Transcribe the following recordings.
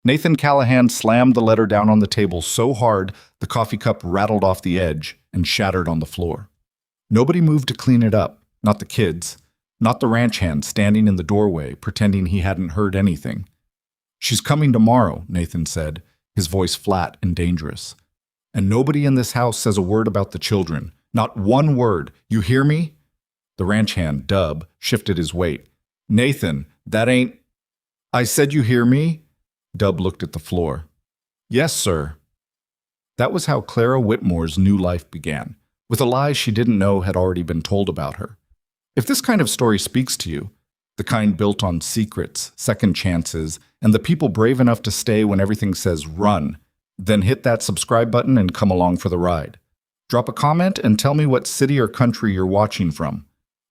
Nathan Callahan slammed the letter down on the table so hard the coffee cup rattled off the edge and shattered on the floor. Nobody moved to clean it up, not the kids, not the ranch hand standing in the doorway pretending he hadn't heard anything. "She's coming tomorrow," Nathan said, his voice flat and dangerous. "And nobody in this house says a word about the children. Not one word. You hear me?" The ranch hand, Dub, shifted his weight. "Nathan, that ain't—" "I said you hear me?" Dub looked at the floor. "Yes, sir." That was how Clara Whitmore's new life began, with a lie she didn't know had already been told about her. If this kind of story speaks to you, the kind built on secrets, second chances, and the people brave enough to stay when everything says run, then hit that subscribe button and come along for the ride. Drop a comment and tell me what city or country you're watching from.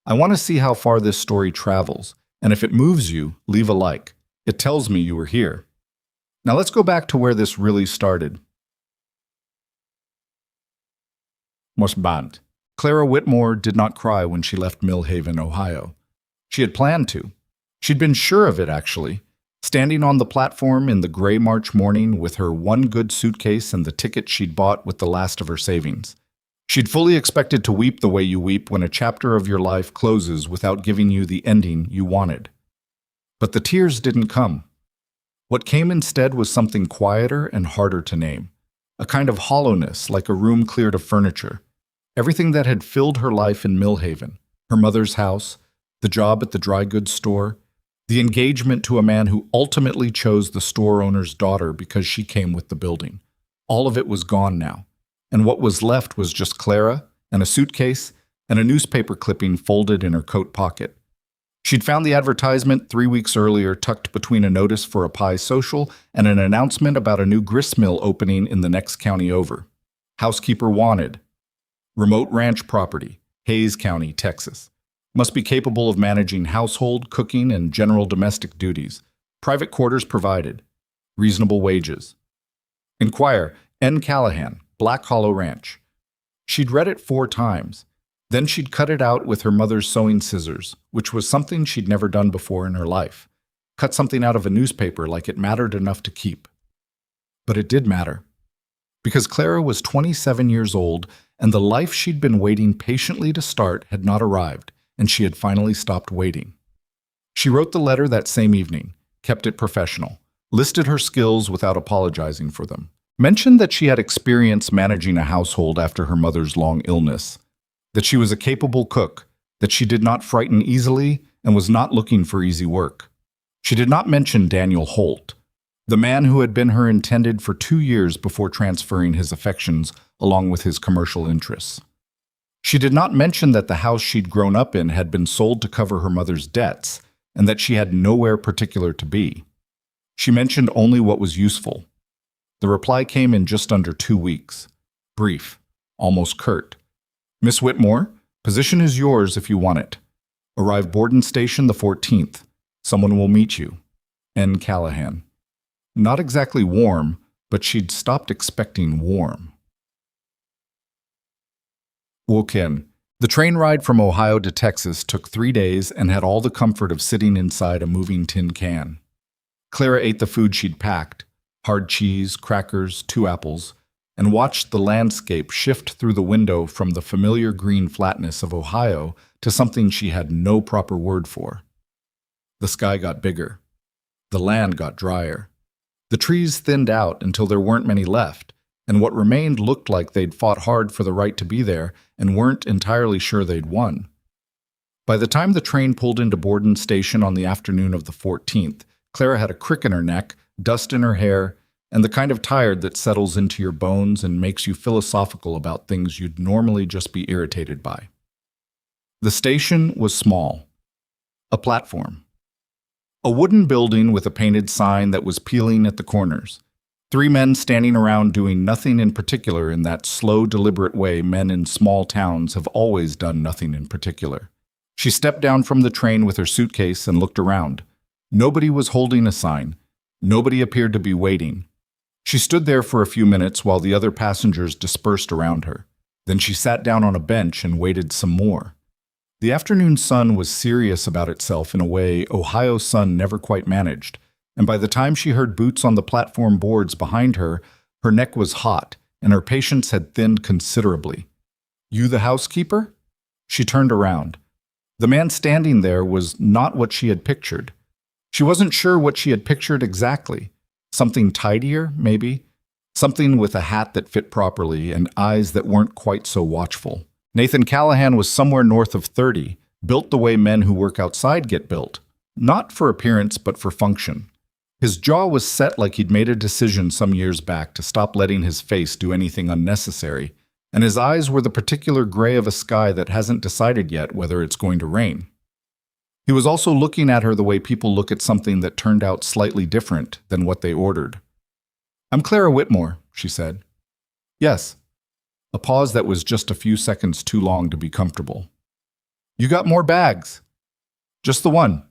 I want to see how far this story travels, and if it moves you, leave a like. It tells me you were here. Now let's go back to where this really started. Mosband. Clara Whitmore did not cry when she left Mill Haven, Ohio. She had planned to. She'd been sure of it, actually. Standing on the platform in the gray March morning with her one good suitcase and the ticket she'd bought with the last of her savings. She'd fully expected to weep the way you weep when a chapter of your life closes without giving you the ending you wanted. But the tears didn't come. What came instead was something quieter and harder to name. A kind of hollowness, like a room cleared of furniture. Everything that had filled her life in Mill Haven, her mother's house, the job at the dry goods store, the engagement to a man who ultimately chose the store owner's daughter because she came with the building. All of it was gone now, and what was left was just Clara and a suitcase and a newspaper clipping folded in her coat pocket. She'd found the advertisement 3 weeks earlier tucked between a notice for a pie social and an announcement about a new gristmill opening in the next county over. Housekeeper wanted. Remote ranch property, Hays County, Texas. Must be capable of managing household, cooking, and general domestic duties. Private quarters provided. Reasonable wages. Inquire, N. Callahan, Black Hollow Ranch. She'd read it 4 times. Then she'd cut it out with her mother's sewing scissors, which was something she'd never done before in her life. Cut something out of a newspaper like it mattered enough to keep. But it did matter. Because Clara was 27 years old, and the life she'd been waiting patiently to start had not arrived, and she had finally stopped waiting. She wrote the letter that same evening, kept it professional, listed her skills without apologizing for them, mentioned that she had experience managing a household after her mother's long illness, that she was a capable cook, that she did not frighten easily and was not looking for easy work. She did not mention Daniel Holt, the man who had been her intended for 2 years before transferring his affections along with his commercial interests. She did not mention that the house she'd grown up in had been sold to cover her mother's debts and that she had nowhere particular to be. She mentioned only what was useful. The reply came in just under 2 weeks. Brief, almost curt. "Miss Whitmore, position is yours if you want it. Arrive Borden Station the 14th. Someone will meet you. N. Callahan." Not exactly warm, but she'd stopped expecting warm. Woken. The train ride from Ohio to Texas took 3 days and had all the comfort of sitting inside a moving tin can. Clara ate the food she'd packed, hard cheese, crackers, 2 apples, and watched the landscape shift through the window from the familiar green flatness of Ohio to something she had no proper word for. The sky got bigger. The land got drier. The trees thinned out until there weren't many left, and what remained looked like they'd fought hard for the right to be there and weren't entirely sure they'd won. By the time the train pulled into Borden Station on the afternoon of the 14th, Clara had a crick in her neck, dust in her hair, and the kind of tired that settles into your bones and makes you philosophical about things you'd normally just be irritated by. The station was small. A platform. A wooden building with a painted sign that was peeling at the corners. 3 men standing around doing nothing in particular in that slow, deliberate way men in small towns have always done nothing in particular. She stepped down from the train with her suitcase and looked around. Nobody was holding a sign. Nobody appeared to be waiting. She stood there for a few minutes while the other passengers dispersed around her. Then she sat down on a bench and waited some more. The afternoon sun was serious about itself in a way Ohio sun never quite managed, and by the time she heard boots on the platform boards behind her, her neck was hot, and her patience had thinned considerably. "You the housekeeper?" She turned around. The man standing there was not what she had pictured. She wasn't sure what she had pictured exactly. Something tidier, maybe? Something with a hat that fit properly and eyes that weren't quite so watchful. Nathan Callahan was somewhere north of 30, built the way men who work outside get built. Not for appearance, but for function. His jaw was set like he'd made a decision some years back to stop letting his face do anything unnecessary, and his eyes were the particular gray of a sky that hasn't decided yet whether it's going to rain. He was also looking at her the way people look at something that turned out slightly different than what they ordered. "I'm Clara Whitmore," she said. "Yes." A pause that was just a few seconds too long to be comfortable. "You got more bags?" "Just the one."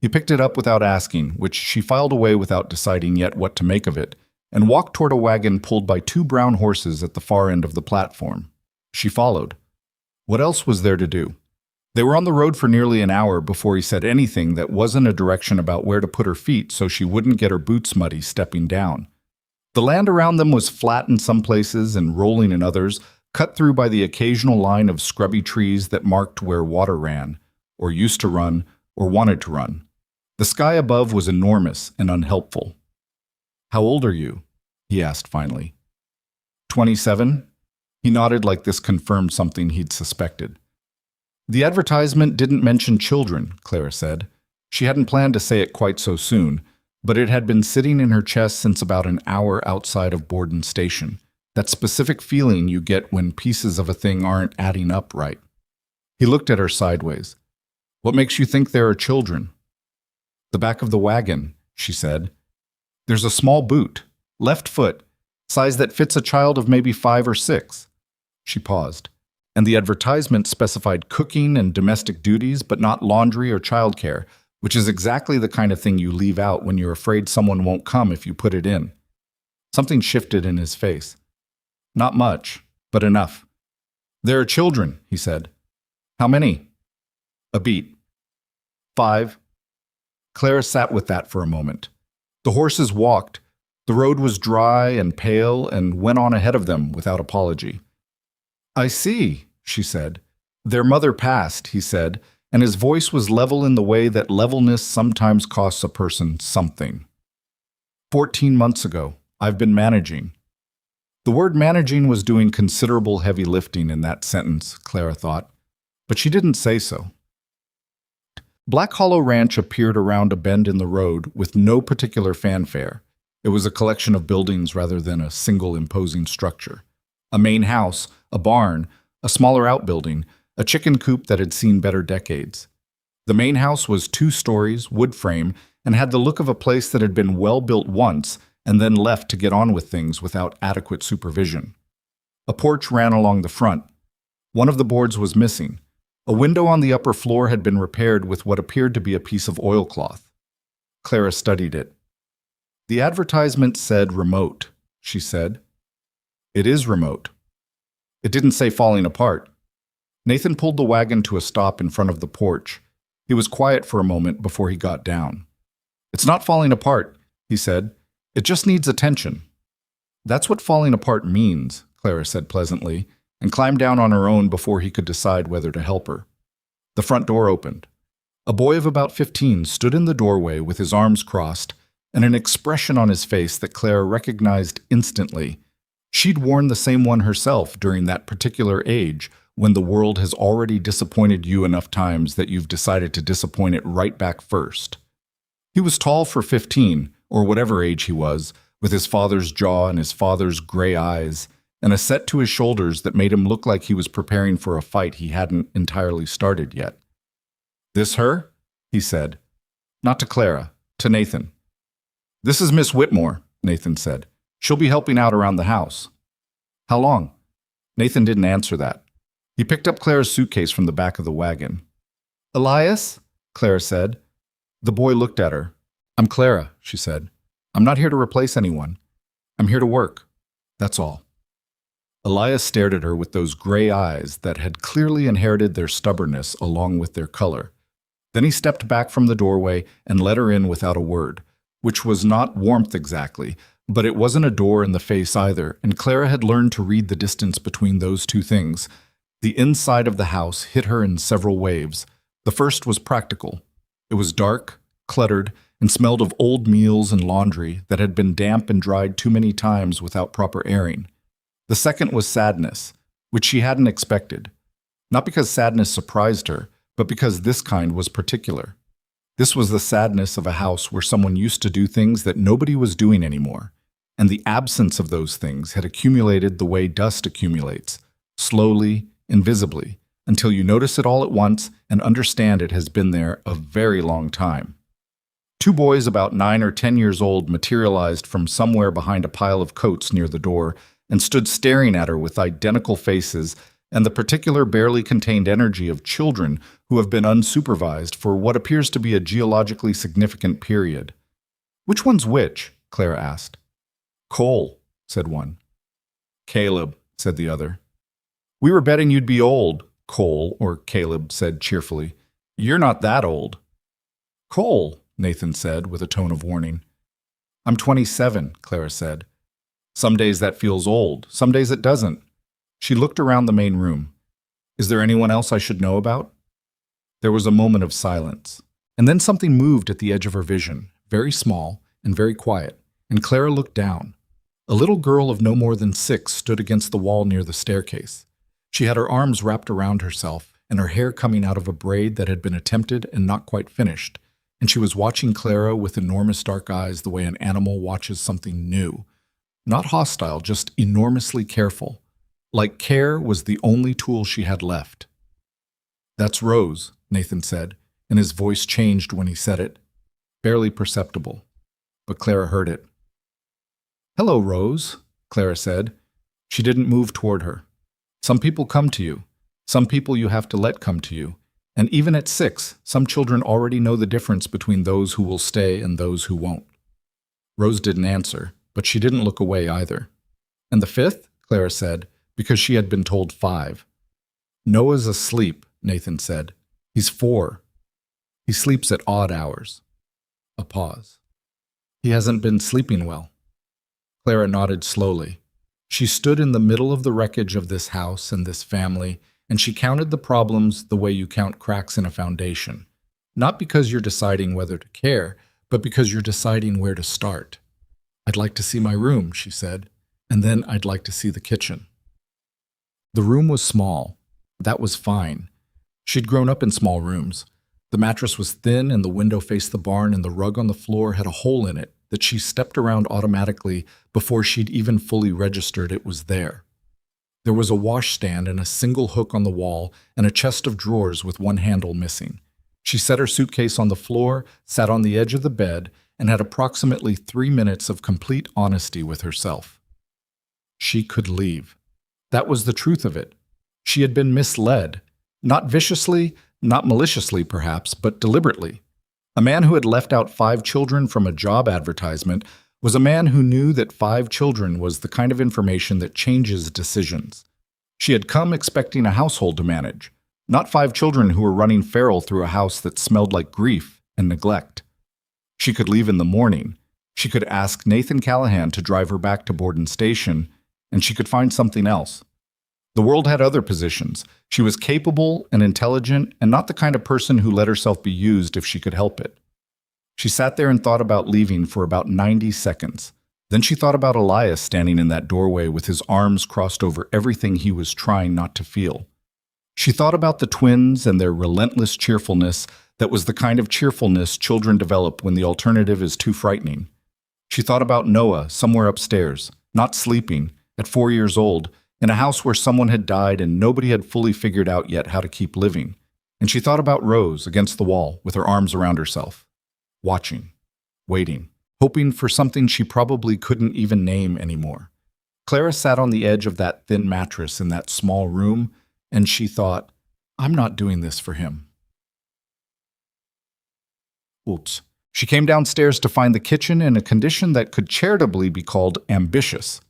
He picked it up without asking, which she filed away without deciding yet what to make of it, and walked toward a wagon pulled by 2 brown horses at the far end of the platform. She followed. What else was there to do? They were on the road for nearly an hour before he said anything that wasn't a direction about where to put her feet so she wouldn't get her boots muddy stepping down. The land around them was flat in some places and rolling in others, cut through by the occasional line of scrubby trees that marked where water ran, or used to run, or wanted to run. The sky above was enormous and unhelpful. "How old are you?" he asked finally. 27? He nodded like this confirmed something he'd suspected. "The advertisement didn't mention children," Clara said. She hadn't planned to say it quite so soon, but it had been sitting in her chest since about an hour outside of Borden Station, that specific feeling you get when pieces of a thing aren't adding up right. He looked at her sideways. "What makes you think there are children?" "The back of the wagon," she said. "There's a small boot, left foot, size that fits a child of maybe 5 or 6. She paused. "And the advertisement specified cooking and domestic duties, but not laundry or childcare, which is exactly the kind of thing you leave out when you're afraid someone won't come if you put it in." Something shifted in his face. "Not much, but enough." "There are children," he said. "How many?" A beat. 5. Clara sat with that for a moment. The horses walked. The road was dry and pale and went on ahead of them without apology. "I see," she said. "Their mother passed," he said, and his voice was level in the way that levelness sometimes costs a person something. 14 months ago, I've been managing." The word managing was doing considerable heavy lifting in that sentence, Clara thought, but she didn't say so. Black Hollow Ranch appeared around a bend in the road with no particular fanfare. It was a collection of buildings rather than a single imposing structure. A main house, a barn, a smaller outbuilding, a chicken coop that had seen better decades. The main house was 2 stories, wood frame, and had the look of a place that had been well built once and then left to get on with things without adequate supervision. A porch ran along the front. One of the boards was missing. A window on the upper floor had been repaired with what appeared to be a piece of oilcloth. Clara studied it. "The advertisement said remote," she said. "It is remote." It didn't say falling apart. Nathan pulled the wagon to a stop in front of the porch. He was quiet for a moment before he got down. "It's not falling apart," he said. "It just needs attention." "That's what falling apart means," Clara said pleasantly, and climbed down on her own before he could decide whether to help her. The front door opened. A boy of about 15 stood in the doorway with his arms crossed and an expression on his face that Clara recognized instantly. She'd worn the same one herself during that particular age when the world has already disappointed you enough times that you've decided to disappoint it right back first. He was tall for 15, or whatever age he was, with his father's jaw and his father's gray eyes, and a set to his shoulders that made him look like he was preparing for a fight he hadn't entirely started yet. "This her?" he said. Not to Clara, to Nathan. "This is Miss Whitmore," Nathan said. "She'll be helping out around the house." "How long?" Nathan didn't answer that. He picked up Clara's suitcase from the back of the wagon. "Elias?" Clara said. The boy looked at her. "I'm Clara," she said. "I'm not here to replace anyone. I'm here to work. That's all." Elias stared at her with those gray eyes that had clearly inherited their stubbornness along with their color. Then he stepped back from the doorway and let her in without a word, which was not warmth exactly, but it wasn't a door in the face either, and Clara had learned to read the distance between those two things. The inside of the house hit her in several waves. The first was practical. It was dark, cluttered, and smelled of old meals and laundry that had been damp and dried too many times without proper airing. The second was sadness, which she hadn't expected. Not because sadness surprised her, but because this kind was particular. This was the sadness of a house where someone used to do things that nobody was doing anymore, and the absence of those things had accumulated the way dust accumulates, slowly, invisibly, until you notice it all at once and understand it has been there a very long time. Two boys about 9 or 10 years old materialized from somewhere behind a pile of coats near the door and stood staring at her with identical faces and the particular barely contained energy of children who have been unsupervised for what appears to be a geologically significant period. "Which one's which?" Clara asked. "Cole," said one. "Caleb," said the other. "We were betting you'd be old," Cole, or Caleb, said cheerfully. "You're not that old." "Cole," Nathan said with a tone of warning. "I'm 27, Clara said. "Some days that feels old, some days it doesn't." She looked around the main room. "Is there anyone else I should know about?" There was a moment of silence, and then something moved at the edge of her vision, very small and very quiet, and Clara looked down. A little girl of no more than 6 stood against the wall near the staircase. She had her arms wrapped around herself, and her hair coming out of a braid that had been attempted and not quite finished, and she was watching Clara with enormous dark eyes the way an animal watches something new. Not hostile, just enormously careful. Like care was the only tool she had left. "That's Rose," Nathan said, and his voice changed when he said it. Barely perceptible, but Clara heard it. "Hello, Rose," Clara said. She didn't move toward her. "Some people come to you. Some people you have to let come to you. And even at 6, some children already know the difference between those who will stay and those who won't." Rose didn't answer, but she didn't look away either. "And the 5th?" Clara said, because she had been told 5. "Noah's asleep," Nathan said. "He's 4. He sleeps at odd hours." A pause. "He hasn't been sleeping well." Clara nodded slowly. She stood in the middle of the wreckage of this house and this family, and she counted the problems the way you count cracks in a foundation. Not because you're deciding whether to care, but because you're deciding where to start. "I'd like to see my room," she said, "and then I'd like to see the kitchen." The room was small. That was fine. She'd grown up in small rooms. The mattress was thin and the window faced the barn and the rug on the floor had a hole in it that she stepped around automatically before she'd even fully registered it was there. There was a washstand and a single hook on the wall and a chest of drawers with one handle missing. She set her suitcase on the floor, sat on the edge of the bed, and had approximately 3 minutes of complete honesty with herself. She could leave. That was the truth of it. She had been misled. Not viciously, not maliciously perhaps, but deliberately. A man who had left out 5 children from a job advertisement was a man who knew that 5 children was the kind of information that changes decisions. She had come expecting a household to manage, not 5 children who were running feral through a house that smelled like grief and neglect. She could leave in the morning. She could ask Nathan Callahan to drive her back to Borden Station, and she could find something else. The world had other positions. She was capable and intelligent and not the kind of person who let herself be used if she could help it. She sat there and thought about leaving for about 90 seconds. Then she thought about Elias standing in that doorway with his arms crossed over everything he was trying not to feel. She thought about the twins and their relentless cheerfulness that was the kind of cheerfulness children develop when the alternative is too frightening. She thought about Noah somewhere upstairs, not sleeping, at 4 years old, in a house where someone had died and nobody had fully figured out yet how to keep living. And she thought about Rose against the wall with her arms around herself, watching, waiting, hoping for something she probably couldn't even name anymore. Clara sat on the edge of that thin mattress in that small room, and she thought, "I'm not doing this for him." Oops. She came downstairs to find the kitchen in a condition that could charitably be called ambitious.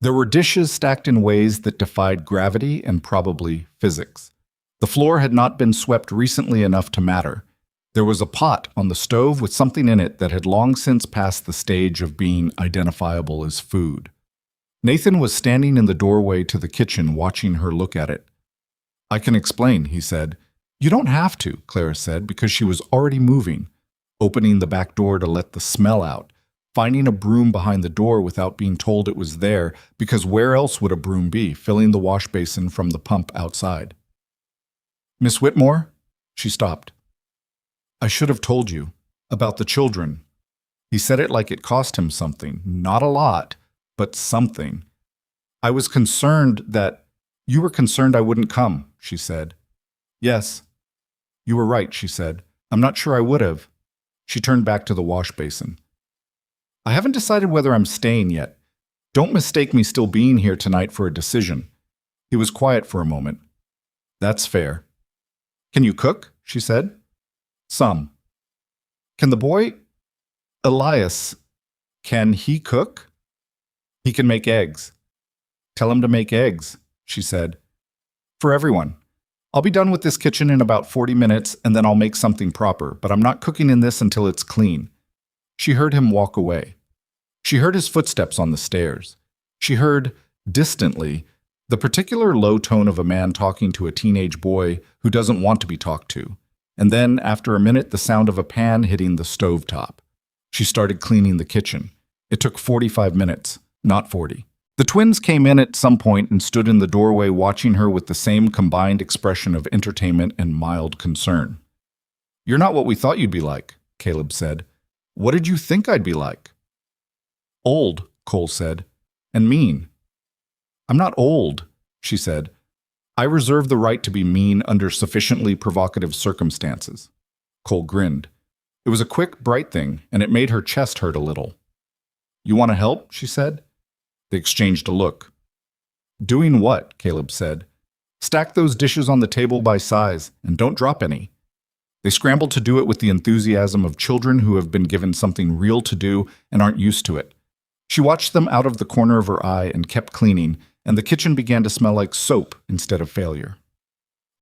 There were dishes stacked in ways that defied gravity and probably physics. The floor had not been swept recently enough to matter. There was a pot on the stove with something in it that had long since passed the stage of being identifiable as food. Nathan was standing in the doorway to the kitchen watching her look at it. "I can explain," he said. "You don't have to," Clara said, because she was already moving, opening the back door to let the smell out, finding a broom behind the door without being told it was there, because where else would a broom be, filling the wash basin from the pump outside? "Miss Whitmore?" She stopped. "I should have told you. About the children." He said it like it cost him something. Not a lot, but something. "I was concerned that... You were concerned I wouldn't come," she said. "Yes." "You were right," she said. "I'm not sure I would have." She turned back to the wash basin. "I haven't decided whether I'm staying yet. Don't mistake me still being here tonight for a decision." He was quiet for a moment. "That's fair." "Can you cook?" she said. "Some." "Can the boy... Elias... Can he cook?" "He can make eggs." "Tell him to make eggs," she said. "For everyone. I'll be done with this kitchen in about 40 minutes, and then I'll make something proper, but I'm not cooking in this until it's clean." She heard him walk away. She heard his footsteps on the stairs. She heard, distantly, the particular low tone of a man talking to a teenage boy who doesn't want to be talked to, and then, after a minute, the sound of a pan hitting the stovetop. She started cleaning the kitchen. It took 45 minutes, not 40. The twins came in at some point and stood in the doorway watching her with the same combined expression of entertainment and mild concern. "You're not what we thought you'd be like," Caleb said. "What did you think I'd be like?" "Old," Cole said, "and mean." "I'm not old," she said. "I reserve the right to be mean under sufficiently provocative circumstances." Cole grinned. It was a quick, bright thing, and it made her chest hurt a little. "You want to help?" she said. They exchanged a look. "Doing what?" Caleb said. "Stack those dishes on the table by size, and don't drop any." They scrambled to do it with the enthusiasm of children who have been given something real to do and aren't used to it. She watched them out of the corner of her eye and kept cleaning, and the kitchen began to smell like soap instead of failure.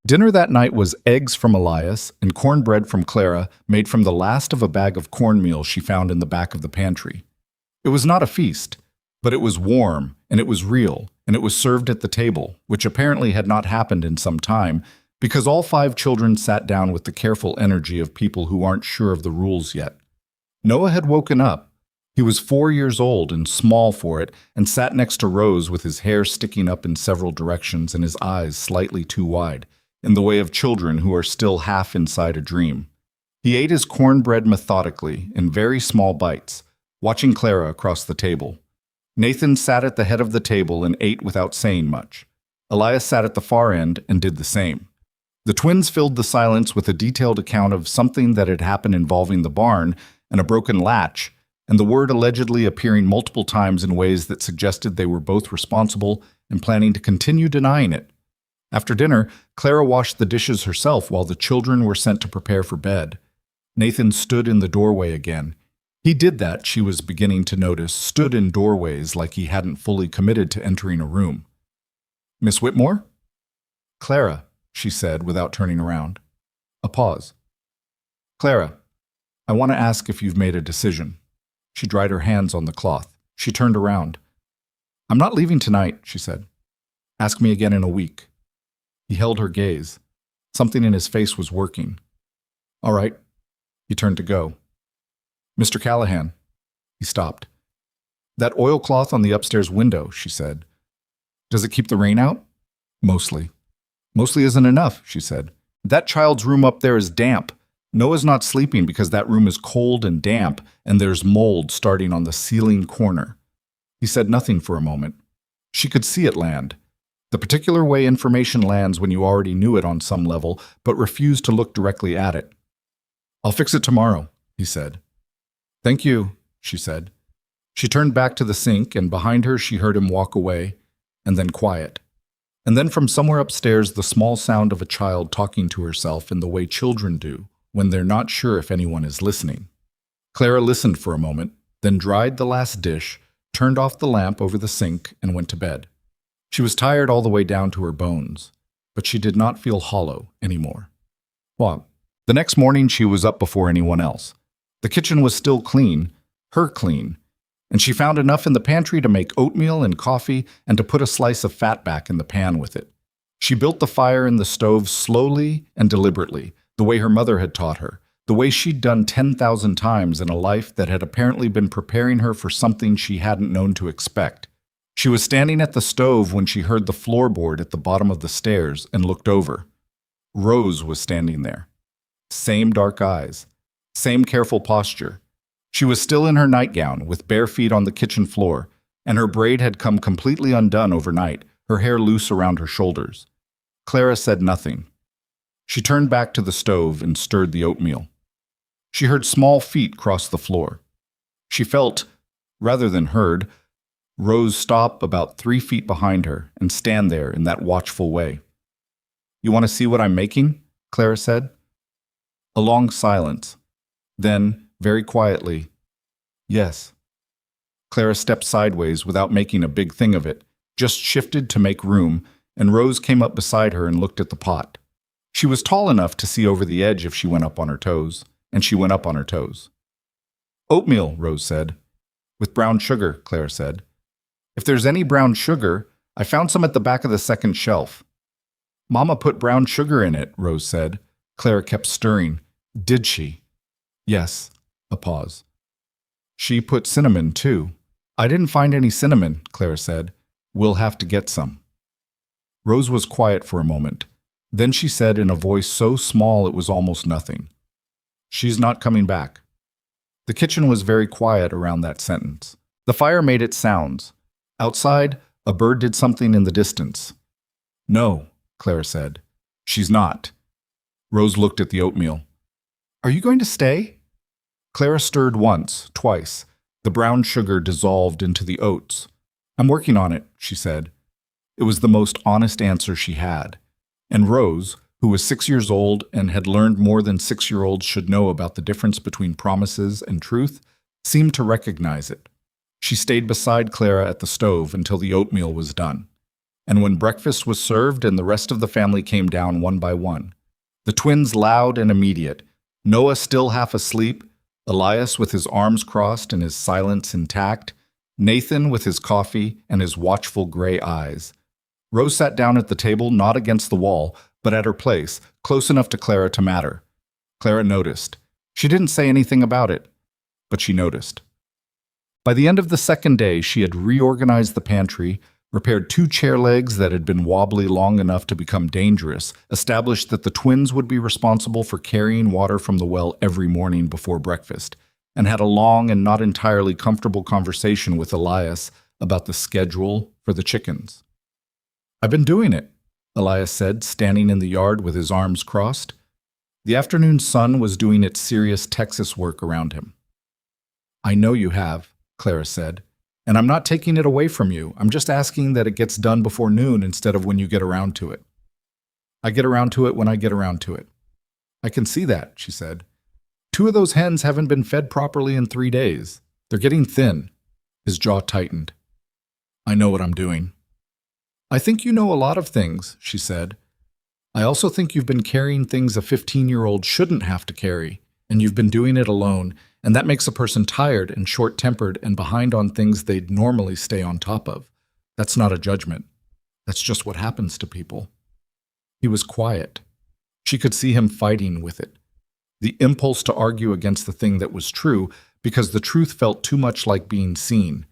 Dinner that night was eggs from Elias and cornbread from Clara, made from the last of a bag of cornmeal she found in the back of the pantry. It was not a feast, but it was warm, and it was real, and it was served at the table, which apparently had not happened in some time, because all 5 children sat down with the careful energy of people who aren't sure of the rules yet. Noah had woken up. He was 4 years old and small for it, and sat next to Rose with his hair sticking up in several directions and his eyes slightly too wide, in the way of children who are still half inside a dream. He ate his cornbread methodically, in very small bites, watching Clara across the table. Nathan sat at the head of the table and ate without saying much. Elias sat at the far end and did the same. The twins filled the silence with a detailed account of something that had happened involving the barn and a broken latch, and the word allegedly appearing multiple times in ways that suggested they were both responsible and planning to continue denying it. After dinner, Clara washed the dishes herself while the children were sent to prepare for bed. Nathan stood in the doorway again. He did that, she was beginning to notice, stood in doorways like he hadn't fully committed to entering a room. "Miss Whitmore?" "Clara," she said without turning around. A pause. "Clara, I want to ask if you've made a decision." She dried her hands on the cloth. She turned around. "I'm not leaving tonight," she said. "Ask me again in a week." He held her gaze. Something in his face was working. "All right." He turned to go. "Mr. Callahan." He stopped. "That oilcloth on the upstairs window," she said. "Does it keep the rain out?" "Mostly." "Mostly isn't enough," she said. "That child's room up there is damp. Noah's not sleeping because that room is cold and damp, and there's mold starting on the ceiling corner." He said nothing for a moment. She could see it land. The particular way information lands when you already knew it on some level, but refused to look directly at it. "I'll fix it tomorrow," he said. "Thank you," she said. She turned back to the sink, and behind her she heard him walk away, and then quiet. And then from somewhere upstairs the small sound of a child talking to herself in the way children do when they're not sure if anyone is listening. Clara listened for a moment, then dried the last dish, turned off the lamp over the sink, and went to bed. She was tired all the way down to her bones, but she did not feel hollow anymore. "What? The next morning, she was up before anyone else. The kitchen was still clean, her clean, and she found enough in the pantry to make oatmeal and coffee and to put a slice of fat back in the pan with it. She built the fire in the stove slowly and deliberately, the way her mother had taught her, the way she'd done 10,000 times in a life that had apparently been preparing her for something she hadn't known to expect. She was standing at the stove when she heard the floorboard at the bottom of the stairs and looked over. Rose was standing there. Same dark eyes, same careful posture. She was still in her nightgown, with bare feet on the kitchen floor, and her braid had come completely undone overnight, her hair loose around her shoulders. Clara said nothing. She turned back to the stove and stirred the oatmeal. She heard small feet cross the floor. She felt, rather than heard, Rose stop about 3 feet behind her and stand there in that watchful way. "You want to see what I'm making?" Clara said. A long silence. Then, very quietly, "Yes." Clara stepped sideways without making a big thing of it, just shifted to make room, and Rose came up beside her and looked at the pot. She was tall enough to see over the edge if she went up on her toes, and she went up on her toes. "Oatmeal," Rose said. "With brown sugar," Clara said. "If there's any brown sugar, I found some at the back of the second shelf." "Mama put brown sugar in it," Rose said. Clara kept stirring. "Did she?" "Yes." A pause. "She put cinnamon, too." "I didn't find any cinnamon," Clara said. "We'll have to get some." Rose was quiet for a moment. Then she said in a voice so small it was almost nothing, "She's not coming back." The kitchen was very quiet around that sentence. The fire made its sounds. Outside, a bird did something in the distance. "No," Clara said. "She's not." Rose looked at the oatmeal. "Are you going to stay?" Clara stirred once, twice. The brown sugar dissolved into the oats. "I'm working on it," she said. It was the most honest answer she had. And Rose, who was 6 years old and had learned more than 6-year-olds should know about the difference between promises and truth, seemed to recognize it. She stayed beside Clara at the stove until the oatmeal was done. And when breakfast was served and the rest of the family came down one by one, the twins loud and immediate, Noah still half asleep, Elias with his arms crossed and his silence intact, Nathan with his coffee and his watchful gray eyes. Rose sat down at the table, not against the wall, but at her place, close enough to Clara to matter. Clara noticed. She didn't say anything about it, but she noticed. By the end of the second day, she had reorganized the pantry, repaired 2 chair legs that had been wobbly long enough to become dangerous, established that the twins would be responsible for carrying water from the well every morning before breakfast, and had a long and not entirely comfortable conversation with Elias about the schedule for the chickens. "I've been doing it," Elias said, standing in the yard with his arms crossed. The afternoon sun was doing its serious Texas work around him. "I know you have," Clara said. "And I'm not taking it away from you. I'm just asking that it gets done before noon instead of when you get around to it." "I get around to it when I get around to it." "I can see that," she said. "2 of those hens haven't been fed properly in 3 days. They're getting thin." His jaw tightened. "I know what I'm doing." "I think you know a lot of things," she said. "I also think you've been carrying things a 15-year-old shouldn't have to carry, and you've been doing it alone, and that makes a person tired and short-tempered and behind on things they'd normally stay on top of. That's not a judgment. That's just what happens to people." He was quiet. She could see him fighting with it. The impulse to argue against the thing that was true, because the truth felt too much like being seen.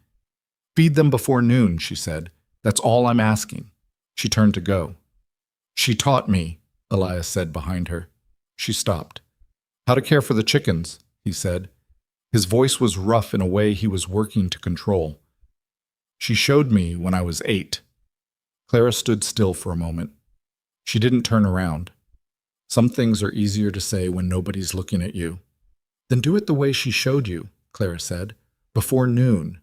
"Feed them before noon," she said. "That's all I'm asking." She turned to go. "She taught me," Elias said behind her. She stopped. "How to care for the chickens," he said. His voice was rough in a way he was working to control. "She showed me when I was 8. Clara stood still for a moment. She didn't turn around. Some things are easier to say when nobody's looking at you. "Then do it the way she showed you," Clara said. "Before noon."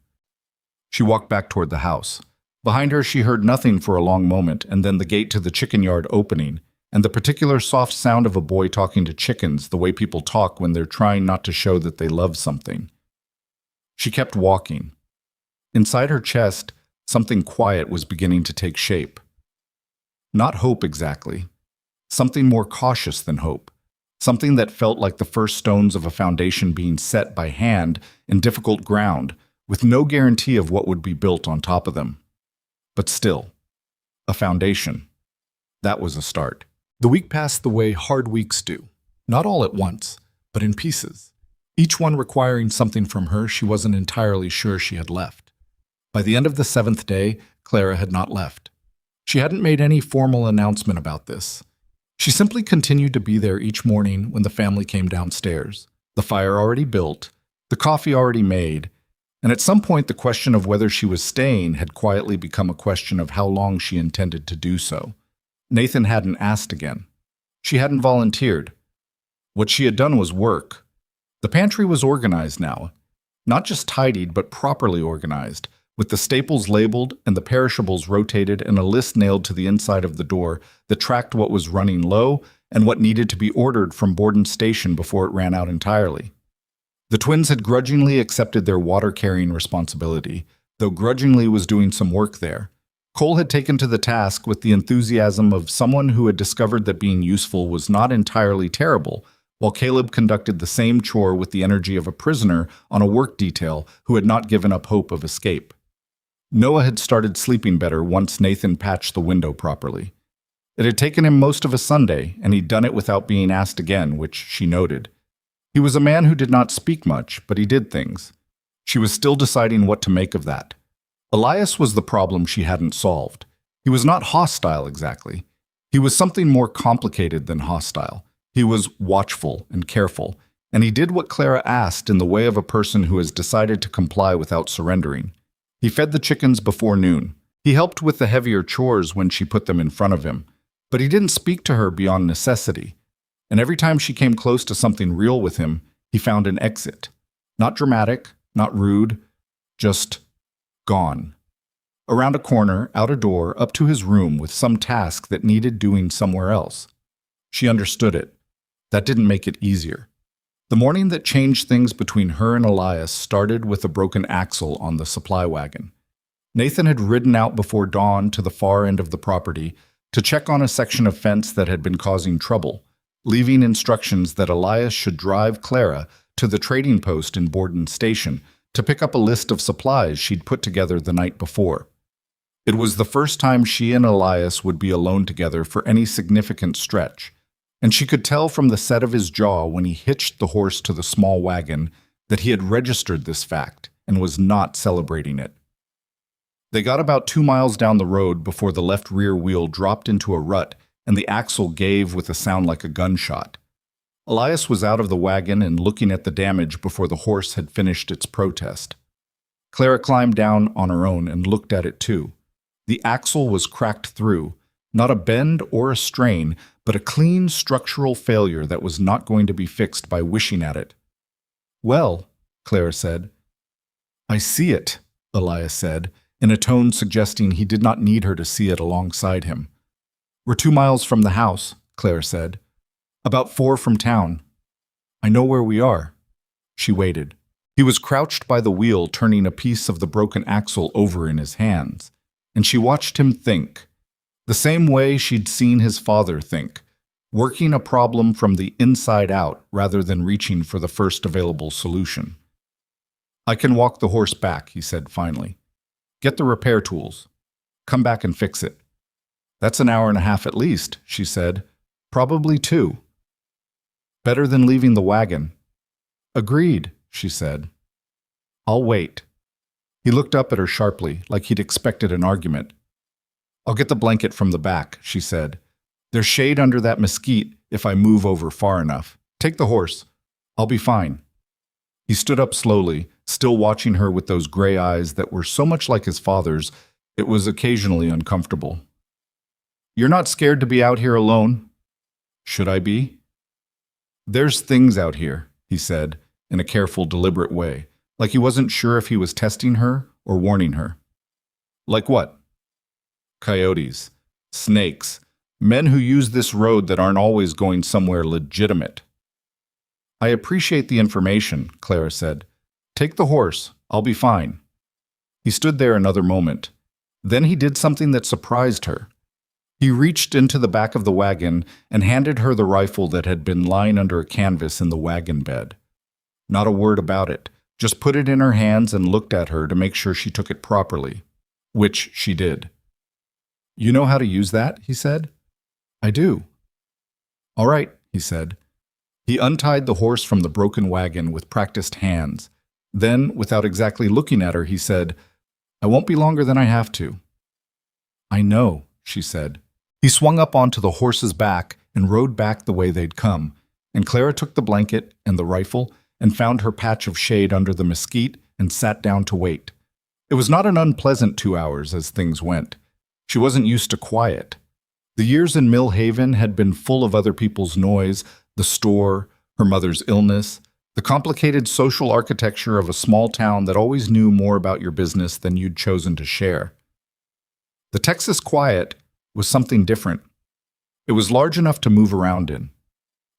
She walked back toward the house. Behind her, she heard nothing for a long moment, and then the gate to the chicken yard opening, and the particular soft sound of a boy talking to chickens, the way people talk when they're trying not to show that they love something. She kept walking. Inside her chest, something quiet was beginning to take shape. Not hope exactly. Something more cautious than hope. something that felt like the first stones of a foundation being set by hand in difficult ground, with no guarantee of what would be built on top of them. But still, a foundation. That was a start. The week passed the way hard weeks do, not all at once, but in pieces, each one requiring something from her she wasn't entirely sure she had left. By the end of the 7th day, Clara had not left. She hadn't made any formal announcement about this. She simply continued to be there each morning when the family came downstairs, the fire already built, the coffee already made, and at some point the question of whether she was staying had quietly become a question of how long she intended to do so. Nathan hadn't asked again. She hadn't volunteered. What she had done was work. The pantry was organized now, not just tidied but properly organized, with the staples labeled and the perishables rotated and a list nailed to the inside of the door that tracked what was running low and what needed to be ordered from Borden Station before it ran out entirely. The twins had grudgingly accepted their water-carrying responsibility, though grudgingly was doing some work there. Cole had taken to the task with the enthusiasm of someone who had discovered that being useful was not entirely terrible, while Caleb conducted the same chore with the energy of a prisoner on a work detail who had not given up hope of escape. Noah had started sleeping better once Nathan patched the window properly. It had taken him most of a Sunday, and he'd done it without being asked again, which she noted. He was a man who did not speak much, but he did things. She was still deciding what to make of that. Elias was the problem she hadn't solved. He was not hostile exactly. He was something more complicated than hostile. He was watchful and careful, and he did what Clara asked in the way of a person who has decided to comply without surrendering. He fed the chickens before noon. He helped with the heavier chores when she put them in front of him, but he didn't speak to her beyond necessity. And every time she came close to something real with him, he found an exit. Not dramatic, not rude, just gone. Around a corner, out a door, up to his room with some task that needed doing somewhere else. She understood it. That didn't make it easier. The morning that changed things between her and Elias started with a broken axle on the supply wagon. Nathan had ridden out before dawn to the far end of the property to check on a section of fence that had been causing trouble, leaving instructions that Elias should drive Clara to the trading post in Borden Station to pick up a list of supplies she'd put together the night before. It was the first time she and Elias would be alone together for any significant stretch, and she could tell from the set of his jaw when he hitched the horse to the small wagon that he had registered this fact and was not celebrating it. They got about 2 miles down the road before the left rear wheel dropped into a rut and the axle gave with a sound like a gunshot. Elias was out of the wagon and looking at the damage before the horse had finished its protest. Clara climbed down on her own and looked at it too. The axle was cracked through, not a bend or a strain, but a clean structural failure that was not going to be fixed by wishing at it. "Well," Clara said. "I see it," Elias said, in a tone suggesting he did not need her to see it alongside him. "We're 2 miles from the house," Clara said. "About 4 from town. I know where we are." She waited. He was crouched by the wheel, turning a piece of the broken axle over in his hands, and she watched him think, the same way she'd seen his father think, working a problem from the inside out rather than reaching for the first available solution. "I can walk the horse back," he said finally. "Get the repair tools. Come back and fix it." "That's an hour and a half at least," she said. "Probably 2. Better than leaving the wagon." "Agreed," she said. "I'll wait." He looked up at her sharply, like he'd expected an argument. "I'll get the blanket from the back," she said. "There's shade under that mesquite if I move over far enough. Take the horse. I'll be fine." He stood up slowly, still watching her with those gray eyes that were so much like his father's, it was occasionally uncomfortable. "You're not scared to be out here alone?" "Should I be?" "There's things out here," he said, in a careful, deliberate way, like he wasn't sure if he was testing her or warning her. "Like what?" "Coyotes, snakes, men who use this road that aren't always going somewhere legitimate." "I appreciate the information," Clara said. "Take the horse. I'll be fine." He stood there another moment. Then he did something that surprised her. He reached into the back of the wagon and handed her the rifle that had been lying under a canvas in the wagon bed. Not a word about it, just put it in her hands and looked at her to make sure she took it properly, which she did. "You know how to use that?" he said. "I do." "All right," he said. He untied the horse from the broken wagon with practiced hands. Then, without exactly looking at her, he said, "I won't be longer than I have to." "I know," she said. He swung up onto the horse's back and rode back the way they'd come, and Clara took the blanket and the rifle and found her patch of shade under the mesquite and sat down to wait. It was not an unpleasant 2 hours as things went. She wasn't used to quiet. The years in Mill Haven had been full of other people's noise, the store, her mother's illness, the complicated social architecture of a small town that always knew more about your business than you'd chosen to share. The Texas quiet was something different. It was large enough to move around in.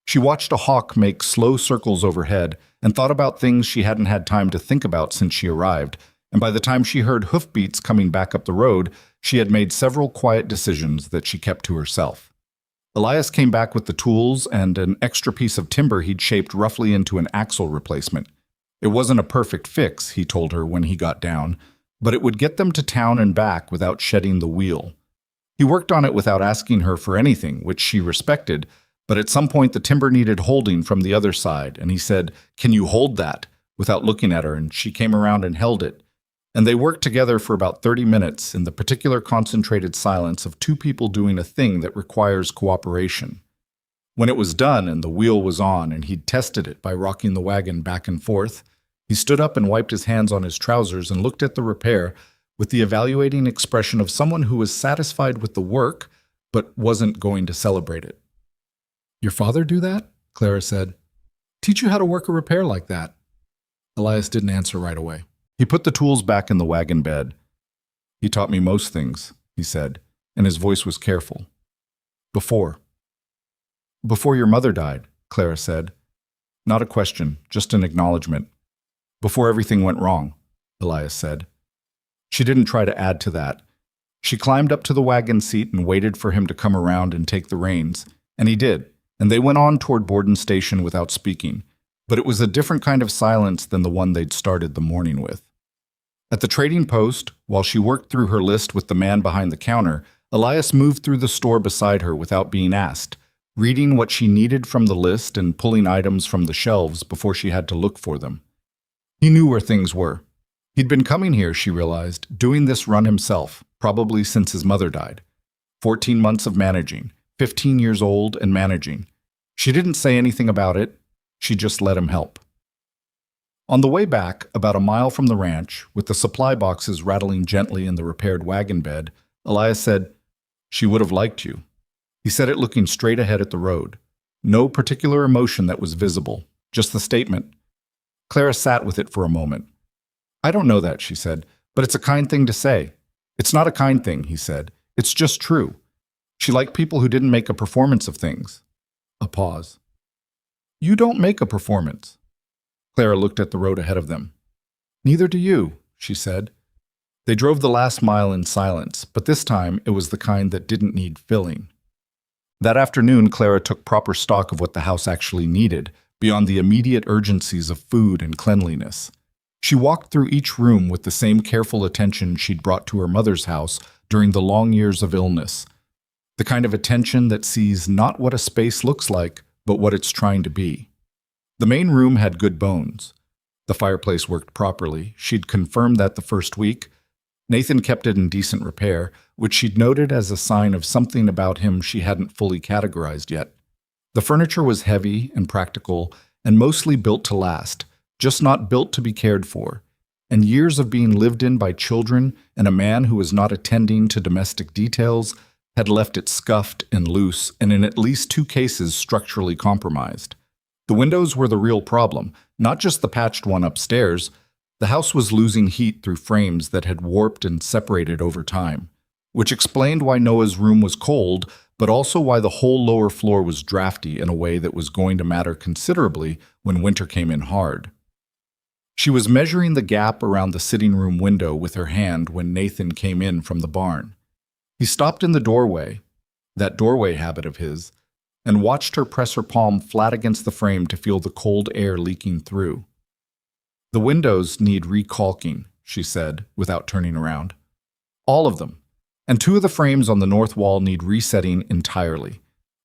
She watched a hawk make slow circles overhead and thought about things she hadn't had time to think about since she arrived, and by the time she heard hoofbeats coming back up the road, she had made several quiet decisions that she kept to herself. Elias came back with the tools and an extra piece of timber he'd shaped roughly into an axle replacement. It wasn't a perfect fix, he told her when he got down, but it would get them to town and back without shedding the wheel. He worked on it without asking her for anything, which she respected, but at some point the timber needed holding from the other side, and he said, "Can you hold that?" without looking at her, and she came around and held it. And they worked together for about 30 minutes in the particular concentrated silence of two people doing a thing that requires cooperation. When it was done and the wheel was on and he'd tested it by rocking the wagon back and forth, he stood up and wiped his hands on his trousers and looked at the repair with the evaluating expression of someone who was satisfied with the work but wasn't going to celebrate it. "Your father do that?" Clara said. "Teach you how to work a repair like that?" Elias didn't answer right away. He put the tools back in the wagon bed. "He taught me most things," he said, and his voice was careful. Before your mother died," Clara said. Not a question, just an acknowledgement. "Before everything went wrong," Elias said. She didn't try to add to that. She climbed up to the wagon seat and waited for him to come around and take the reins, and he did, and they went on toward Borden Station without speaking. But it was a different kind of silence than the one they'd started the morning with. At the trading post, while she worked through her list with the man behind the counter, Elias moved through the store beside her without being asked, reading what she needed from the list and pulling items from the shelves before she had to look for them. He knew where things were. He'd been coming here, she realized, doing this run himself, probably since his mother died. 14 months of managing, 15 years old and managing. She didn't say anything about it. She just let him help. On the way back, about a mile from the ranch, with the supply boxes rattling gently in the repaired wagon bed, Elias said, "She would have liked you." He said it looking straight ahead at the road. No particular emotion that was visible, just the statement. Clara sat with it for a moment. "I don't know that," she said, "but it's a kind thing to say." "It's not a kind thing," he said. "It's just true." She liked people who didn't make a performance of things. A pause. "You don't make a performance." Clara looked at the road ahead of them. "Neither do you," she said. They drove the last mile in silence, but this time it was the kind that didn't need filling. That afternoon, Clara took proper stock of what the house actually needed, beyond the immediate urgencies of food and cleanliness. She walked through each room with the same careful attention she'd brought to her mother's house during the long years of illness, the kind of attention that sees not what a space looks like, but what it's trying to be. The main room had good bones. The fireplace worked properly. She'd confirmed that the first week. Nathan kept it in decent repair, which she'd noted as a sign of something about him she hadn't fully categorized yet. The furniture was heavy and practical and mostly built to last, just not built to be cared for. And years of being lived in by children and a man who was not attending to domestic details had left it scuffed and loose and in at least 2 cases structurally compromised. The windows were the real problem, not just the patched one upstairs. The house was losing heat through frames that had warped and separated over time, which explained why Noah's room was cold, but also why the whole lower floor was drafty in a way that was going to matter considerably when winter came in hard. She was measuring the gap around the sitting room window with her hand when Nathan came in from the barn. He stopped in the doorway. that doorway habit of his, and watched her press her palm flat against the frame to feel the cold air leaking through. "The windows need recalking," she said, without turning around. "All of them. And 2 of the frames on the north wall need resetting entirely.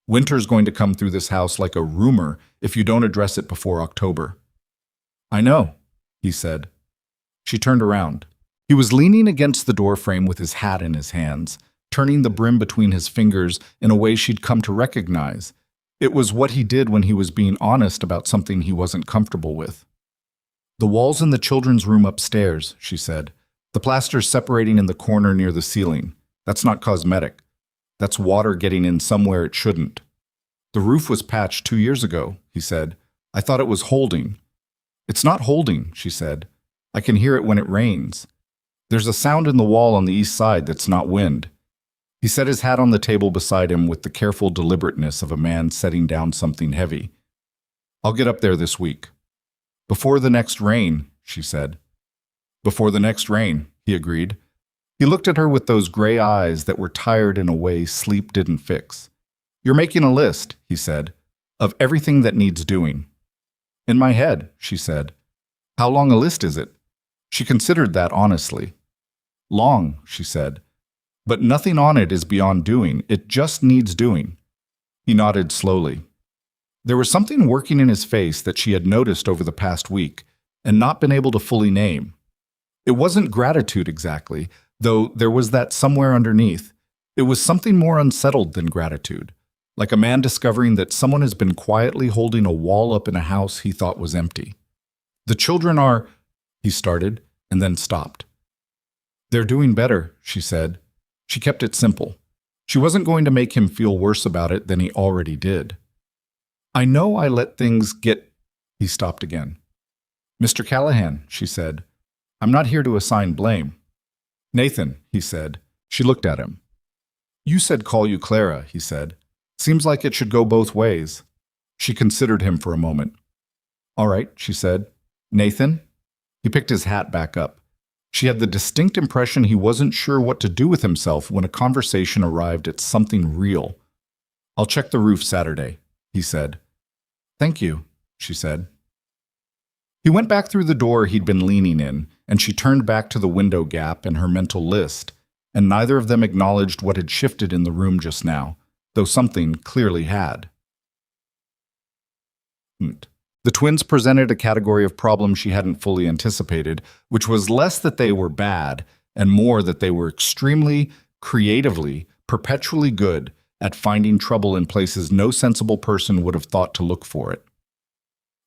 Winter's going to come through this house like a rumor if you don't address it before October." "I know," he said. She turned around. He was leaning against the door frame with his hat in his hands, turning the brim between his fingers in a way she'd come to recognize. It was what he did when he was being honest about something he wasn't comfortable with. "The wall's in the children's room upstairs," she said. "The plaster's separating in the corner near the ceiling. That's not cosmetic. That's water getting in somewhere it shouldn't." "The roof was patched 2 years ago," he said. "I thought it was holding." "It's not holding," she said. "I can hear it when it rains. There's a sound in the wall on the east side that's not wind." He set his hat on the table beside him with the careful deliberateness of a man setting down something heavy. "I'll get up there this week." "Before the next rain," she said. "Before the next rain," he agreed. He looked at her with those gray eyes that were tired in a way sleep didn't fix. "You're making a list," he said, "of everything that needs doing." "In my head," she said. "How long a list is it?" She considered that honestly. "Long," she said. "But nothing on it is beyond doing. It just needs doing." He nodded slowly. There was something working in his face that she had noticed over the past week and not been able to fully name. It wasn't gratitude exactly, though there was that somewhere underneath. It was something more unsettled than gratitude, like a man discovering that someone has been quietly holding a wall up in a house he thought was empty. "The children are," he started, and then stopped. "They're doing better," she said. She kept it simple. She wasn't going to make him feel worse about it than he already did. "I know I let things get—" He stopped again. "Mr. Callahan," she said, "I'm not here to assign blame." "Nathan," he said. She looked at him. "You said call you Clara," he said. "Seems like it should go both ways." She considered him for a moment. "All right," she said. "Nathan?" He picked his hat back up. She had the distinct impression he wasn't sure what to do with himself when a conversation arrived at something real. "I'll check the roof Saturday," he said. "Thank you," she said. He went back through the door he'd been leaning in, and she turned back to the window gap and her mental list, and neither of them acknowledged what had shifted in the room just now, though something clearly had. The twins presented a category of problems she hadn't fully anticipated, which was less that they were bad and more that they were extremely, creatively, perpetually good at finding trouble in places no sensible person would have thought to look for it.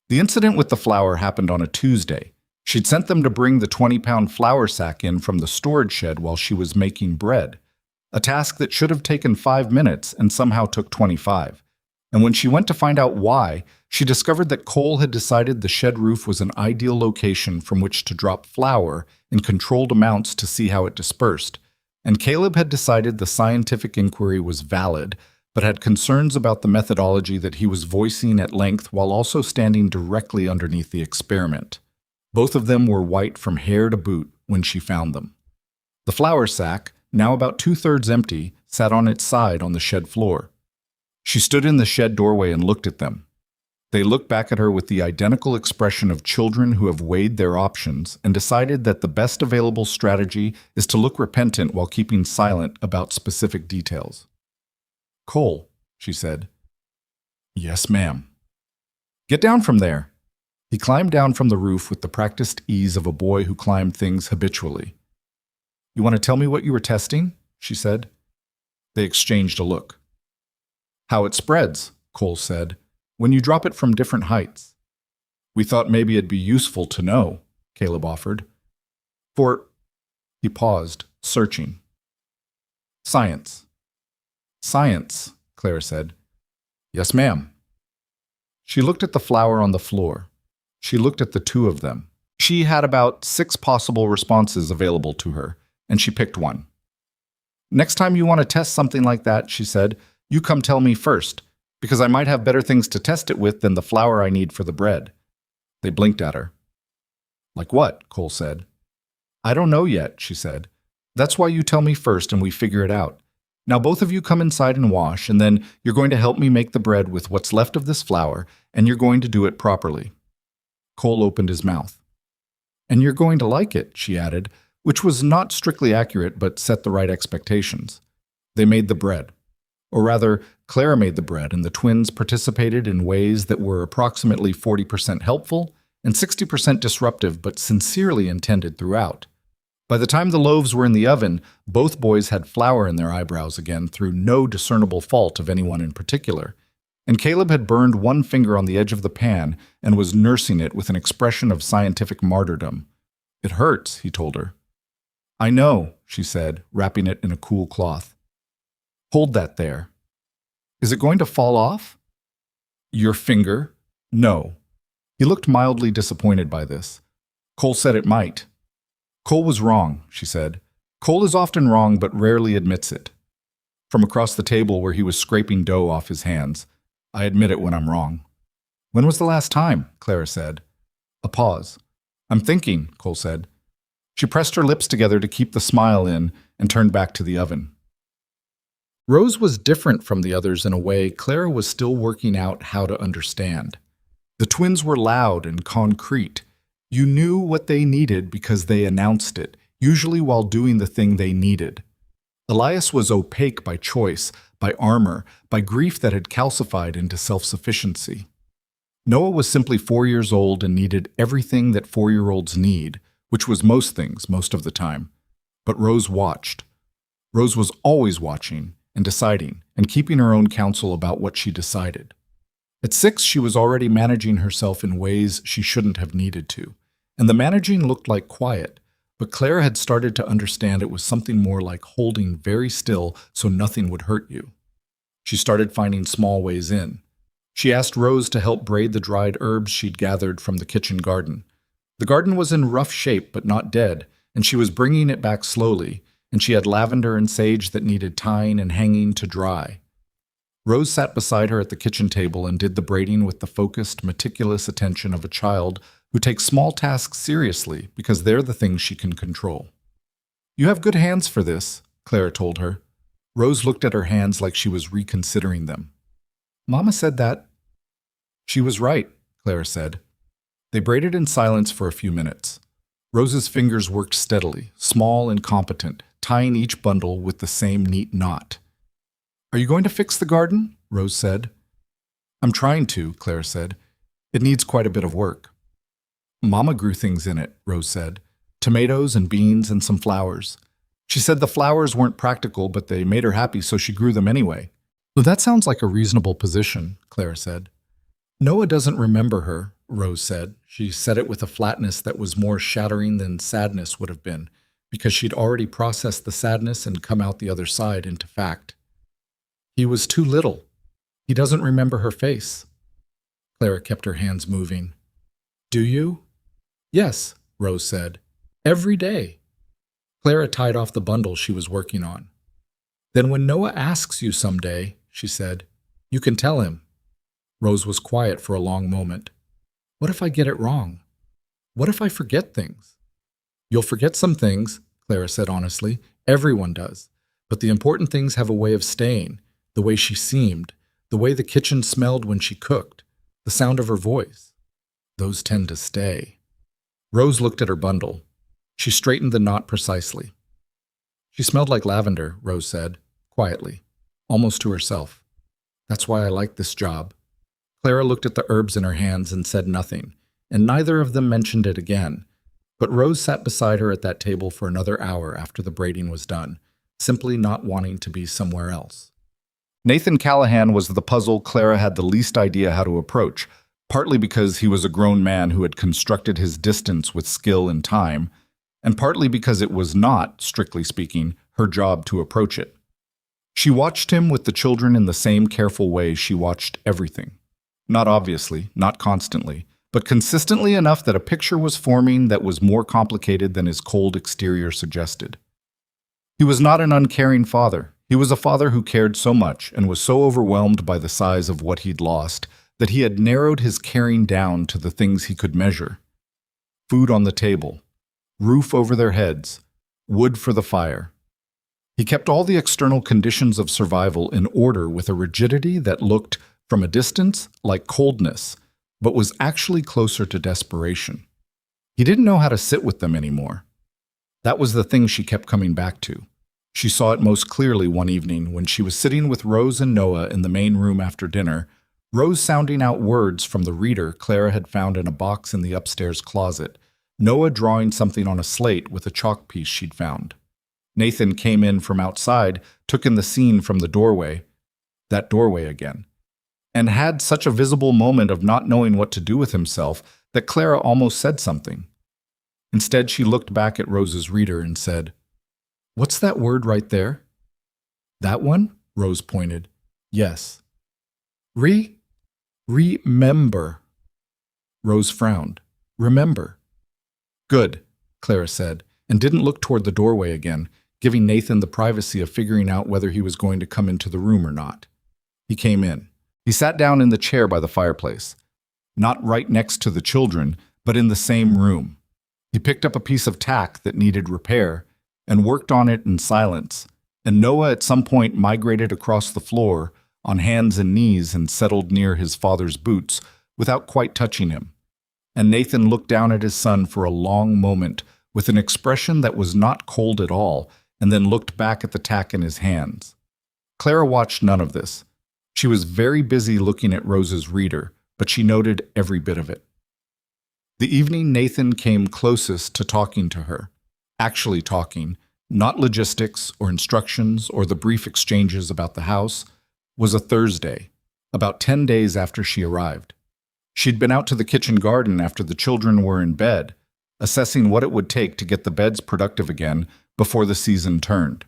The incident with the flour happened on a Tuesday. She'd sent them to bring the 20-pound flour sack in from the storage shed while she was making bread, a task that should have taken 5 minutes and somehow took 25. And when she went to find out why, she discovered that Cole had decided the shed roof was an ideal location from which to drop flour in controlled amounts to see how it dispersed, and Caleb had decided the scientific inquiry was valid, but had concerns about the methodology that he was voicing at length while also standing directly underneath the experiment. Both of them were white from hair to boot when she found them. The flour sack, now about 2/3 empty, sat on its side on the shed floor. She stood in the shed doorway and looked at them. They looked back at her with the identical expression of children who have weighed their options and decided that the best available strategy is to look repentant while keeping silent about specific details. "Cole," she said. "Yes, ma'am." "Get down from there." He climbed down from the roof with the practiced ease of a boy who climbed things habitually. "You want to tell me what you were testing?" she said. They exchanged a look. "How it spreads," Cole said, "when you drop it from different heights." "We thought maybe it'd be useful to know," Caleb offered. He paused, searching. "Science." "Science," Clara said. "Yes, ma'am." She looked at the flour on the floor. She looked at the two of them. She had about 6 possible responses available to her, and she picked one. "Next time you want to test something like that," she said, "you come tell me first, because I might have better things to test it with than the flour I need for the bread." They blinked at her. "Like what?" Cole said. "I don't know yet," she said. "That's why you tell me first and we figure it out. Now both of you come inside and wash, and then you're going to help me make the bread with what's left of this flour, and you're going to do it properly." Cole opened his mouth. "And you're going to like it," she added, which was not strictly accurate but set the right expectations. They made the bread. Or rather, Clara made the bread, and the twins participated in ways that were approximately 40% helpful and 60% disruptive but sincerely intended throughout. By the time the loaves were in the oven, both boys had flour in their eyebrows again through no discernible fault of anyone in particular, and Caleb had burned one finger on the edge of the pan and was nursing it with an expression of scientific martyrdom. "It hurts," he told her. "I know," she said, wrapping it in a cool cloth. "Hold that there. Is it going to fall off?" "Your finger?" "No." He looked mildly disappointed by this. Cole said it might. "Cole was wrong," she said. "Cole is often wrong but rarely admits it." From across the table where he was scraping dough off his hands, "I admit it when I'm wrong." "When was the last time?" Clara said. A pause. "I'm thinking," Cole said. She pressed her lips together to keep the smile in and turned back to the oven. Rose was different from the others in a way Clara was still working out how to understand. The twins were loud and concrete. You knew what they needed because they announced it, usually while doing the thing they needed. Elias was opaque by choice, by armor, by grief that had calcified into self-sufficiency. Noah was simply 4 years old and needed everything that 4-year-olds need, which was most things most of the time. But Rose watched. Rose was always watching and deciding and keeping her own counsel about what she decided. At 6, she was already managing herself in ways she shouldn't have needed to, and the managing looked like quiet, but Clara had started to understand it was something more like holding very still so nothing would hurt you. She started finding small ways in. She asked Rose to help braid the dried herbs she'd gathered from the kitchen garden. The garden was in rough shape but not dead, and she was bringing it back slowly, and she had lavender and sage that needed tying and hanging to dry. Rose sat beside her at the kitchen table and did the braiding with the focused, meticulous attention of a child who takes small tasks seriously because they're the things she can control. "You have good hands for this," Clara told her. Rose looked at her hands like she was reconsidering them. "Mama said that." "She was right," Clara said. They braided in silence for a few minutes. Rose's fingers worked steadily, small and competent, tying each bundle with the same neat knot. "Are you going to fix the garden?" Rose said. "I'm trying to," Clara said. "It needs quite a bit of work." "Mama grew things in it," Rose said. "Tomatoes and beans and some flowers. She said the flowers weren't practical, but they made her happy, so she grew them anyway." "Well, that sounds like a reasonable position," Clara said. "Noah doesn't remember her," Rose said. She said it with a flatness that was more shattering than sadness would have been, because she'd already processed the sadness and come out the other side into fact. "He was too little. He doesn't remember her face." Clara kept her hands moving. "Do you?" "Yes," Rose said. "Every day." Clara tied off the bundle she was working on. "Then when Noah asks you someday," she said, "you can tell him." Rose was quiet for a long moment. "What if I get it wrong? What if I forget things?" "You'll forget some things," Clara said honestly. "Everyone does. But the important things have a way of staying, the way she seemed, the way the kitchen smelled when she cooked, the sound of her voice. Those tend to stay." Rose looked at her bundle. She straightened the knot precisely. "She smelled like lavender," Rose said, quietly, almost to herself. "That's why I like this job." Clara looked at the herbs in her hands and said nothing, and neither of them mentioned it again. But Rose sat beside her at that table for another hour after the braiding was done, simply not wanting to be somewhere else. Nathan Callahan was the puzzle Clara had the least idea how to approach, partly because he was a grown man who had constructed his distance with skill and time, and partly because it was not, strictly speaking, her job to approach it. She watched him with the children in the same careful way she watched everything. Not obviously, not constantly, but consistently enough that a picture was forming that was more complicated than his cold exterior suggested. He was not an uncaring father. He was a father who cared so much and was so overwhelmed by the size of what he'd lost that he had narrowed his caring down to the things he could measure. Food on the table, roof over their heads, wood for the fire. He kept all the external conditions of survival in order with a rigidity that looked, from a distance, like coldness, but was actually closer to desperation. He didn't know how to sit with them anymore. That was the thing she kept coming back to. She saw it most clearly one evening when she was sitting with Rose and Noah in the main room after dinner, Rose sounding out words from the reader Clara had found in a box in the upstairs closet, Noah drawing something on a slate with a chalk piece she'd found. Nathan came in from outside, took in the scene from the doorway, that doorway again, and had such a visible moment of not knowing what to do with himself that Clara almost said something. Instead, she looked back at Rose's reader and said, "What's that word right there?" "That one?" Rose pointed. "Yes." Remember. Rose frowned. Remember. "Good," Clara said, and didn't look toward the doorway again, giving Nathan the privacy of figuring out whether he was going to come into the room or not. He came in. He sat down in the chair by the fireplace, not right next to the children, but in the same room. He picked up a piece of tack that needed repair and worked on it in silence, and Noah at some point migrated across the floor on hands and knees and settled near his father's boots without quite touching him. And Nathan looked down at his son for a long moment with an expression that was not cold at all, and then looked back at the tack in his hands. Clara watched none of this. She was very busy looking at Rose's reader, but she noted every bit of it. The evening Nathan came closest to talking to her, actually talking, not logistics or instructions or the brief exchanges about the house, was a Thursday, about 10 days after she arrived. She'd been out to the kitchen garden after the children were in bed, assessing what it would take to get the beds productive again before the season turned.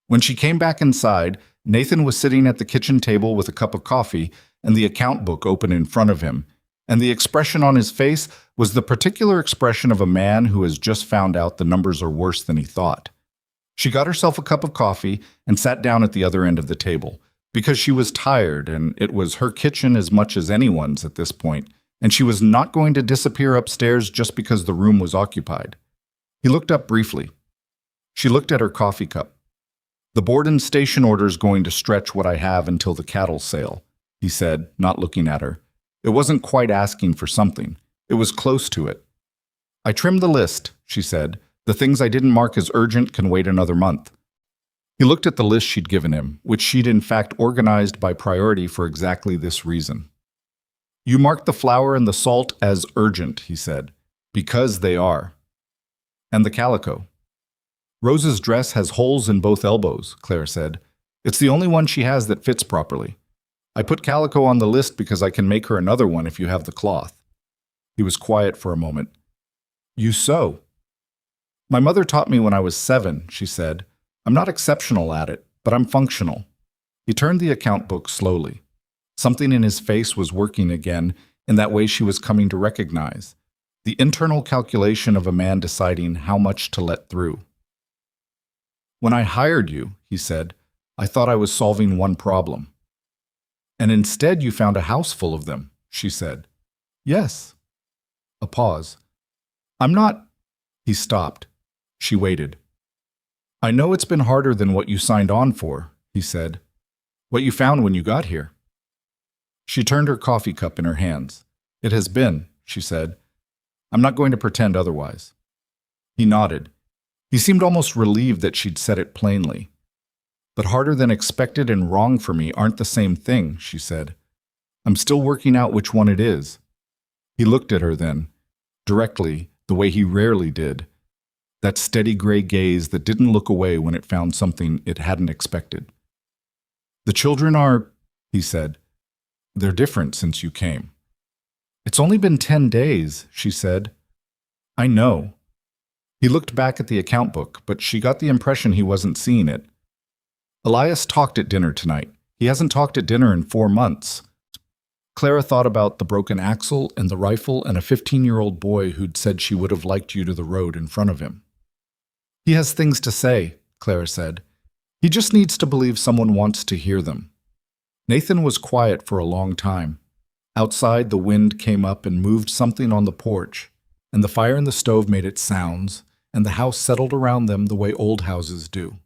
When she came back inside, Nathan was sitting at the kitchen table with a cup of coffee and the account book open in front of him, and the expression on his face was the particular expression of a man who has just found out the numbers are worse than he thought. She got herself a cup of coffee and sat down at the other end of the table, because she was tired and it was her kitchen as much as anyone's at this point, and she was not going to disappear upstairs just because the room was occupied. He looked up briefly. She looked at her coffee cup. "The board and station order's going to stretch what I have until the cattle sale," he said, not looking at her. It wasn't quite asking for something. It was close to it. "I trimmed the list," she said. "The things I didn't mark as urgent can wait another month." He looked at the list she'd given him, which she'd in fact organized by priority for exactly this reason. "You marked the flour and the salt as urgent," he said, "because they are. And the calico." "Rose's dress has holes in both elbows," Clara said. "It's the only one she has that fits properly. I put calico on the list because I can make her another one if you have the cloth." He was quiet for a moment. "You sew?" "My mother taught me when I was 7, she said. "I'm not exceptional at it, but I'm functional." He turned the account book slowly. Something in his face was working again in that way she was coming to recognize. The internal calculation of a man deciding how much to let through. "When I hired you," he said, "I thought I was solving one problem." "And instead you found a house full of them," she said. "Yes." A pause. "I'm not—" He stopped. She waited. "I know it's been harder than what you signed on for," he said. "What you found when you got here." She turned her coffee cup in her hands. "It has been," she said. "I'm not going to pretend otherwise." He nodded. He seemed almost relieved that she'd said it plainly. "But harder than expected and wrong for me aren't the same thing," she said. "I'm still working out which one it is." He looked at her then, directly, the way he rarely did, that steady gray gaze that didn't look away when it found something it hadn't expected. "The children are," he said. "They're different since you came." "It's only been 10 days, she said. "I know." He looked back at the account book, but she got the impression he wasn't seeing it. "Elias talked at dinner tonight. He hasn't talked at dinner in 4 months. Clara thought about the broken axle and the rifle and a 15-year-old boy who'd said she would have liked you to the road in front of him. "He has things to say," Clara said. "He just needs to believe someone wants to hear them." Nathan was quiet for a long time. Outside, the wind came up and moved something on the porch, and the fire in the stove made its sounds, and the house settled around them the way old houses do.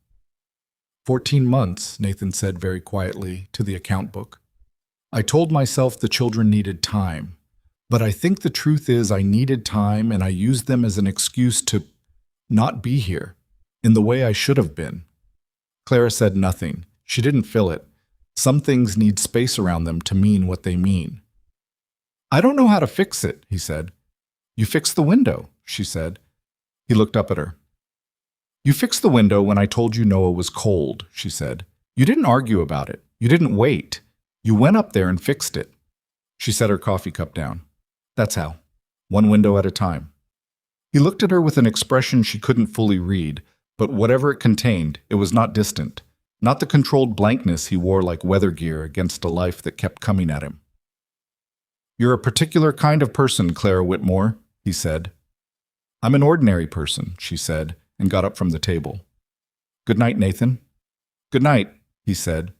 14 months, Nathan said very quietly to the account book. I told myself the children needed time, but I think the truth is I needed time and I used them as an excuse to not be here in the way I should have been. Clara said nothing. She didn't feel it. Some things need space around them to mean what they mean. I don't know how to fix it, he said. You fixed the window, she said. He looked up at her. You fixed the window when I told you Noah was cold, she said. You didn't argue about it. You didn't wait. You went up there and fixed it. She set her coffee cup down. That's how. One window at a time. He looked at her with an expression she couldn't fully read, but whatever it contained, it was not distant. Not the controlled blankness he wore like weather gear against a life that kept coming at him. You're a particular kind of person, Clara Whitmore, he said. I'm an ordinary person, she said, and got up from the table. Good night, Nathan. Good night, he said.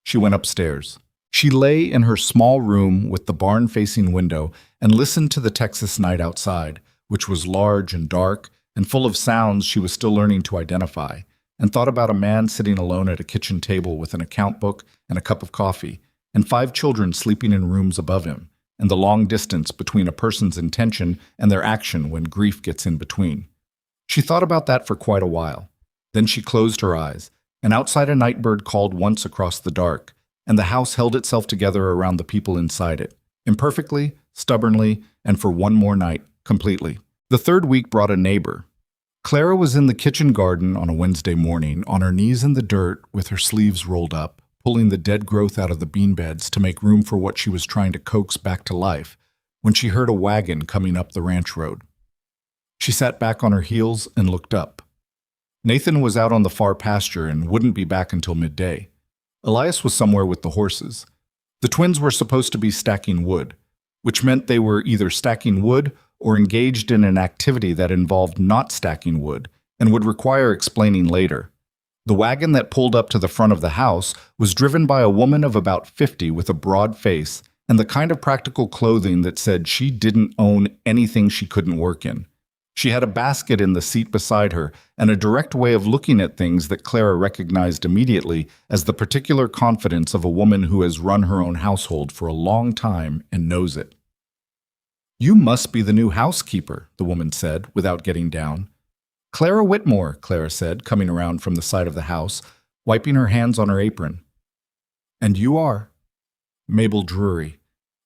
She went upstairs. She lay in her small room with the barn-facing window and listened to the Texas night outside, which was large and dark and full of sounds she was still learning to identify, and thought about a man sitting alone at a kitchen table with an account book and a cup of coffee, and 5 children sleeping in rooms above him, and the long distance between a person's intention and their action when grief gets in between. She thought about that for quite a while. Then she closed her eyes, and outside a nightbird called once across the dark, and the house held itself together around the people inside it, imperfectly, stubbornly, and for one more night, completely. The third week brought a neighbor. Clara was in the kitchen garden on a Wednesday morning, on her knees in the dirt with her sleeves rolled up, pulling the dead growth out of the bean beds to make room for what she was trying to coax back to life, when she heard a wagon coming up the ranch road. She sat back on her heels and looked up. Nathan was out on the far pasture and wouldn't be back until midday. Elias was somewhere with the horses. The twins were supposed to be stacking wood, which meant they were either stacking wood or engaged in an activity that involved not stacking wood and would require explaining later. The wagon that pulled up to the front of the house was driven by a woman of about 50 with a broad face and the kind of practical clothing that said she didn't own anything she couldn't work in. She had a basket in the seat beside her and a direct way of looking at things that Clara recognized immediately as the particular confidence of a woman who has run her own household for a long time and knows it. You must be the new housekeeper, the woman said, without getting down. Clara Whitmore, Clara said, coming around from the side of the house, wiping her hands on her apron. And you are? Mabel Drury.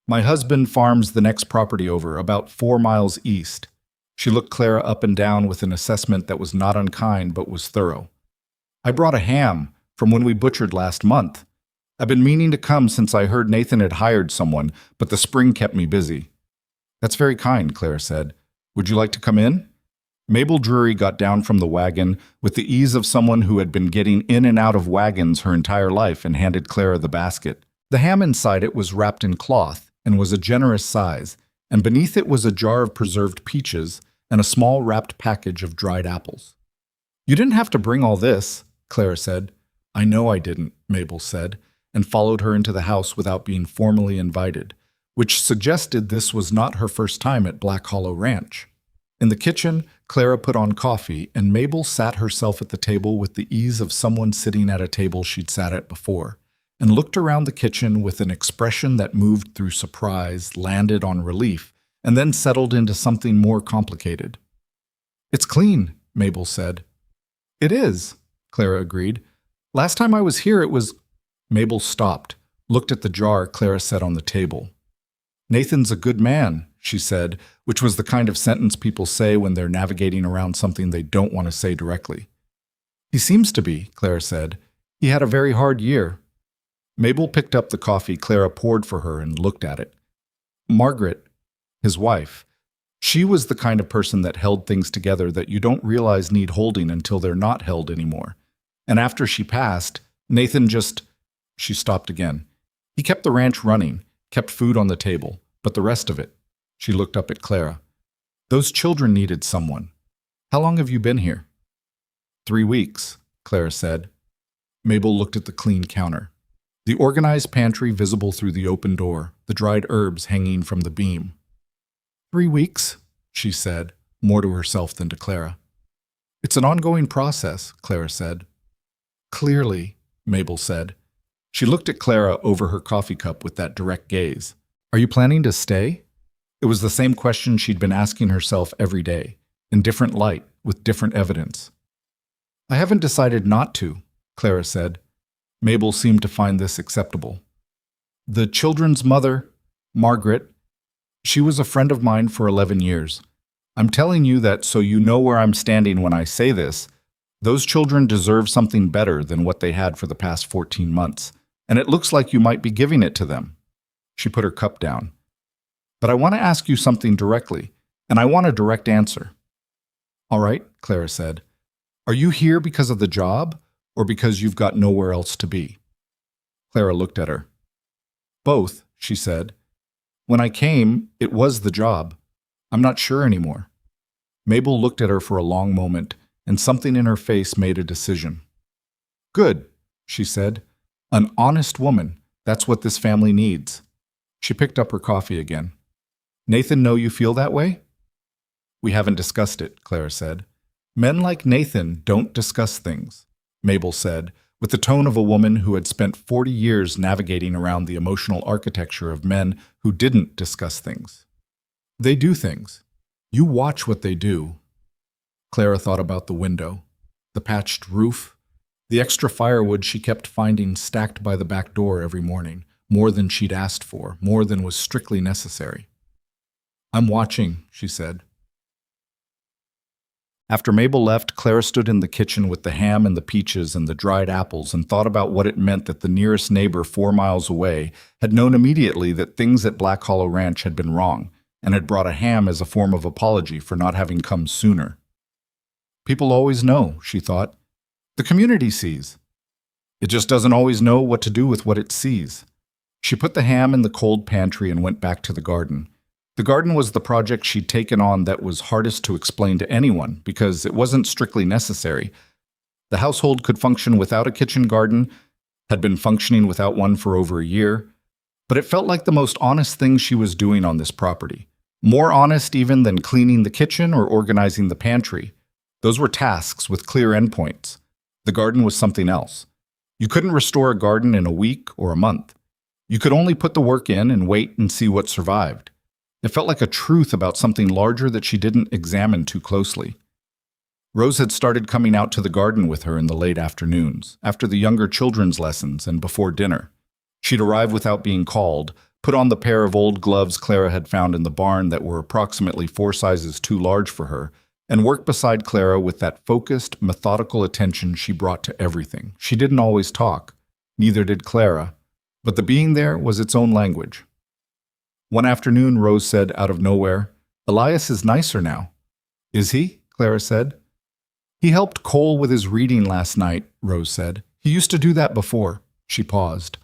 My husband farms the next property over, about 4 miles east. She looked Clara up and down with an assessment that was not unkind but was thorough. I brought a ham from when we butchered last month. I've been meaning to come since I heard Nathan had hired someone, but the spring kept me busy. That's very kind, Clara said. Would you like to come in? Mabel Drury got down from the wagon with the ease of someone who had been getting in and out of wagons her entire life and handed Clara the basket. The ham inside it was wrapped in cloth and was a generous size, and beneath it was a jar of preserved peaches and a small wrapped package of dried apples. You didn't have to bring all this, Clara said. I know I didn't, Mabel said, and followed her into the house without being formally invited, which suggested this was not her first time at Black Hollow Ranch. In the kitchen, Clara put on coffee, and Mabel sat herself at the table with the ease of someone sitting at a table she'd sat at before, and looked around the kitchen with an expression that moved through surprise, landed on relief, and then settled into something more complicated. It's clean, Mabel said. It is, Clara agreed. Last time I was here it was… Mabel stopped, looked at the jar Clara set on the table. Nathan's a good man, she said, which was the kind of sentence people say when they're navigating around something they don't want to say directly. He seems to be, Clara said. He had a very hard year. Mabel picked up the coffee Clara poured for her and looked at it. Margaret, his wife, she was the kind of person that held things together that you don't realize need holding until they're not held anymore. And after she passed, Nathan just… She stopped again. He kept the ranch running, kept food on the table, but the rest of it… She looked up at Clara. Those children needed someone. How long have you been here? 3 weeks, Clara said. Mabel looked at the clean counter. The organized pantry visible through the open door, the dried herbs hanging from the beam. 3 weeks, she said, more to herself than to Clara. It's an ongoing process, Clara said. Clearly, Mabel said. She looked at Clara over her coffee cup with that direct gaze. Are you planning to stay? It was the same question she'd been asking herself every day, in different light, with different evidence. I haven't decided not to, Clara said. Mabel seemed to find this acceptable. The children's mother, Margaret, she was a friend of mine for 11 years. I'm telling you that so you know where I'm standing when I say this. Those children deserve something better than what they had for the past 14 months, and it looks like you might be giving it to them. She put her cup down. But I want to ask you something directly, and I want a direct answer. All right, Clara said. Are you here because of the job, or because you've got nowhere else to be? Clara looked at her. Both, she said. When I came, it was the job. I'm not sure anymore. Mabel looked at her for a long moment, and something in her face made a decision. Good, she said. An honest woman. That's what this family needs. She picked up her coffee again. Nathan know you feel that way? We haven't discussed it, Clara said. Men like Nathan don't discuss things, Mabel said, with the tone of a woman who had spent 40 years navigating around the emotional architecture of men who didn't discuss things. They do things. You watch what they do. Clara thought about the window, the patched roof, the extra firewood she kept finding stacked by the back door every morning, more than she'd asked for, more than was strictly necessary. I'm watching, she said. After Mabel left, Clara stood in the kitchen with the ham and the peaches and the dried apples and thought about what it meant that the nearest neighbor 4 miles away had known immediately that things at Black Hollow Ranch had been wrong and had brought a ham as a form of apology for not having come sooner. People always know, she thought. The community sees. It just doesn't always know what to do with what it sees. She put the ham in the cold pantry and went back to the garden. The garden was the project she'd taken on that was hardest to explain to anyone because it wasn't strictly necessary. The household could function without a kitchen garden, had been functioning without one for over a year, but it felt like the most honest thing she was doing on this property. More honest even than cleaning the kitchen or organizing the pantry. Those were tasks with clear endpoints. The garden was something else. You couldn't restore a garden in a week or a month. You could only put the work in and wait and see what survived. It felt like a truth about something larger that she didn't examine too closely. Rose had started coming out to the garden with her in the late afternoons, after the younger children's lessons and before dinner. She'd arrive without being called, put on the pair of old gloves Clara had found in the barn that were approximately 4 sizes too large for her, and work beside Clara with that focused, methodical attention she brought to everything. She didn't always talk, neither did Clara, but the being there was its own language. One afternoon, Rose said out of nowhere, Elias is nicer now. Is he? Clara said. He helped Cole with his reading last night, Rose said. He used to do that before. She paused.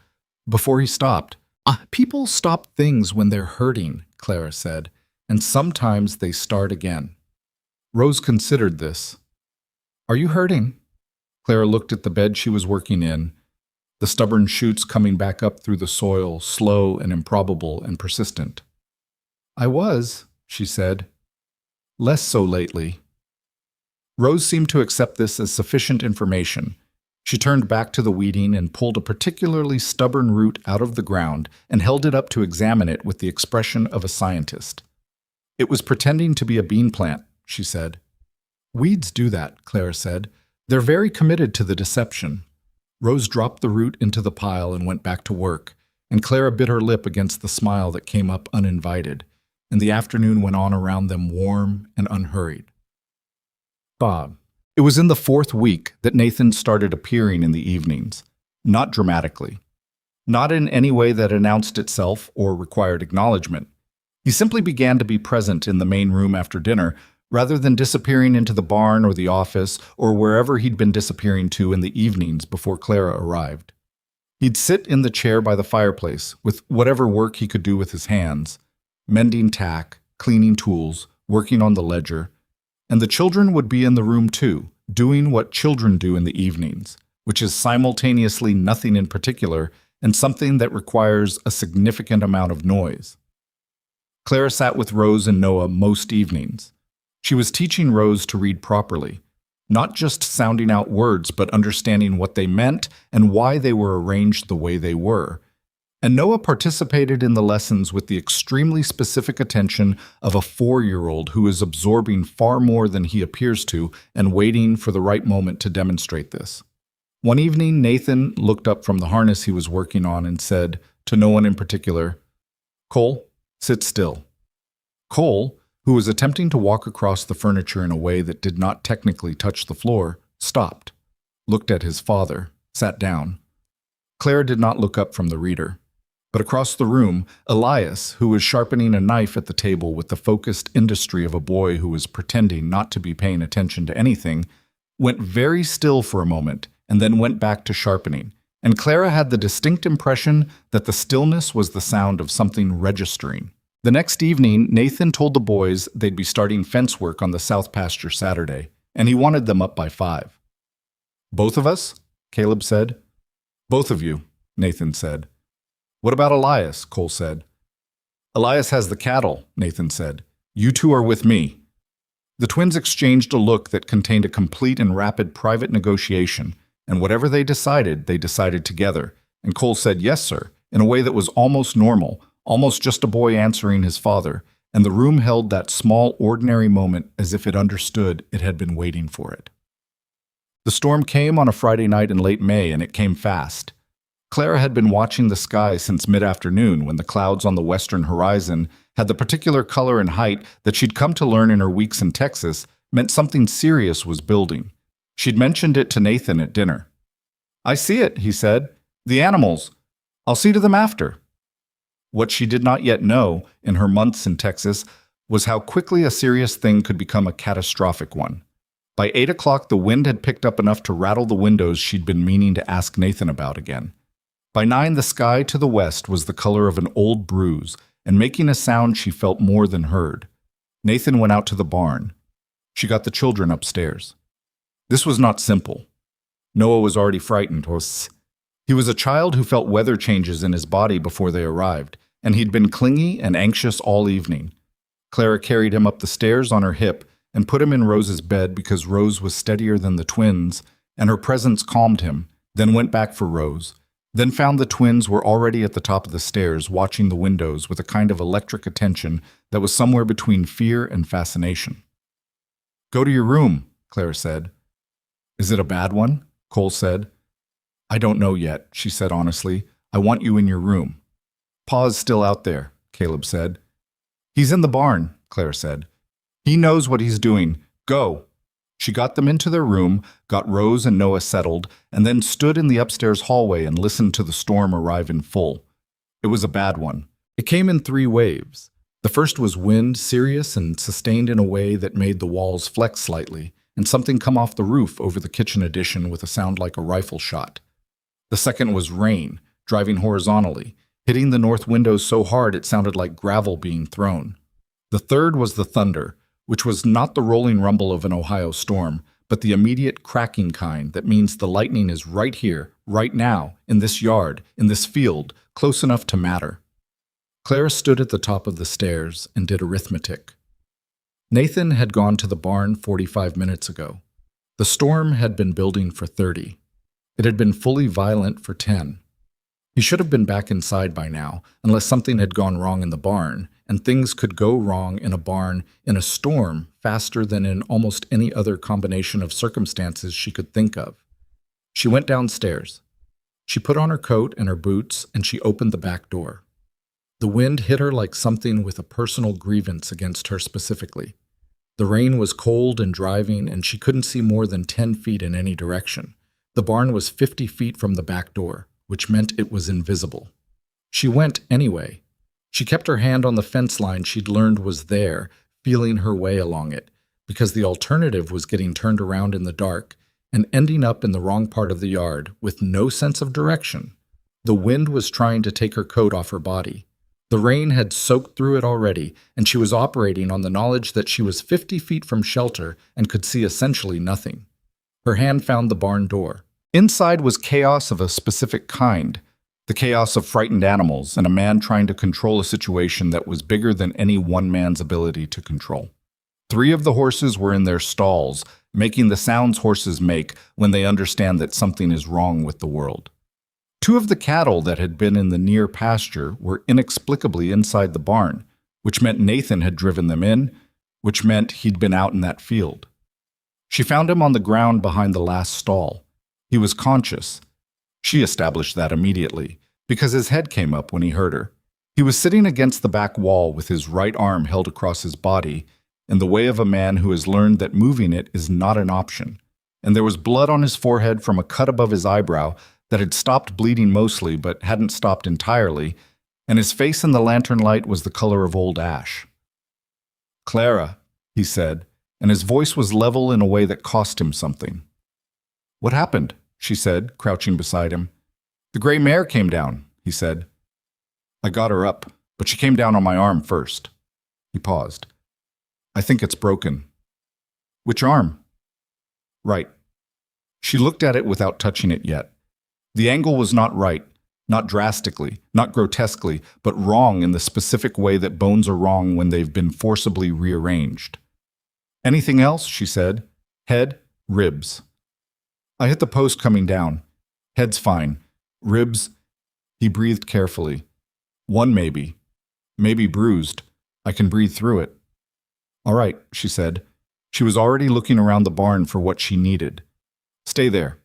Before he stopped. People stop things when they're hurting, Clara said, and sometimes they start again. Rose considered this. Are you hurting? Clara looked at the bed she was working in, the stubborn shoots coming back up through the soil, slow and improbable and persistent. I was, she said. Less so lately. Rose seemed to accept this as sufficient information. She turned back to the weeding and pulled a particularly stubborn root out of the ground and held it up to examine it with the expression of a scientist. It was pretending to be a bean plant, she said. Weeds do that, Clara said. They're very committed to the deception. Rose dropped the root into the pile and went back to work, and Clara bit her lip against the smile that came up uninvited, and the afternoon went on around them warm and unhurried. Bob. It was in the 4th week that Nathan started appearing in the evenings, not dramatically, not in any way that announced itself or required acknowledgement. He simply began to be present in the main room after dinner, rather than disappearing into the barn or the office or wherever he'd been disappearing to in the evenings before Clara arrived. He'd sit in the chair by the fireplace with whatever work he could do with his hands, mending tack, cleaning tools, working on the ledger, and the children would be in the room too, doing what children do in the evenings, which is simultaneously nothing in particular and something that requires a significant amount of noise. Clara sat with Rose and Noah most evenings. She was teaching Rose to read properly, Not just sounding out words, but understanding what they meant and why they were arranged the way they were. And Noah participated in the lessons with the extremely specific attention of a 4-year-old who is absorbing far more than he appears to and waiting for the right moment to demonstrate this. One evening, Nathan looked up from the harness he was working on and said, to no one in particular, "Cole, sit still." Cole, who was attempting to walk across the furniture in a way that did not technically touch the floor, stopped, looked at his father, sat down. Clara did not look up from the reader. But across the room, Elias, who was sharpening a knife at the table with the focused industry of a boy who was pretending not to be paying attention to anything, went very still for a moment and then went back to sharpening. And Clara had the distinct impression that the stillness was the sound of something registering. The next evening, Nathan told the boys they'd be starting fence work on the south pasture Saturday, and he wanted them up by 5. "Both of us?" Caleb said. "Both of you," Nathan said. "What about Elias?" Cole said. "Elias has the cattle," Nathan said. "You two are with me." The twins exchanged a look that contained a complete and rapid private negotiation, and whatever they decided together, and Cole said, "Yes, sir," in a way that was almost normal, almost just a boy answering his father, and the room held that small, ordinary moment as if it understood it had been waiting for it. The storm came on a Friday night in late May, and it came fast. Clara had been watching the sky since mid-afternoon when the clouds on the western horizon had the particular color and height that she'd come to learn in her weeks in Texas meant something serious was building. She'd mentioned it to Nathan at dinner. "I see it," he said. "The animals. I'll see to them after." What she did not yet know, in her months in Texas, was how quickly a serious thing could become a catastrophic one. By 8 o'clock, the wind had picked up enough to rattle the windows she'd been meaning to ask Nathan about again. By 9, the sky to the west was the color of an old bruise, and making a sound she felt more than heard. Nathan went out to the barn. She got the children upstairs. This was not simple. Noah was already frightened. He was a child who felt weather changes in his body before they arrived, and he'd been clingy and anxious all evening. Clara carried him up the stairs on her hip and put him in Rose's bed because Rose was steadier than the twins, and her presence calmed him, then went back for Rose. Then found the twins were already at the top of the stairs, watching the windows with a kind of electric attention that was somewhere between fear and fascination. "Go to your room," Clara said. "Is it a bad one?" Cole said. "I don't know yet," she said honestly. "I want you in your room." "Pa's still out there," Caleb said. "He's in the barn," Clara said. "He knows what he's doing. Go." She got them into their room, got Rose and Noah settled, and then stood in the upstairs hallway and listened to the storm arrive in full. It was a bad one. It came in 3 waves. The first was wind, serious and sustained in a way that made the walls flex slightly, and something come off the roof over the kitchen addition with a sound like a rifle shot. The second was rain, driving horizontally, hitting the north windows so hard it sounded like gravel being thrown. The third was the thunder, which was not the rolling rumble of an Ohio storm, but the immediate cracking kind that means the lightning is right here, right now, in this yard, in this field, close enough to matter. Clara stood at the top of the stairs and did arithmetic. Nathan had gone to the barn 45 minutes ago. The storm had been building for 30. It had been fully violent for 10. He should have been back inside by now, unless something had gone wrong in the barn, and things could go wrong in a barn in a storm faster than in almost any other combination of circumstances she could think of. She went downstairs. She put on her coat and her boots, and she opened the back door. The wind hit her like something with a personal grievance against her specifically. The rain was cold and driving, and she couldn't see more than 10 feet in any direction. The barn was 50 feet from the back door, which meant it was invisible. She went anyway. She kept her hand on the fence line she'd learned was there, feeling her way along it, because the alternative was getting turned around in the dark and ending up in the wrong part of the yard with no sense of direction. The wind was trying to take her coat off her body. The rain had soaked through it already, and she was operating on the knowledge that she was 50 feet from shelter and could see essentially nothing. Her hand found the barn door. Inside was chaos of a specific kind, the chaos of frightened animals and a man trying to control a situation that was bigger than any one man's ability to control. 3 of the horses were in their stalls, making the sounds horses make when they understand that something is wrong with the world. 2 of the cattle that had been in the near pasture were inexplicably inside the barn, which meant Nathan had driven them in, which meant he'd been out in that field. She found him on the ground behind the last stall. He was conscious. She established that immediately, because his head came up when he heard her. He was sitting against the back wall with his right arm held across his body, in the way of a man who has learned that moving it is not an option, and there was blood on his forehead from a cut above his eyebrow that had stopped bleeding mostly but hadn't stopped entirely, and his face in the lantern light was the color of old ash. "Clara," he said, and his voice was level in a way that cost him something. "What happened?" she said, crouching beside him. "The gray mare came down," he said. "I got her up, but she came down on my arm first." He paused. "I think it's broken." "Which arm?" "Right." She looked at it without touching it yet. The angle was not right, not drastically, not grotesquely, but wrong in the specific way that bones are wrong when they've been forcibly rearranged. "Anything else?" she said. "Head, ribs." "I hit the post coming down. Head's fine. Ribs," he breathed carefully. "One maybe. Maybe bruised. I can breathe through it." "All right," she said. She was already looking around the barn for what she needed. "Stay there."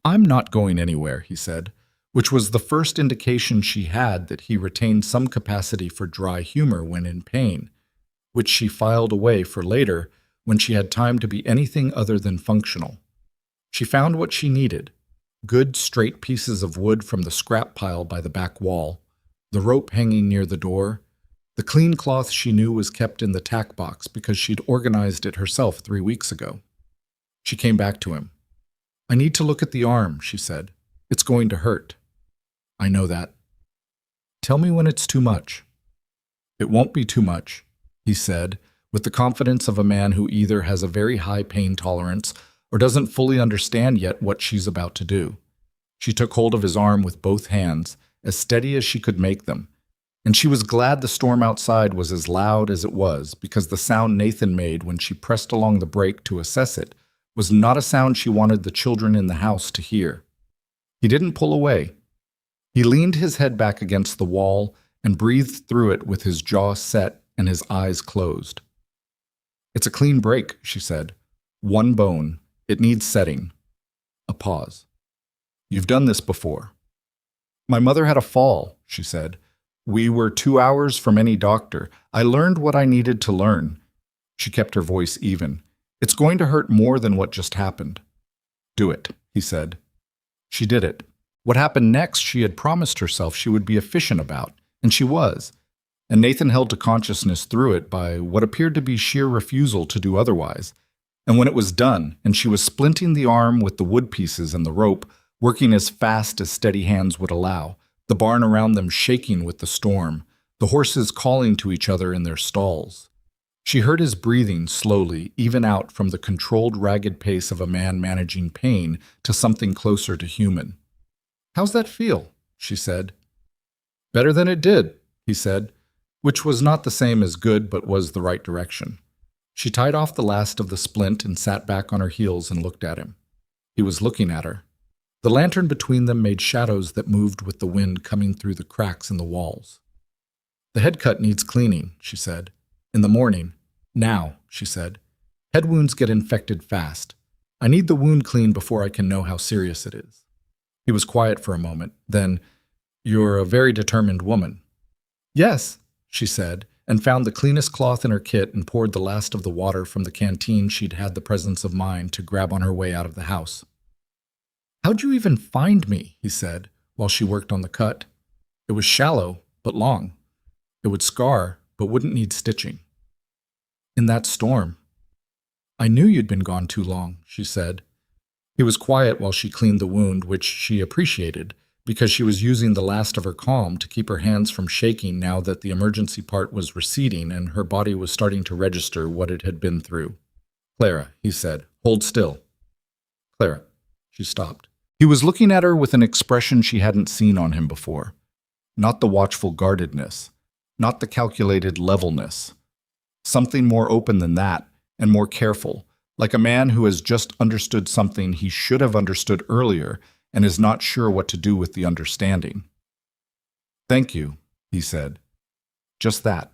"I'm not going anywhere," he said, which was the first indication she had that he retained some capacity for dry humor when in pain, which she filed away for later when she had time to be anything other than functional. She found what she needed: good straight pieces of wood from the scrap pile by the back wall, the rope hanging near the door, the clean cloth she knew was kept in the tack box because she'd organized it herself 3 weeks ago. She came back to him. "I need to look at the arm," she said. "It's going to hurt." "I know that." "Tell me when it's too much." "It won't be too much," he said, with the confidence of a man who either has a very high pain tolerance or doesn't fully understand yet what she's about to do. She took hold of his arm with both hands, as steady as she could make them, and she was glad the storm outside was as loud as it was, because the sound Nathan made when she pressed along the brake to assess it was not a sound she wanted the children in the house to hear. He didn't pull away. He leaned his head back against the wall and breathed through it with his jaw set and his eyes closed. "It's a clean break," she said. "One bone. It needs setting." A pause. "You've done this before." "My mother had a fall," she said. "We were 2 hours from any doctor. I learned what I needed to learn." She kept her voice even. "It's going to hurt more than what just happened." "Do it," he said. She did it. What happened next she had promised herself she would be efficient about, and she was. And Nathan held to consciousness through it by what appeared to be sheer refusal to do otherwise. And when it was done, and she was splinting the arm with the wood pieces and the rope, working as fast as steady hands would allow, the barn around them shaking with the storm, the horses calling to each other in their stalls. She heard his breathing slowly even out from the controlled, ragged pace of a man managing pain to something closer to human. "How's that feel?" she said. "Better than it did," he said, which was not the same as good but was the right direction. She tied off the last of the splint and sat back on her heels and looked at him. He was looking at her. The lantern between them made shadows that moved with the wind coming through the cracks in the walls. "The head cut needs cleaning," she said. "In the morning. Now," she said. "Head wounds get infected fast. I need the wound cleaned before I can know how serious it is." He was quiet for a moment. Then, "You're a very determined woman." "Yes," she said, and found the cleanest cloth in her kit and poured the last of the water from the canteen she'd had the presence of mind to grab on her way out of the house. "How'd you even find me?" he said, while she worked on the cut. It was shallow, but long. It would scar, but wouldn't need stitching. "In that storm." "I knew you'd been gone too long," she said. He was quiet while she cleaned the wound, which she appreciated, because she was using the last of her calm to keep her hands from shaking now that the emergency part was receding and her body was starting to register what it had been through. "Clara," he said, "hold still." "Clara." She stopped. He was looking at her with an expression she hadn't seen on him before. Not the watchful guardedness, not the calculated levelness. Something more open than that, and more careful, like a man who has just understood something he should have understood earlier and is not sure what to do with the understanding. "Thank you," he said. Just that.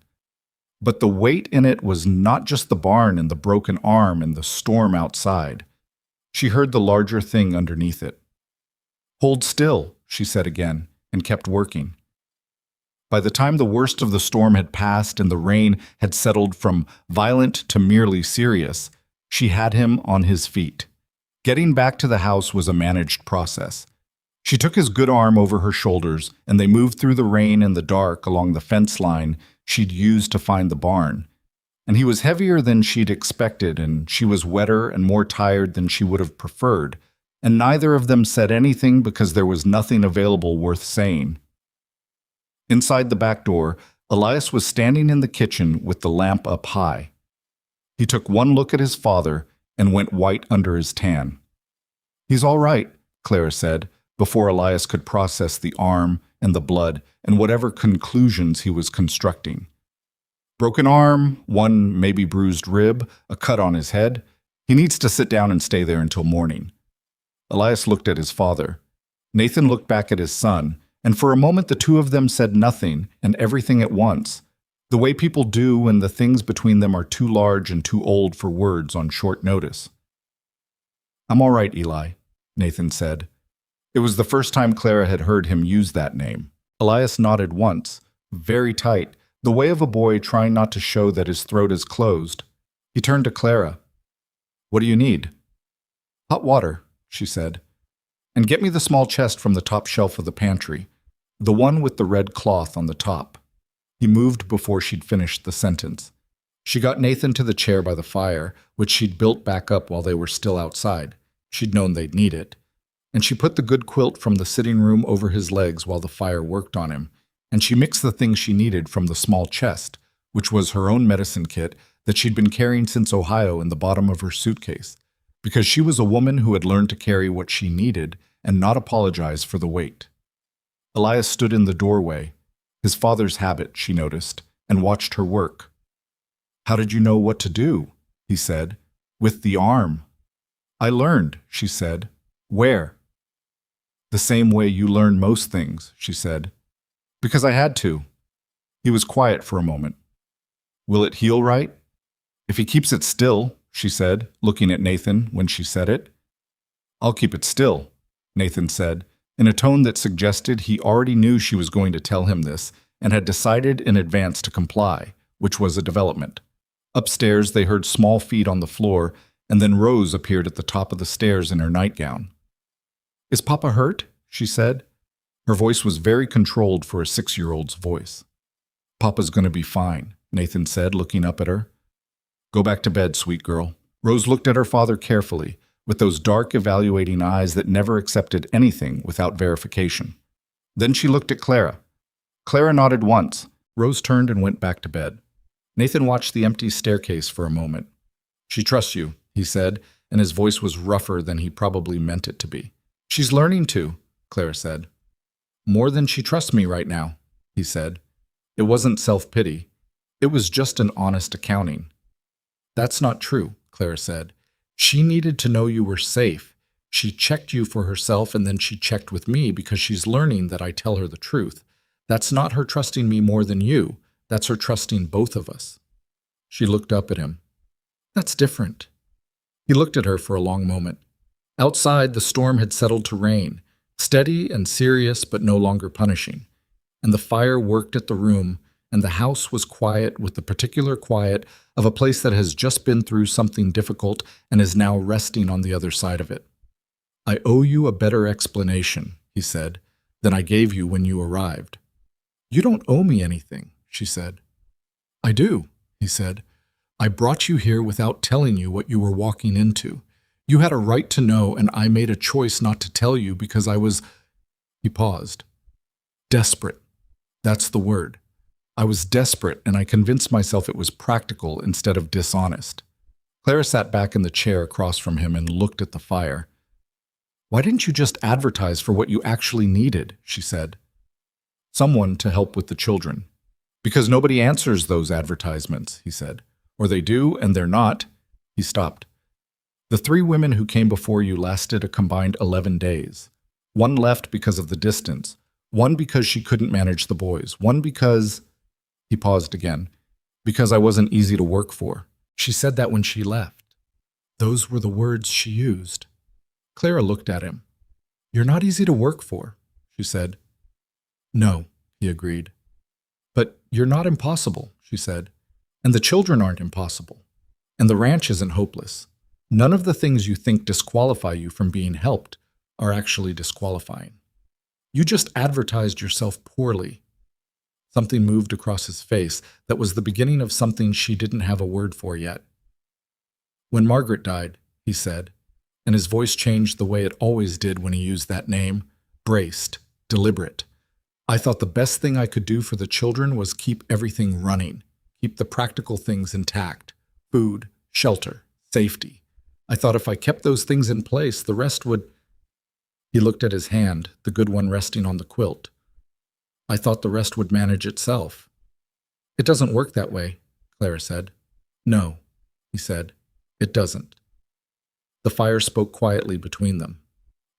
But the weight in it was not just the barn and the broken arm and the storm outside. She heard the larger thing underneath it. "Hold still," she said again, and kept working. By the time the worst of the storm had passed and the rain had settled from violent to merely serious, she had him on his feet. Getting back to the house was a managed process. She took his good arm over her shoulders, and they moved through the rain and the dark along the fence line she'd used to find the barn. And he was heavier than she'd expected, and she was wetter and more tired than she would have preferred, and neither of them said anything because there was nothing available worth saying. Inside the back door, Elias was standing in the kitchen with the lamp up high. He took one look at his father and went white under his tan. "He's all right," Clara said, before Elias could process the arm and the blood and whatever conclusions he was constructing. "Broken arm, one maybe bruised rib, a cut on his head. He needs to sit down and stay there until morning." Elias looked at his father. Nathan looked back at his son, and for a moment the two of them said nothing and everything at once, the way people do when the things between them are too large and too old for words on short notice. "I'm all right, Eli," Nathan said. It was the first time Clara had heard him use that name. Elias nodded once, very tight, the way of a boy trying not to show that his throat is closed. He turned to Clara. "What do you need?" "Hot water," she said. "And get me the small chest from the top shelf of the pantry, the one with the red cloth on the top." He moved before she'd finished the sentence. She got Nathan to the chair by the fire, which she'd built back up while they were still outside. She'd known they'd need it. And she put the good quilt from the sitting room over his legs while the fire worked on him, and she mixed the things she needed from the small chest, which was her own medicine kit that she'd been carrying since Ohio in the bottom of her suitcase, because she was a woman who had learned to carry what she needed and not apologize for the weight. Elias stood in the doorway, his father's habit, she noticed, and watched her work. "How did you know what to do?" he said. "With the arm." "I learned," she said. "Where?" "The same way you learn most things," she said. "Because I had to." He was quiet for a moment. "Will it heal right?" "If he keeps it still," she said, looking at Nathan when she said it. "I'll keep it still," Nathan said, in a tone that suggested he already knew she was going to tell him this and had decided in advance to comply, which was a development. Upstairs, they heard small feet on the floor, and then Rose appeared at the top of the stairs in her nightgown. "Is Papa hurt?" she said. Her voice was very controlled for a 6-year-old's voice. "Papa's going to be fine," Nathan said, looking up at her. "Go back to bed, sweet girl." Rose looked at her father carefully, with those dark, evaluating eyes that never accepted anything without verification. Then she looked at Clara. Clara nodded once. Rose turned and went back to bed. Nathan watched the empty staircase for a moment. "She trusts you," he said, and his voice was rougher than he probably meant it to be. "She's learning to," Clara said. "More than she trusts me right now," he said. It wasn't self-pity. It was just an honest accounting. "That's not true," Clara said. "She needed to know you were safe. She checked you for herself, and then she checked with me because she's learning that I tell her the truth. That's not her trusting me more than you. That's her trusting both of us." She looked up at him. "That's different." He looked at her for a long moment. Outside, the storm had settled to rain, steady and serious but no longer punishing, and the fire worked at the room, and the house was quiet with the particular quiet of a place that has just been through something difficult and is now resting on the other side of it. "I owe you a better explanation," he said, "than I gave you when you arrived." "You don't owe me anything," she said. "I do," he said. "I brought you here without telling you what you were walking into. You had a right to know, and I made a choice not to tell you because I was—" He paused. "Desperate. That's the word. I was desperate, and I convinced myself it was practical instead of dishonest." Clara sat back in the chair across from him and looked at the fire. "Why didn't you just advertise for what you actually needed?" she said. "Someone to help with the children." "Because nobody answers those advertisements," he said. "Or they do, and they're not. He stopped. The 3 women who came before you lasted a combined 11 days. One left because of the distance. One because she couldn't manage the boys. One because... He paused again. Because I wasn't easy to work for. She said that when she left. Those were the words she used. Clara looked at him. You're not easy to work for, she said. No, he agreed. But you're not impossible, she said. And the children aren't impossible. And the ranch isn't hopeless. None of the things you think disqualify you from being helped are actually disqualifying. You just advertised yourself poorly. Something moved across his face that was the beginning of something she didn't have a word for yet. When Margaret died, he said, and his voice changed the way it always did when he used that name, braced, deliberate. I thought the best thing I could do for the children was keep everything running, keep the practical things intact, food, shelter, safety. I thought if I kept those things in place, the rest would... He looked at his hand, the good one resting on the quilt. I thought the rest would manage itself. It doesn't work that way, Clara said. No, he said, it doesn't. The fire spoke quietly between them.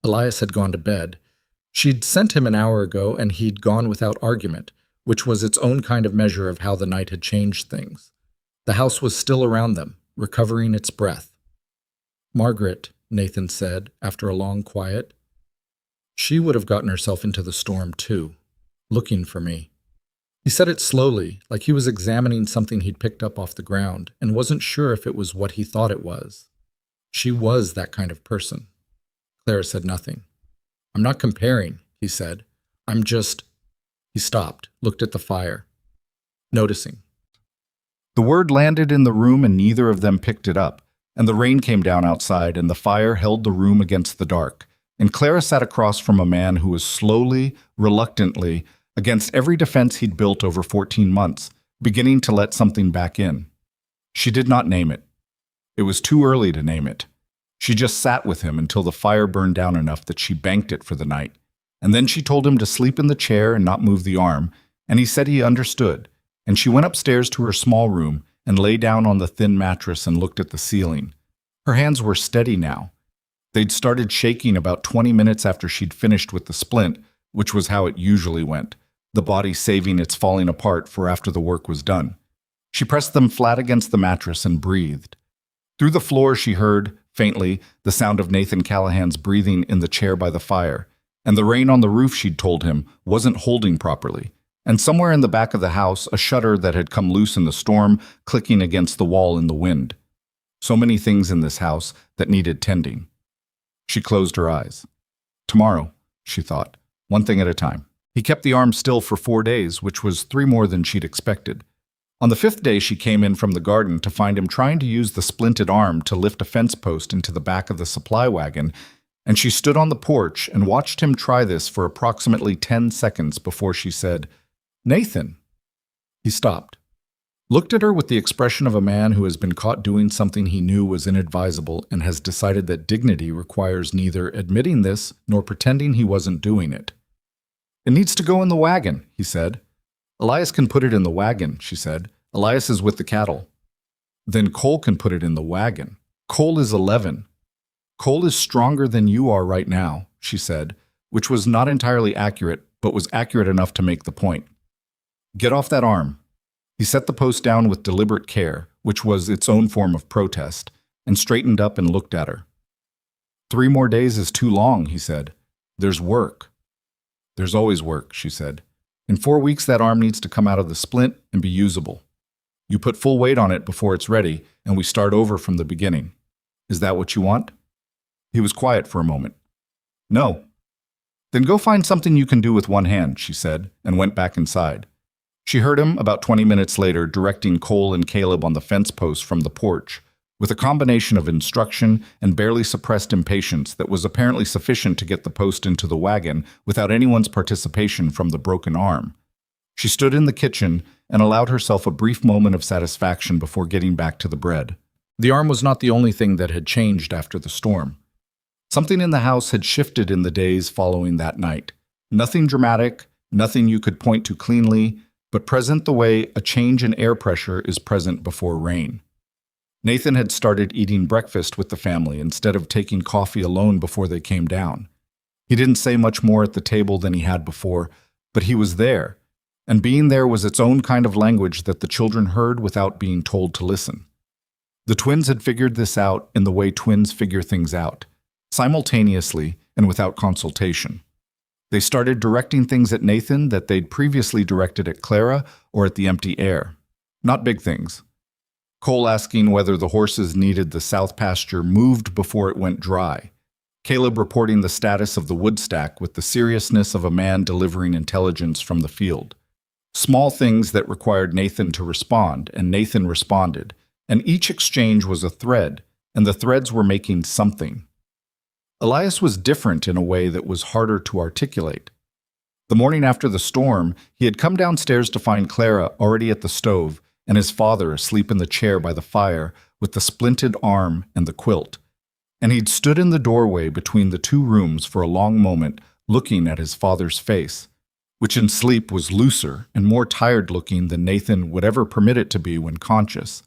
Elias had gone to bed. She'd sent him an hour ago, and he'd gone without argument, which was its own kind of measure of how the night had changed things. The house was still around them, recovering its breath. Margaret, Nathan said, after a long quiet, she would have gotten herself into the storm too, looking for me. He said it slowly, like he was examining something he'd picked up off the ground, and wasn't sure if it was what he thought it was. She was that kind of person. Clara said nothing. I'm not comparing, he said. I'm just... He stopped, looked at the fire, noticing. The word landed in the room and neither of them picked it up, and the rain came down outside and the fire held the room against the dark, and Clara sat across from a man who was slowly, reluctantly, against every defense he'd built over 14 months, beginning to let something back in. She did not name it. It was too early to name it. She just sat with him until the fire burned down enough that she banked it for the night, and then she told him to sleep in the chair and not move the arm, and he said he understood, and she went upstairs to her small room and lay down on the thin mattress and looked at the ceiling. Her hands were steady now. They'd started shaking about 20 minutes after she'd finished with the splint, which was how it usually went, the body saving its falling apart for after the work was done. She pressed them flat against the mattress and breathed. Through the floor she heard, faintly, the sound of Nathan Callahan's breathing in the chair by the fire, and the rain on the roof, she'd told him, wasn't holding properly, and somewhere in the back of the house, a shutter that had come loose in the storm, clicking against the wall in the wind. So many things in this house that needed tending. She closed her eyes. Tomorrow, she thought, one thing at a time. He kept the arm still for 4 days, which was 3 more than she'd expected. On the 5th day, she came in from the garden to find him trying to use the splinted arm to lift a fence post into the back of the supply wagon, and she stood on the porch and watched him try this for approximately 10 seconds before she said, "Nathan." He stopped, looked at her with the expression of a man who has been caught doing something he knew was inadvisable and has decided that dignity requires neither admitting this nor pretending he wasn't doing it. "It needs to go in the wagon," he said. "Elias can put it in the wagon," she said. "Elias is with the cattle." "Then Cole can put it in the wagon. Cole is 11. Cole is stronger than you are right now," she said, which was not entirely accurate, but was accurate enough to make the point. "Get off that arm." He set the post down with deliberate care, which was its own form of protest, and straightened up and looked at her. 3 more days is too long, he said. "There's work." "There's always work," she said. "In 4 weeks, that arm needs to come out of the splint and be usable. You put full weight on it before it's ready, and we start over from the beginning. Is that what you want?" He was quiet for a moment. "No." "Then go find something you can do with one hand," she said, and went back inside. She heard him, about 20 minutes later, directing Cole and Caleb on the fence post from the porch, with a combination of instruction and barely suppressed impatience that was apparently sufficient to get the post into the wagon without anyone's participation from the broken arm. She stood in the kitchen and allowed herself a brief moment of satisfaction before getting back to the bread. The arm was not the only thing that had changed after the storm. Something in the house had shifted in the days following that night. Nothing dramatic, nothing you could point to cleanly, but present the way a change in air pressure is present before rain. Nathan had started eating breakfast with the family instead of taking coffee alone before they came down. He didn't say much more at the table than he had before, but he was there, and being there was its own kind of language that the children heard without being told to listen. The twins had figured this out in the way twins figure things out, simultaneously and without consultation. They started directing things at Nathan that they'd previously directed at Clara or at the empty air. Not big things. Cole asking whether the horses needed the south pasture moved before it went dry. Caleb reporting the status of the wood stack with the seriousness of a man delivering intelligence from the field. Small things that required Nathan to respond, and Nathan responded, and each exchange was a thread, and the threads were making something. Elias was different in a way that was harder to articulate. The morning after the storm, he had come downstairs to find Clara already at the stove and his father asleep in the chair by the fire with the splinted arm and the quilt. And he'd stood in the doorway between the two rooms for a long moment, looking at his father's face, which in sleep was looser and more tired-looking than Nathan would ever permit it to be when conscious.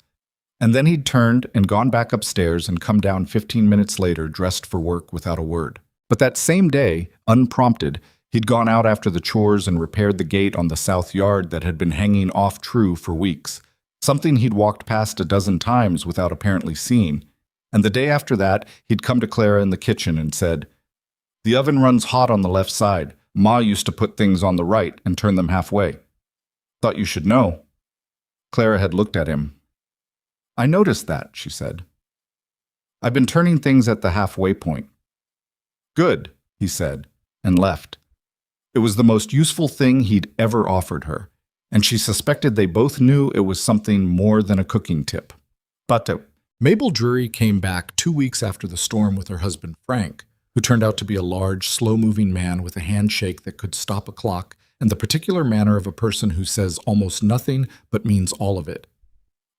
And then he'd turned and gone back upstairs and come down 15 minutes later dressed for work without a word. But that same day, unprompted, he'd gone out after the chores and repaired the gate on the south yard that had been hanging off true for weeks, something he'd walked past a dozen times without apparently seeing. And the day after that, he'd come to Clara in the kitchen and said, "The oven runs hot on the left side. Ma used to put things on the right and turn them halfway. Thought you should know." Clara had looked at him. "I noticed that," she said. "I've been turning things at the halfway point." "Good," he said, and left. It was the most useful thing he'd ever offered her, and she suspected they both knew it was something more than a cooking tip. But Mabel Drury came back 2 weeks after the storm with her husband Frank, who turned out to be a large, slow-moving man with a handshake that could stop a clock and the particular manner of a person who says almost nothing but means all of it.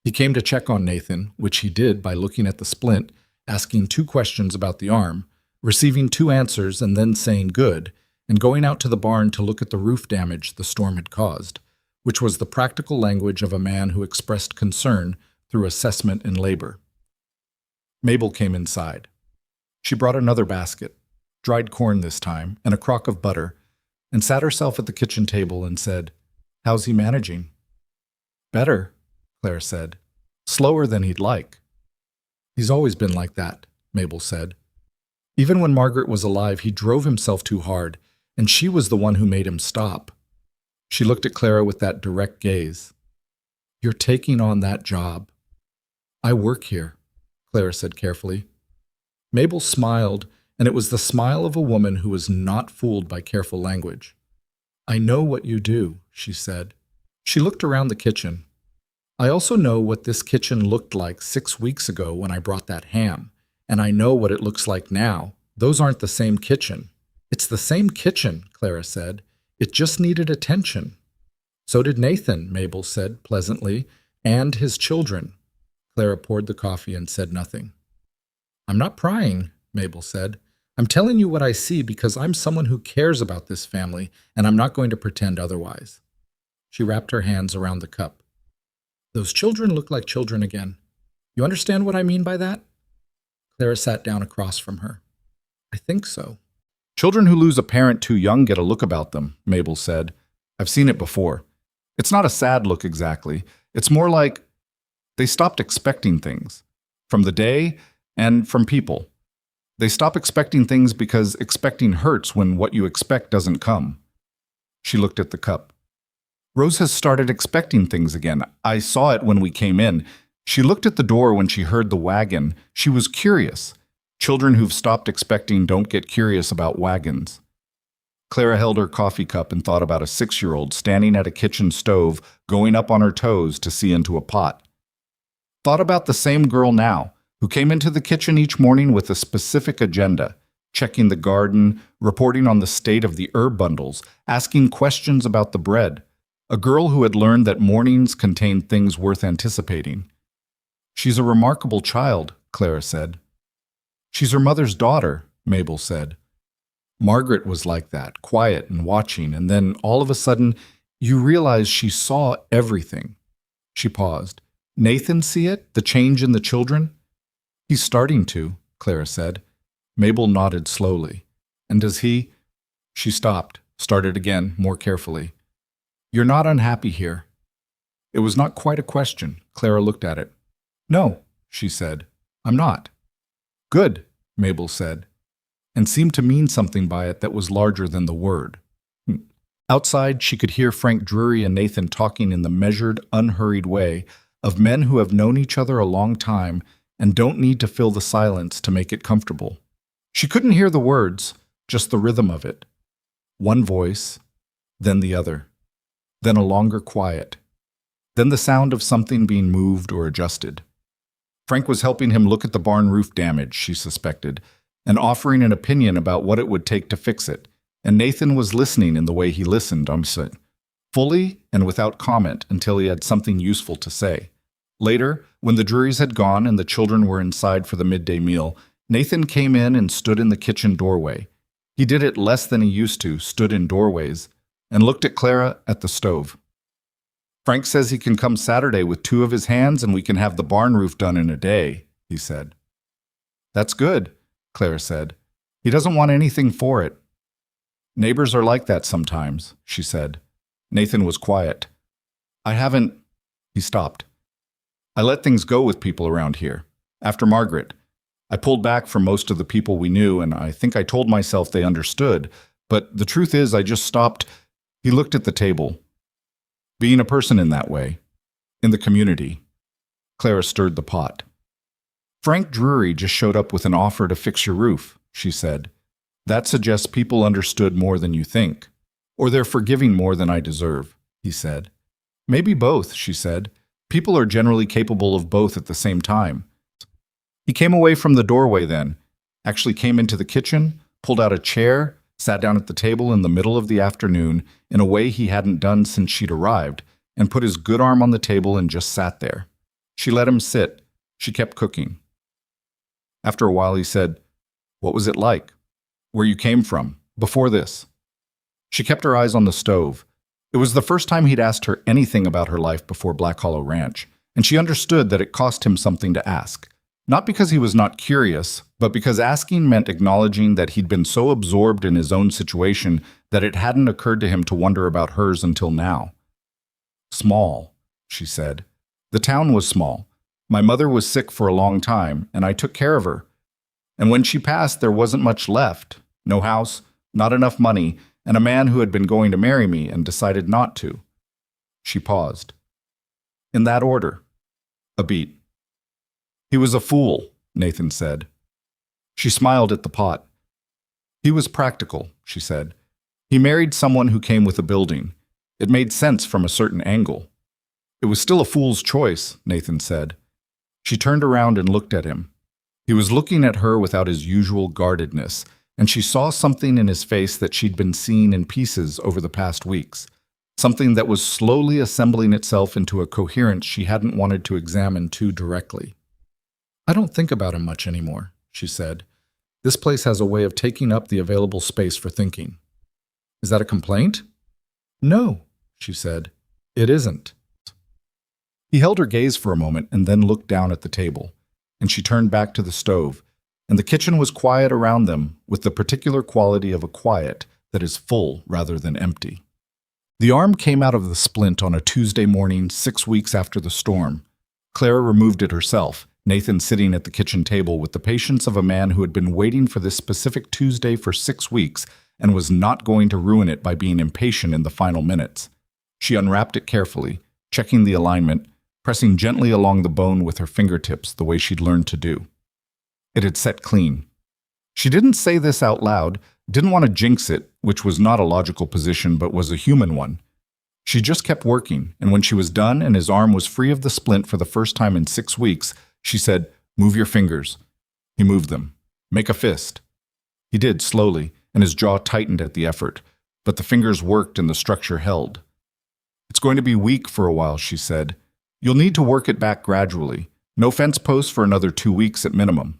He came to check on Nathan, which he did by looking at the splint, asking 2 questions about the arm, receiving 2 answers and then saying good, and going out to the barn to look at the roof damage the storm had caused, which was the practical language of a man who expressed concern through assessment and labor. Mabel came inside. She brought another basket, dried corn this time, and a crock of butter, and sat herself at the kitchen table and said, "How's he managing?" "Better," Clara said. "Slower than he'd like." "He's always been like that," Mabel said. "Even when Margaret was alive, he drove himself too hard, and she was the one who made him stop." She looked at Clara with that direct gaze. "You're taking on that job." "I work here," Clara said carefully. Mabel smiled, and it was the smile of a woman who was not fooled by careful language. "I know what you do," she said. She looked around the kitchen. "I also know what this kitchen looked like 6 weeks ago when I brought that ham, and I know what it looks like now. Those aren't the same kitchen." "It's the same kitchen," Clara said. "It just needed attention." "So did Nathan," Mabel said pleasantly, "and his children." Clara poured the coffee and said nothing. "I'm not prying," Mabel said. "I'm telling you what I see because I'm someone who cares about this family, and I'm not going to pretend otherwise." She wrapped her hands around the cup. "Those children look like children again. You understand what I mean by that?" Clara sat down across from her. "I think so." "Children who lose a parent too young get a look about them," Mabel said. "I've seen it before. It's not a sad look exactly. It's more like they stopped expecting things. From the day and from people. They stop expecting things because expecting hurts when what you expect doesn't come." She looked at the cup. "Rose has started expecting things again. I saw it when we came in. She looked at the door when she heard the wagon. She was curious. Children who've stopped expecting don't get curious about wagons." Clara held her coffee cup and thought about a 6-year-old standing at a kitchen stove, going up on her toes to see into a pot. Thought about the same girl now, who came into the kitchen each morning with a specific agenda, checking the garden, reporting on the state of the herb bundles, asking questions about the bread. A girl who had learned that mornings contained things worth anticipating. "She's a remarkable child," Clara said. "She's her mother's daughter," Mabel said. "Margaret was like that, quiet and watching, and then all of a sudden, you realize she saw everything." She paused. Nathan see it, the change in the children? He's starting to, Clara said. Mabel nodded slowly. And does he? She stopped, started again, more carefully. You're not unhappy here. It was not quite a question. Clara looked at it. No, she said. I'm not. Good, Mabel said, and seemed to mean something by it that was larger than the word. Outside, she could hear Frank Drury and Nathan talking in the measured, unhurried way of men who have known each other a long time and don't need to fill the silence to make it comfortable. She couldn't hear the words, just the rhythm of it. One voice, then the other, then a longer quiet, then the sound of something being moved or adjusted. Frank was helping him look at the barn roof damage, she suspected, and offering an opinion about what it would take to fix it, and Nathan was listening in the way he listened, fully and without comment until he had something useful to say. Later, when the Drurys had gone and the children were inside for the midday meal, Nathan came in and stood in the kitchen doorway. He did it less than he used to, stood in doorways, and looked at Clara at the stove. Frank says he can come Saturday with 2 of his hands and we can have the barn roof done in a day, he said. That's good, Clara said. He doesn't want anything for it. Neighbors are like that sometimes, she said. Nathan was quiet. I haven't... He stopped. I let things go with people around here. After Margaret, I pulled back from most of the people we knew, and I think I told myself they understood, but the truth is I just stopped. He looked at the table. Being a person in that way, in the community. Clara stirred the pot. Frank Drury just showed up with an offer to fix your roof, she said. That suggests people understood more than you think. Or they're forgiving more than I deserve, he said. Maybe both, she said. People are generally capable of both at the same time. He came away from the doorway then, actually came into the kitchen, pulled out a chair, sat down at the table in the middle of the afternoon in a way he hadn't done since she'd arrived, and put his good arm on the table and just sat there. She let him sit. She kept cooking. After a while he said, What was it like? Where you came from, before this? She kept her eyes on the stove. It was the first time he'd asked her anything about her life before Black Hollow Ranch, and she understood that it cost him something to ask. Not because he was not curious, but because asking meant acknowledging that he'd been so absorbed in his own situation that it hadn't occurred to him to wonder about hers until now. Small, she said. The town was small. My mother was sick for a long time, and I took care of her. And when she passed, there wasn't much left. No house, not enough money, and a man who had been going to marry me and decided not to. She paused. In that order. A beat. He was a fool, Nathan said. She smiled at the pot. He was practical, she said. He married someone who came with a building. It made sense from a certain angle. It was still a fool's choice, Nathan said. She turned around and looked at him. He was looking at her without his usual guardedness, and she saw something in his face that she'd been seeing in pieces over the past weeks, something that was slowly assembling itself into a coherence she hadn't wanted to examine too directly. I don't think about him much anymore, she said. This place has a way of taking up the available space for thinking. Is that a complaint? No, she said. It isn't. He held her gaze for a moment and then looked down at the table, and she turned back to the stove, and the kitchen was quiet around them with the particular quality of a quiet that is full rather than empty. The arm came out of the splint on a Tuesday morning 6 weeks after the storm. Clara removed it herself, Nathan sitting at the kitchen table with the patience of a man who had been waiting for this specific Tuesday for 6 weeks and was not going to ruin it by being impatient in the final minutes. She unwrapped it carefully, checking the alignment, pressing gently along the bone with her fingertips the way she'd learned to do. It had set clean. She didn't say this out loud, didn't want to jinx it, which was not a logical position but was a human one. She just kept working, and when she was done and his arm was free of the splint for the first time in 6 weeks, she said, "Move your fingers." He moved them. "Make a fist." He did slowly, and his jaw tightened at the effort, but the fingers worked and the structure held. "It's going to be weak for a while," she said. "You'll need to work it back gradually. No fence posts for another 2 weeks at minimum."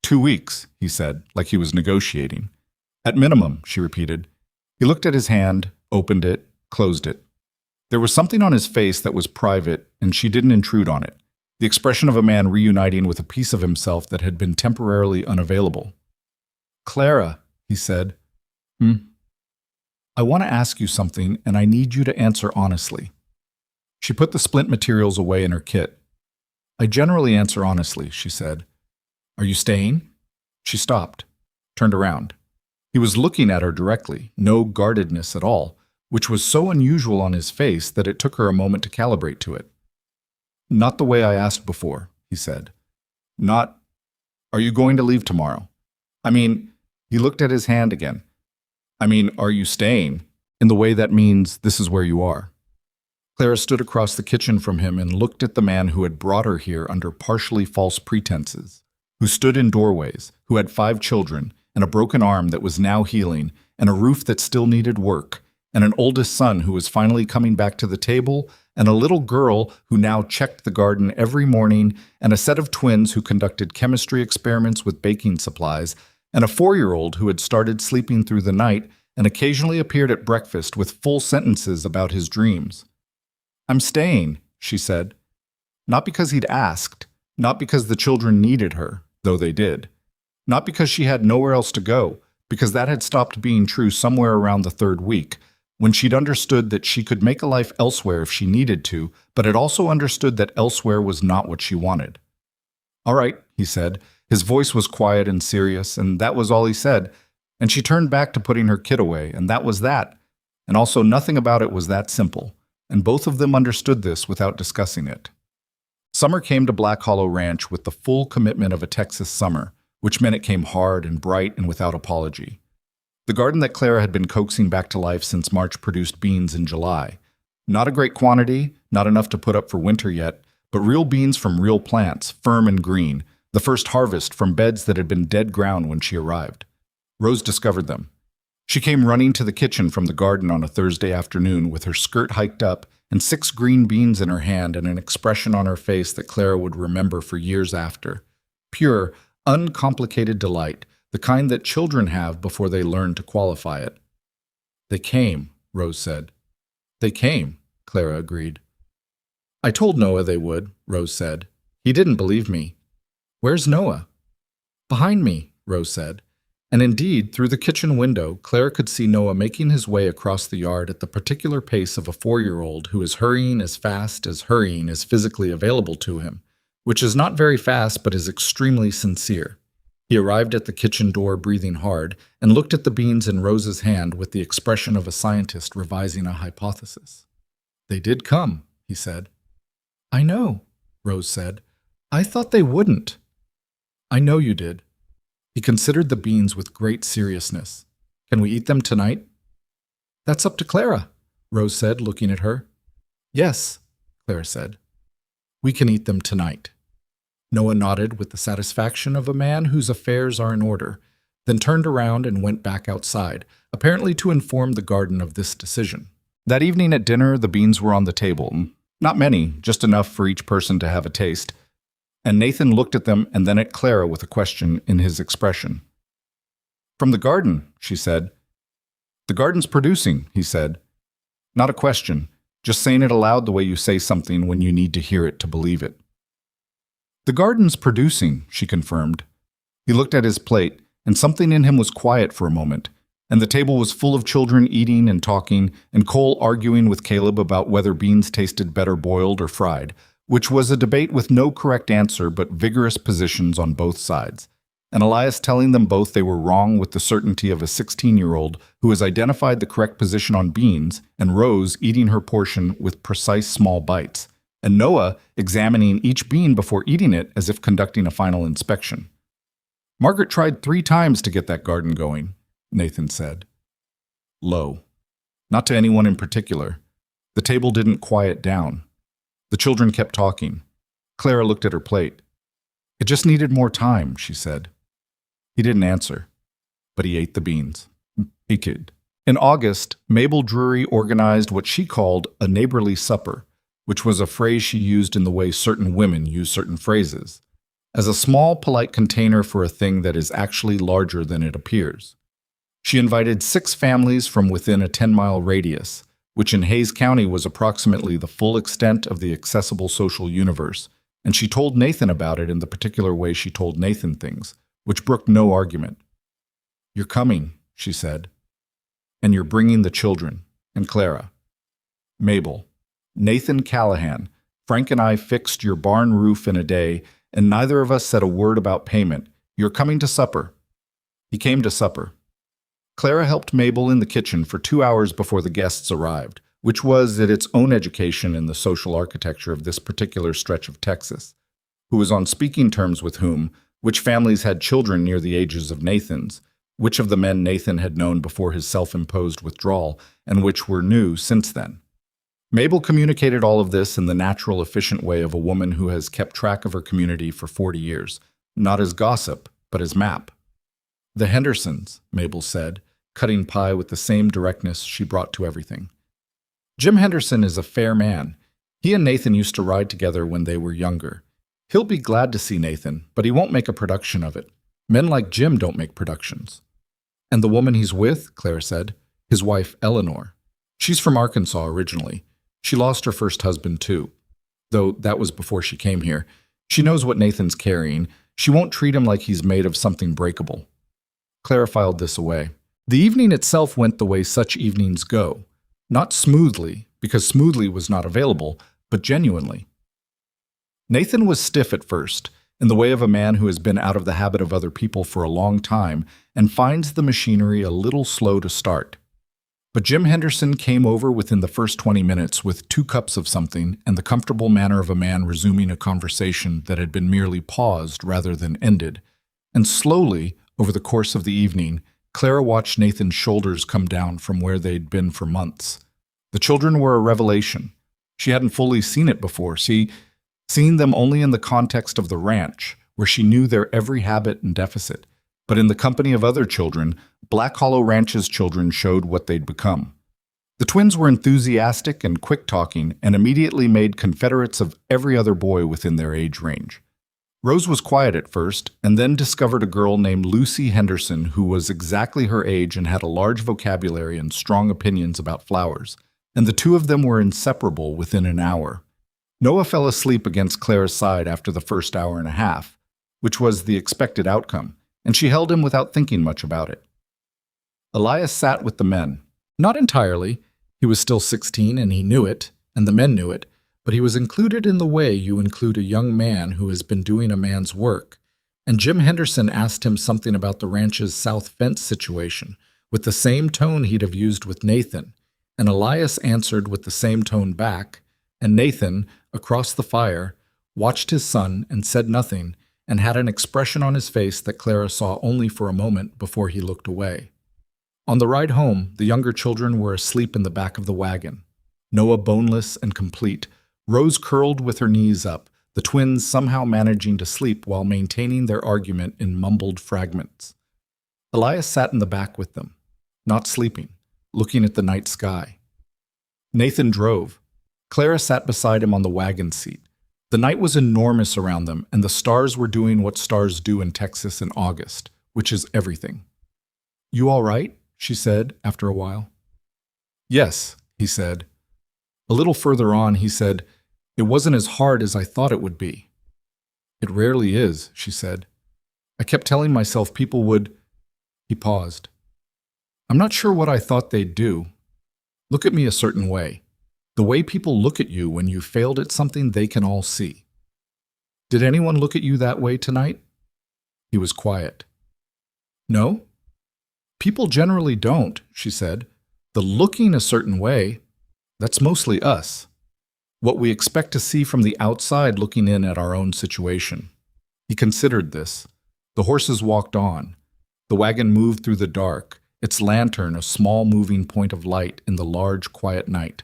2 weeks, he said, like he was negotiating. "At minimum," she repeated. He looked at his hand, opened it, closed it. There was something on his face that was private, and she didn't intrude on it. the expression of a man reuniting with a piece of himself that had been temporarily unavailable. "Clara," he said. "I want to ask you something, and I need you to answer honestly." She put the splint materials away in her kit. "I generally answer honestly," she said. "Are you staying?" She stopped, turned around. He was looking at her directly, no guardedness at all, which was so unusual on his face that it took her a moment to calibrate to it. "Not the way I asked before," he said. "Not, are you going to leave tomorrow? I mean," he looked at his hand again. "I mean, are you staying? In the way that means this is where you are." Clara stood across the kitchen from him and looked at the man who had brought her here under partially false pretenses, who stood in doorways, who had 5 children, and a broken arm that was now healing, and a roof that still needed work, and an oldest son who was finally coming back to the table, and a little girl who now checked the garden every morning, and a set of twins who conducted chemistry experiments with baking supplies, and a 4-year-old who had started sleeping through the night and occasionally appeared at breakfast with full sentences about his dreams. "I'm staying," she said. Not because he'd asked, not because the children needed her, though they did. Not because she had nowhere else to go, because that had stopped being true somewhere around the 3rd week, when she'd understood that she could make a life elsewhere if she needed to, but had also understood that elsewhere was not what she wanted. "All right," he said. His voice was quiet and serious, and that was all he said, and she turned back to putting her kit away, and that was that. And also nothing about it was that simple, and both of them understood this without discussing it. Summer came to Black Hollow Ranch with the full commitment of a Texas summer, which meant it came hard and bright and without apology. The garden that Clara had been coaxing back to life since March produced beans in July. Not a great quantity, not enough to put up for winter yet, but real beans from real plants, firm and green, the first harvest from beds that had been dead ground when she arrived. Rose discovered them. She came running to the kitchen from the garden on a Thursday afternoon with her skirt hiked up and 6 green beans in her hand and an expression on her face that Clara would remember for years after. Pure, uncomplicated delight, the kind that children have before they learn to qualify it. "They came," Rose said. "They came," Clara agreed. "I told Noah they would," Rose said. "He didn't believe me." "Where's Noah?" "Behind me," Rose said. And indeed, through the kitchen window, Clara could see Noah making his way across the yard at the particular pace of a 4-year-old who is hurrying as fast as hurrying is physically available to him, which is not very fast but is extremely sincere. He arrived at the kitchen door breathing hard and looked at the beans in Rose's hand with the expression of a scientist revising a hypothesis. "They did come," he said. "I know," Rose said. "I thought they wouldn't." "I know you did." He considered the beans with great seriousness. "Can we eat them tonight?" "That's up to Clara," Rose said, looking at her. "Yes," Clara said. "We can eat them tonight." Noah nodded with the satisfaction of a man whose affairs are in order, then turned around and went back outside, apparently to inform the garden of this decision. That evening at dinner, the beans were on the table. Not many, just enough for each person to have a taste. And Nathan looked at them and then at Clara with a question in his expression. "From the garden," she said. "The garden's producing," he said. Not a question, just saying it aloud the way you say something when you need to hear it to believe it. "The garden's producing," she confirmed. He looked at his plate, and something in him was quiet for a moment, and the table was full of children eating and talking, and Cole arguing with Caleb about whether beans tasted better boiled or fried, which was a debate with no correct answer but vigorous positions on both sides, and Elias telling them both they were wrong with the certainty of a 16-year-old who has identified the correct position on beans, and Rose eating her portion with precise small bites, and Noah examining each bean before eating it as if conducting a final inspection. "Margaret tried 3 times to get that garden going," Nathan said. Low. Not to anyone in particular. The table didn't quiet down. The children kept talking. Clara looked at her plate. "It just needed more time," she said. He didn't answer, but he ate the beans. He could. In August, Mabel Drury organized what she called a neighborly supper, which was a phrase she used in the way certain women use certain phrases, as a small, polite container for a thing that is actually larger than it appears. She invited 6 families from within a 10-mile radius, which in Hays County was approximately the full extent of the accessible social universe, and she told Nathan about it in the particular way she told Nathan things, which brooked no argument. "You're coming," she said, "and you're bringing the children, and Clara. Mabel, Nathan Callahan, Frank and I fixed your barn roof in a day, and neither of us said a word about payment. You're coming to supper." He came to supper. Clara helped Mabel in the kitchen for 2 hours before the guests arrived, which was at its own education in the social architecture of this particular stretch of Texas. Who was on speaking terms with whom, which families had children near the ages of Nathan's, which of the men Nathan had known before his self-imposed withdrawal, and which were new since then. Mabel communicated all of this in the natural, efficient way of a woman who has kept track of her community for 40 years, not as gossip, but as map. "The Hendersons," Mabel said, cutting pie with the same directness she brought to everything. "Jim Henderson is a fair man. He and Nathan used to ride together when they were younger. He'll be glad to see Nathan, but he won't make a production of it. Men like Jim don't make productions." "And the woman he's with," Clara said, "his wife Eleanor. She's from Arkansas originally. She lost her first husband too, though that was before she came here. She knows what Nathan's carrying. She won't treat him like he's made of something breakable." Clara filed this away. The evening itself went the way such evenings go. Not smoothly, because smoothly was not available, but genuinely. Nathan was stiff at first, in the way of a man who has been out of the habit of other people for a long time and finds the machinery a little slow to start. But Jim Henderson came over within the first 20 minutes with 2 cups of something and the comfortable manner of a man resuming a conversation that had been merely paused rather than ended. And slowly, over the course of the evening, Clara watched Nathan's shoulders come down from where they'd been for months. The children were a revelation. She hadn't fully seen it before, seen them only in the context of the ranch, where she knew their every habit and deficit. But in the company of other children, Black Hollow Ranch's children showed what they'd become. The twins were enthusiastic and quick-talking and immediately made confederates of every other boy within their age range. Rose was quiet at first, and then discovered a girl named Lucy Henderson who was exactly her age and had a large vocabulary and strong opinions about flowers, and the two of them were inseparable within an hour. Noah fell asleep against Clara's side after the first hour and a half, which was the expected outcome, and she held him without thinking much about it. Elias sat with the men. Not entirely. He was still 16 and he knew it, and the men knew it, but he was included in the way you include a young man who has been doing a man's work. And Jim Henderson asked him something about the ranch's south fence situation, with the same tone he'd have used with Nathan, and Elias answered with the same tone back, and Nathan, across the fire, watched his son and said nothing, and had an expression on his face that Clara saw only for a moment before he looked away. On the ride home, the younger children were asleep in the back of the wagon. Noah boneless and complete, Rose curled with her knees up, the twins somehow managing to sleep while maintaining their argument in mumbled fragments. Elias sat in the back with them, not sleeping, looking at the night sky. Nathan drove. Clara sat beside him on the wagon seat. The night was enormous around them, and the stars were doing what stars do in Texas in August, which is everything. "You all right?" she said after a while. "Yes," he said. A little further on, he said, "It wasn't as hard as I thought it would be." "It rarely is," she said. "I kept telling myself people would—" He paused. "I'm not sure what I thought they'd do. Look at me a certain way. The way people look at you when you failed at something they can all see. Did anyone look at you that way tonight?" He was quiet. "No? People generally don't," she said. "The looking a certain way, that's mostly us. What we expect to see from the outside looking in at our own situation." He considered this. The horses walked on. The wagon moved through the dark, its lantern a small moving point of light in the large, quiet night.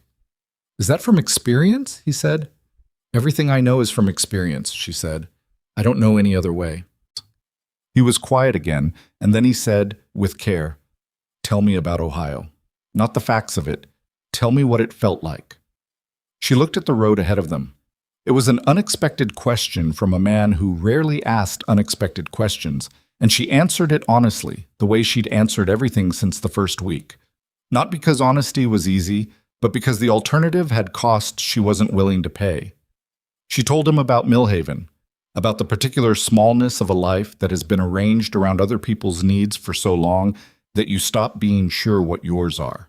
"Is that from experience?" he said. "Everything I know is from experience," she said. "I don't know any other way." He was quiet again, and then he said, with care, "Tell me about Ohio. Not the facts of it. Tell me what it felt like." She looked at the road ahead of them. It was an unexpected question from a man who rarely asked unexpected questions, and she answered it honestly, the way she'd answered everything since the first week. Not because honesty was easy, but because the alternative had costs she wasn't willing to pay. She told him about Millhaven, about the particular smallness of a life that has been arranged around other people's needs for so long that you stop being sure what yours are,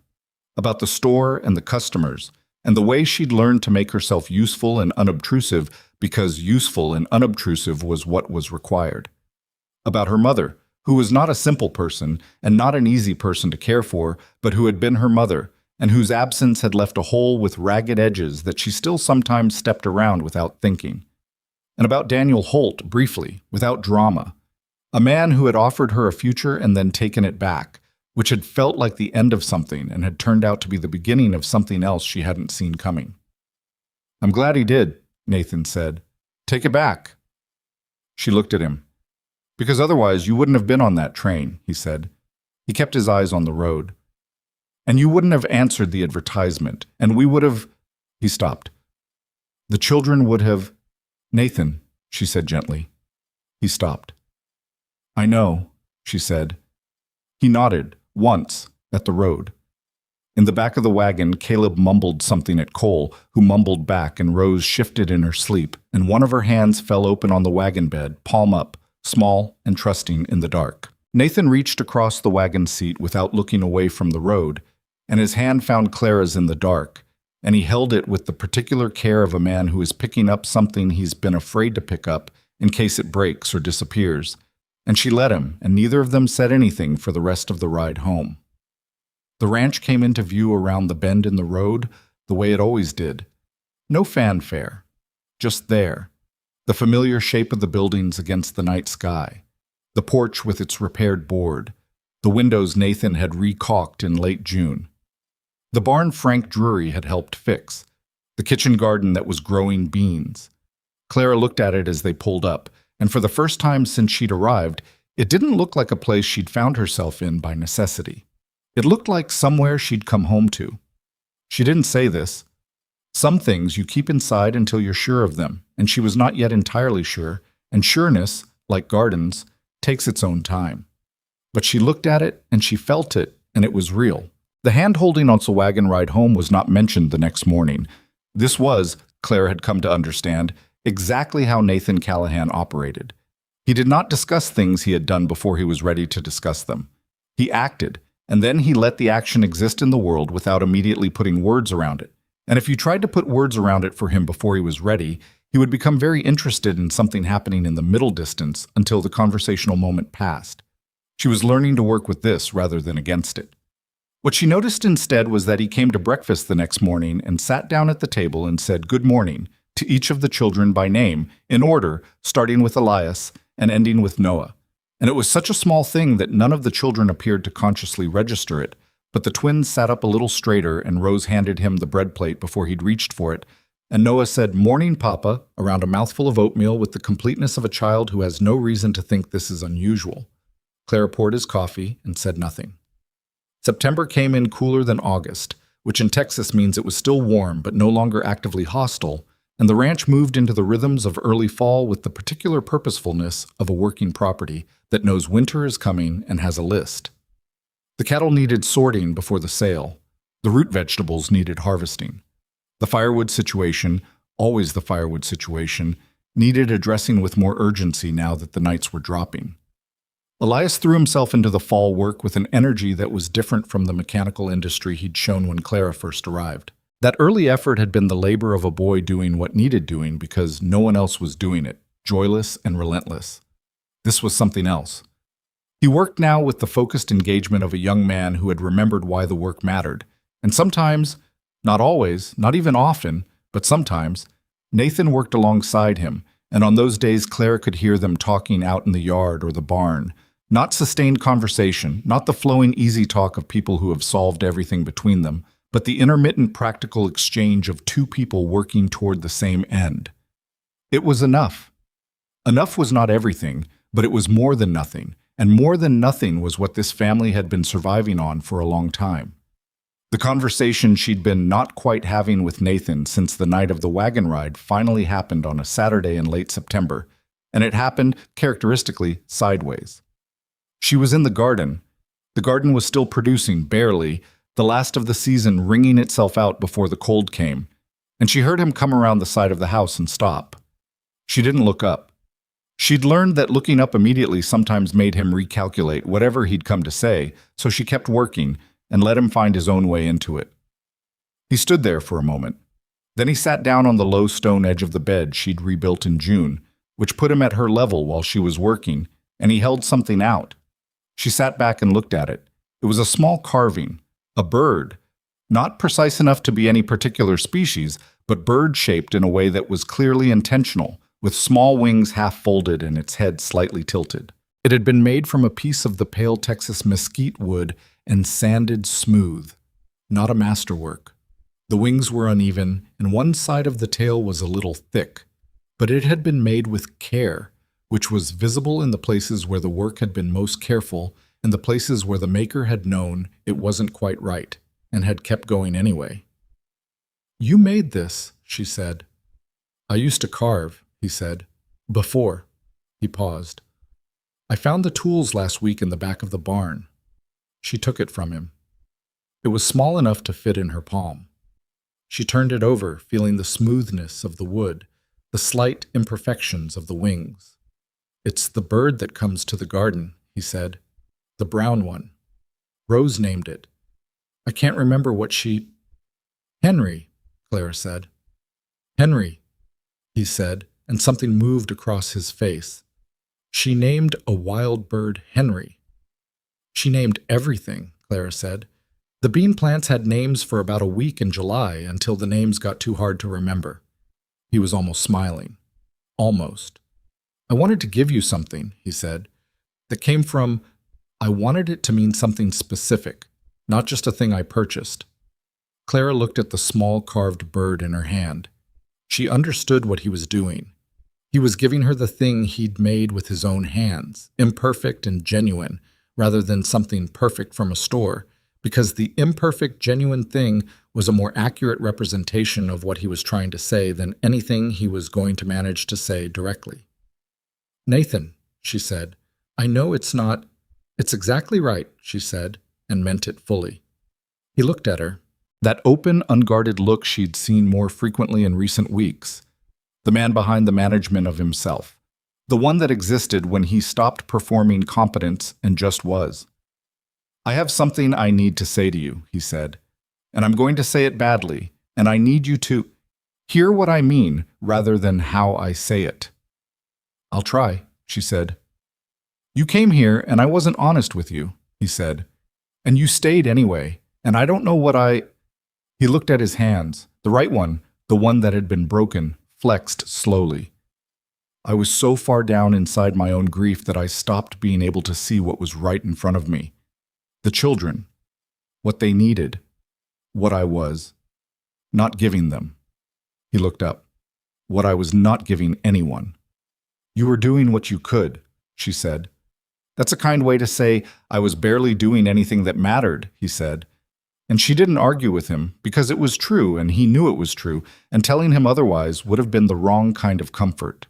about the store and the customers, and the way she'd learned to make herself useful and unobtrusive because useful and unobtrusive was what was required, about her mother, who was not a simple person and not an easy person to care for, but who had been her mother, and whose absence had left a hole with ragged edges that she still sometimes stepped around without thinking. And about Daniel Holt, briefly, without drama, a man who had offered her a future and then taken it back, which had felt like the end of something and had turned out to be the beginning of something else she hadn't seen coming. "I'm glad he did," Nathan said. "Take it back." She looked at him. "Because otherwise you wouldn't have been on that train," he said. He kept his eyes on the road. "And you wouldn't have answered the advertisement, and we would have—" He stopped. "The children would have—" "Nathan," she said gently. He stopped. "I know," she said. He nodded, once, at the road. In the back of the wagon, Caleb mumbled something at Cole, who mumbled back, and Rose shifted in her sleep, and one of her hands fell open on the wagon bed, palm up, small and trusting in the dark. Nathan reached across the wagon seat without looking away from the road, and his hand found Clara's in the dark, and he held it with the particular care of a man who is picking up something he's been afraid to pick up in case it breaks or disappears. And she let him, and neither of them said anything for the rest of the ride home. The ranch came into view around the bend in the road, the way it always did. No fanfare. Just there. The familiar shape of the buildings against the night sky. The porch with its repaired board. The windows Nathan had re-caulked in late June. The barn Frank Drury had helped fix. The kitchen garden that was growing beans. Clara looked at it as they pulled up, and for the first time since she'd arrived, it didn't look like a place she'd found herself in by necessity. It looked like somewhere she'd come home to. She didn't say this. Some things you keep inside until you're sure of them, and she was not yet entirely sure, and sureness, like gardens, takes its own time. But she looked at it, and she felt it, and it was real. The hand-holding on the wagon ride home was not mentioned the next morning. This was, Clara had come to understand, exactly how Nathan Callahan operated. He did not discuss things he had done before he was ready to discuss them. He acted, and then he let the action exist in the world without immediately putting words around it. And if you tried to put words around it for him before he was ready, he would become very interested in something happening in the middle distance until the conversational moment passed. She was learning to work with this rather than against it. What she noticed instead was that he came to breakfast the next morning and sat down at the table and said good morning to each of the children by name, in order, starting with Elias and ending with Noah. And it was such a small thing that none of the children appeared to consciously register it, but the twins sat up a little straighter and Rose handed him the bread plate before he'd reached for it, and Noah said, "Morning, Papa," around a mouthful of oatmeal with the completeness of a child who has no reason to think this is unusual. Clara poured his coffee and said nothing. September came in cooler than August, which in Texas means it was still warm but no longer actively hostile, and the ranch moved into the rhythms of early fall with the particular purposefulness of a working property that knows winter is coming and has a list. The cattle needed sorting before the sale. The root vegetables needed harvesting. The firewood situation, always the firewood situation, needed addressing with more urgency now that the nights were dropping. Elias threw himself into the fall work with an energy that was different from the mechanical industry he'd shown when Clara first arrived. That early effort had been the labor of a boy doing what needed doing because no one else was doing it, joyless and relentless. This was something else. He worked now with the focused engagement of a young man who had remembered why the work mattered, and sometimes, not always, not even often, but sometimes, Nathan worked alongside him, and on those days Clara could hear them talking out in the yard or the barn. Not sustained conversation, not the flowing easy talk of people who have solved everything between them, but the intermittent practical exchange of two people working toward the same end. It was enough. Enough was not everything, but it was more than nothing, and more than nothing was what this family had been surviving on for a long time. The conversation she'd been not quite having with Nathan since the night of the wagon ride finally happened on a Saturday in late September, and it happened, characteristically, sideways. She was in the garden. The garden was still producing, barely, the last of the season wringing itself out before the cold came. and she heard him come around the side of the house and stop. She didn't look up. She'd learned that looking up immediately sometimes made him recalculate whatever he'd come to say, so she kept working and let him find his own way into it. He stood there for a moment. Then he sat down on the low stone edge of the bed she'd rebuilt in June, which put him at her level while she was working, and he held something out. She sat back and looked at it. It was a small carving, a bird, not precise enough to be any particular species, but bird-shaped in a way that was clearly intentional, with small wings half folded and its head slightly tilted. It had been made from a piece of the pale Texas mesquite wood and sanded smooth, not a masterwork. The wings were uneven, and one side of the tail was a little thick, but it had been made with care, which was visible in the places where the work had been most careful and the places where the maker had known it wasn't quite right and had kept going anyway. "You made this," she said. "I used to carve," he said. "Before." He paused. "I found the tools last week in the back of the barn." She took it from him. It was small enough to fit in her palm. She turned it over, feeling the smoothness of the wood, the slight imperfections of the wings. "It's the bird that comes to the garden," he said. "The brown one. Rose named it. I can't remember what she—" "Henry," Clara said. "Henry," he said, and something moved across his face. "She named a wild bird Henry." "She named everything," Clara said. "The bean plants had names for about a week in July until the names got too hard to remember." He was almost smiling. Almost. "I wanted to give you something," he said, "that came from— I wanted it to mean something specific, not just a thing I purchased." Clara looked at the small carved bird in her hand. She understood what he was doing. He was giving her the thing he'd made with his own hands, imperfect and genuine, rather than something perfect from a store, because the imperfect, genuine thing was a more accurate representation of what he was trying to say than anything he was going to manage to say directly. "Nathan," she said, "I know it's not—" "It's exactly right," she said, and meant it fully. He looked at her. That open, unguarded look she'd seen more frequently in recent weeks. The man behind the management of himself. The one that existed when he stopped performing competence and just was. "I have something I need to say to you," he said, "and I'm going to say it badly, and I need you to hear what I mean rather than how I say it." "I'll try," she said. "You came here and I wasn't honest with you," he said, "and you stayed anyway, and I don't know what I—" He looked at his hands, the right one, the one that had been broken, flexed slowly. "I was so far down inside my own grief that I stopped being able to see what was right in front of me. The children, what they needed, what I was not giving them." He looked up. "What I was not giving anyone." "You were doing what you could," she said. "That's a kind way to say I was barely doing anything that mattered," he said. And she didn't argue with him, because it was true and he knew it was true, and telling him otherwise would have been the wrong kind of comfort.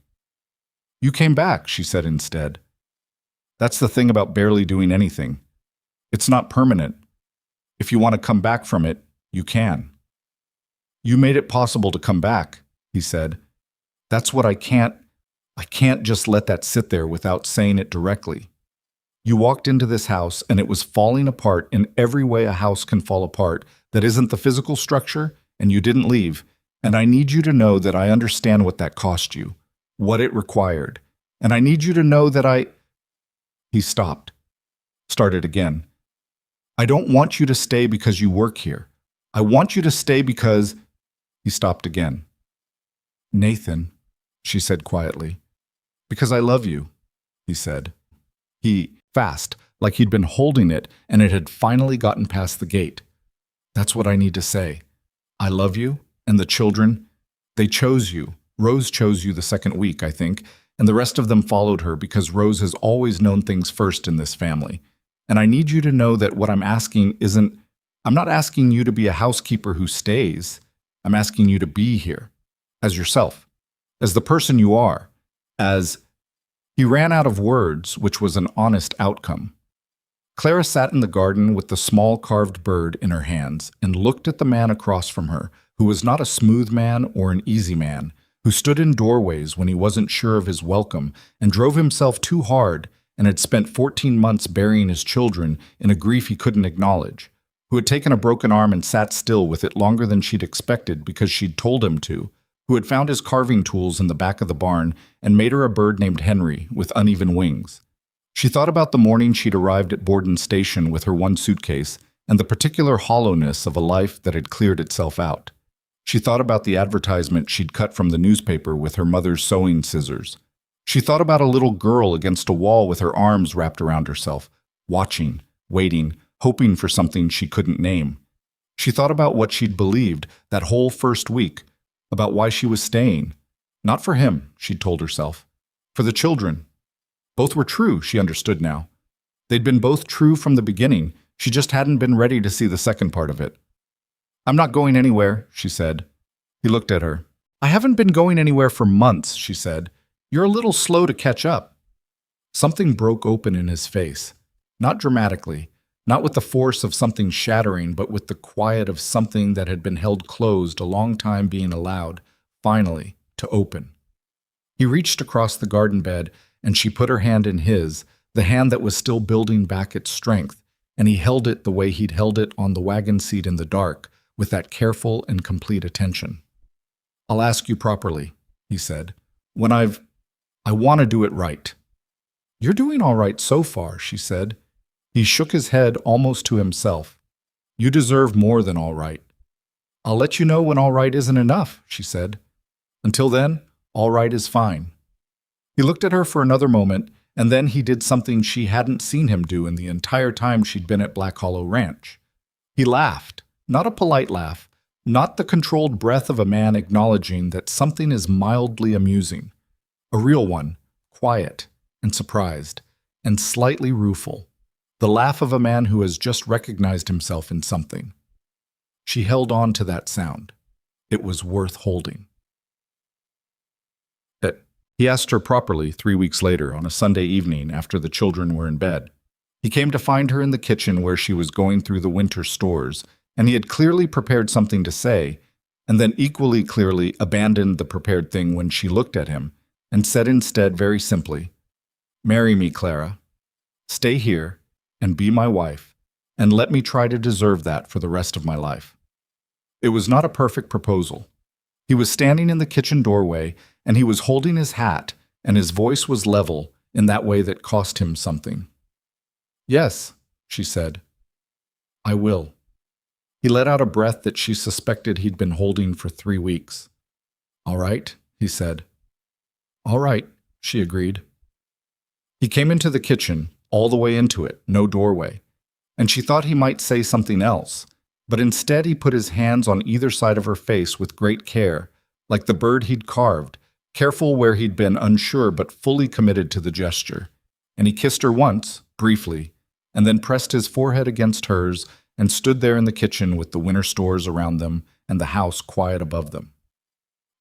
"You came back," she said instead. "That's the thing about barely doing anything. It's not permanent. If you want to come back from it, you can." "You made it possible to come back," he said. "That's what I can't just let that sit there without saying it directly. You walked into this house and it was falling apart in every way a house can fall apart that isn't the physical structure, and you didn't leave. And I need you to know that I understand what that cost you, what it required. And I need you to know that He stopped. Started again. "I don't want you to stay because you work here. I want you to stay because—" He stopped again. "Nathan," she said quietly. "Because I love you," he said. Fast, like he'd been holding it and it had finally gotten past the gate. "That's what I need to say. I love you, and the children, they chose you. Rose chose you the second week, I think, and the rest of them followed her because Rose has always known things first in this family. And I need you to know that what I'm asking I'm not asking you to be a housekeeper who stays. I'm asking you to be here, as yourself, as the person you are, as—" He ran out of words, which was an honest outcome. Clara sat in the garden with the small carved bird in her hands and looked at the man across from her, who was not a smooth man or an easy man, who stood in doorways when he wasn't sure of his welcome and drove himself too hard and had spent 14 months burying his children in a grief he couldn't acknowledge, who had taken a broken arm and sat still with it longer than she'd expected because she'd told him to, who had found his carving tools in the back of the barn and made her a bird named Henry with uneven wings. She thought about the morning she'd arrived at Borden Station with her one suitcase and the particular hollowness of a life that had cleared itself out. She thought about the advertisement she'd cut from the newspaper with her mother's sewing scissors. She thought about a little girl against a wall with her arms wrapped around herself, watching, waiting, hoping for something she couldn't name. She thought about what she'd believed that whole first week, about why she was staying. Not for him, she'd told herself. For the children. Both were true, she understood now. They'd been both true from the beginning. She just hadn't been ready to see the second part of it. "I'm not going anywhere," she said. He looked at her. "I haven't been going anywhere for months," she said. "You're a little slow to catch up." Something broke open in his face. Not dramatically, not with the force of something shattering, but with the quiet of something that had been held closed a long time being allowed, finally, to open. He reached across the garden bed, and she put her hand in his, the hand that was still building back its strength, and he held it the way he'd held it on the wagon seat in the dark, with that careful and complete attention. "I'll ask you properly," he said. I want to do it right." "You're doing all right so far," she said. He shook his head almost to himself. "You deserve more than all right." "I'll let you know when all right isn't enough," she said. "Until then, all right is fine." He looked at her for another moment, and then he did something she hadn't seen him do in the entire time she'd been at Black Hollow Ranch. He laughed, not a polite laugh, not the controlled breath of a man acknowledging that something is mildly amusing. A real one, quiet and surprised, and slightly rueful. The laugh of a man who has just recognized himself in something. She held on to that sound. It was worth holding. He asked her properly 3 weeks later on a Sunday evening after the children were in bed. He came to find her in the kitchen where she was going through the winter stores, and he had clearly prepared something to say, and then equally clearly abandoned the prepared thing when she looked at him, and said instead very simply, "Marry me, Clara. Stay here and be my wife, and let me try to deserve that for the rest of my life." It was not a perfect proposal. He was standing in the kitchen doorway, and he was holding his hat, and his voice was level in that way that cost him something. "Yes," she said. "I will." He let out a breath that she suspected he'd been holding for 3 weeks. "All right," he said. "All right," she agreed. He came into the kitchen, all the way into it, no doorway, and she thought he might say something else, but instead he put his hands on either side of her face with great care, like the bird he'd carved, careful where he'd been unsure but fully committed to the gesture. And he kissed her once, briefly, and then pressed his forehead against hers and stood there in the kitchen with the winter stores around them and the house quiet above them.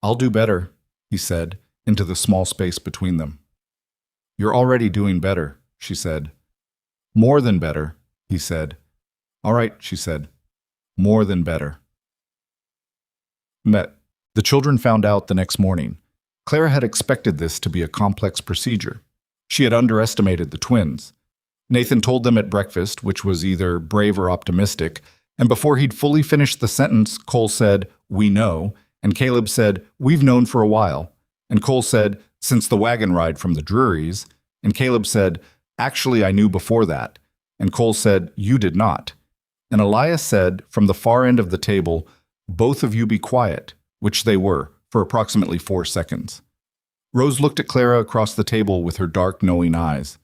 "I'll do better," he said, into the small space between them. "You're already doing better," she said. "More than better," he said. "All right," she said. "More than better." The children found out the next morning. Clara had expected this to be a complex procedure. She had underestimated the twins. Nathan told them at breakfast, which was either brave or optimistic, and before he'd fully finished the sentence, Cole said, "We know," and Caleb said, "We've known for a while," and Cole said, "Since the wagon ride from the Drurys," and Caleb said, "Actually, I knew before that," and Cole said, "You did not," and Elias said, from the far end of the table, "Both of you be quiet," which they were, for approximately 4 seconds. Rose looked at Clara across the table with her dark, knowing eyes.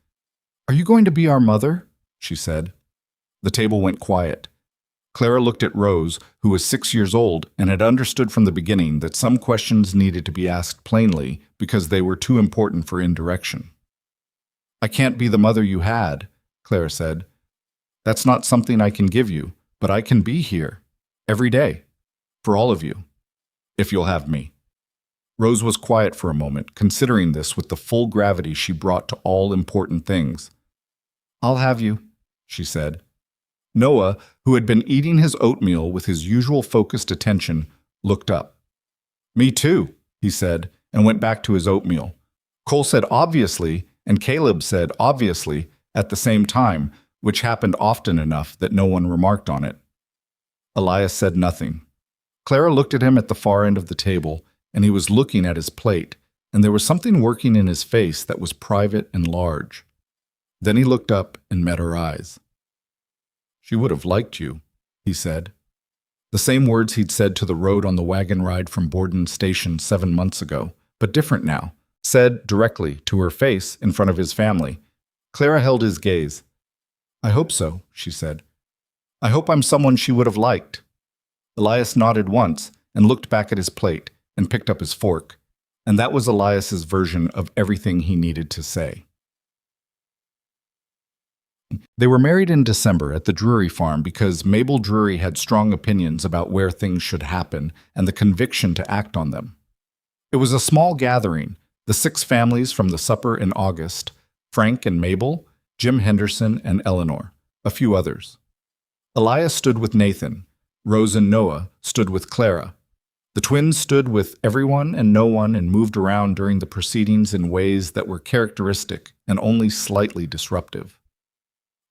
"Are you going to be our mother?" she said. The table went quiet. Clara looked at Rose, who was 6 years old and had understood from the beginning that some questions needed to be asked plainly because they were too important for indirection. "I can't be the mother you had," Clara said. "That's not something I can give you, but I can be here, every day, for all of you, if you'll have me." Rose was quiet for a moment, considering this with the full gravity she brought to all important things. "I'll have you," she said. Noah, who had been eating his oatmeal with his usual focused attention, looked up. Me too, he said, and went back to his oatmeal. Cole said obviously, and Caleb said obviously at the same time, which happened often enough that no one remarked on it. Elias said nothing. Clara looked at him at the far end of the table, and he was looking at his plate, and there was something working in his face that was private and large. Then he looked up and met her eyes. She would have liked you, he said. The same words he'd said to the road on the wagon ride from Borden Station 7 months ago, but different now, said directly to her face in front of his family. Clara held his gaze. I hope so, she said. I hope I'm someone she would have liked. Elias nodded once and looked back at his plate and picked up his fork, and that was Elias's version of everything he needed to say. They were married in December at the Drury farm because Mabel Drury had strong opinions about where things should happen and the conviction to act on them. It was a small gathering, the 6 families from the supper in August, Frank and Mabel, Jim Henderson and Eleanor, a few others. Elias stood with Nathan. Rose and Noah stood with Clara. The twins stood with everyone and no one and moved around during the proceedings in ways that were characteristic and only slightly disruptive.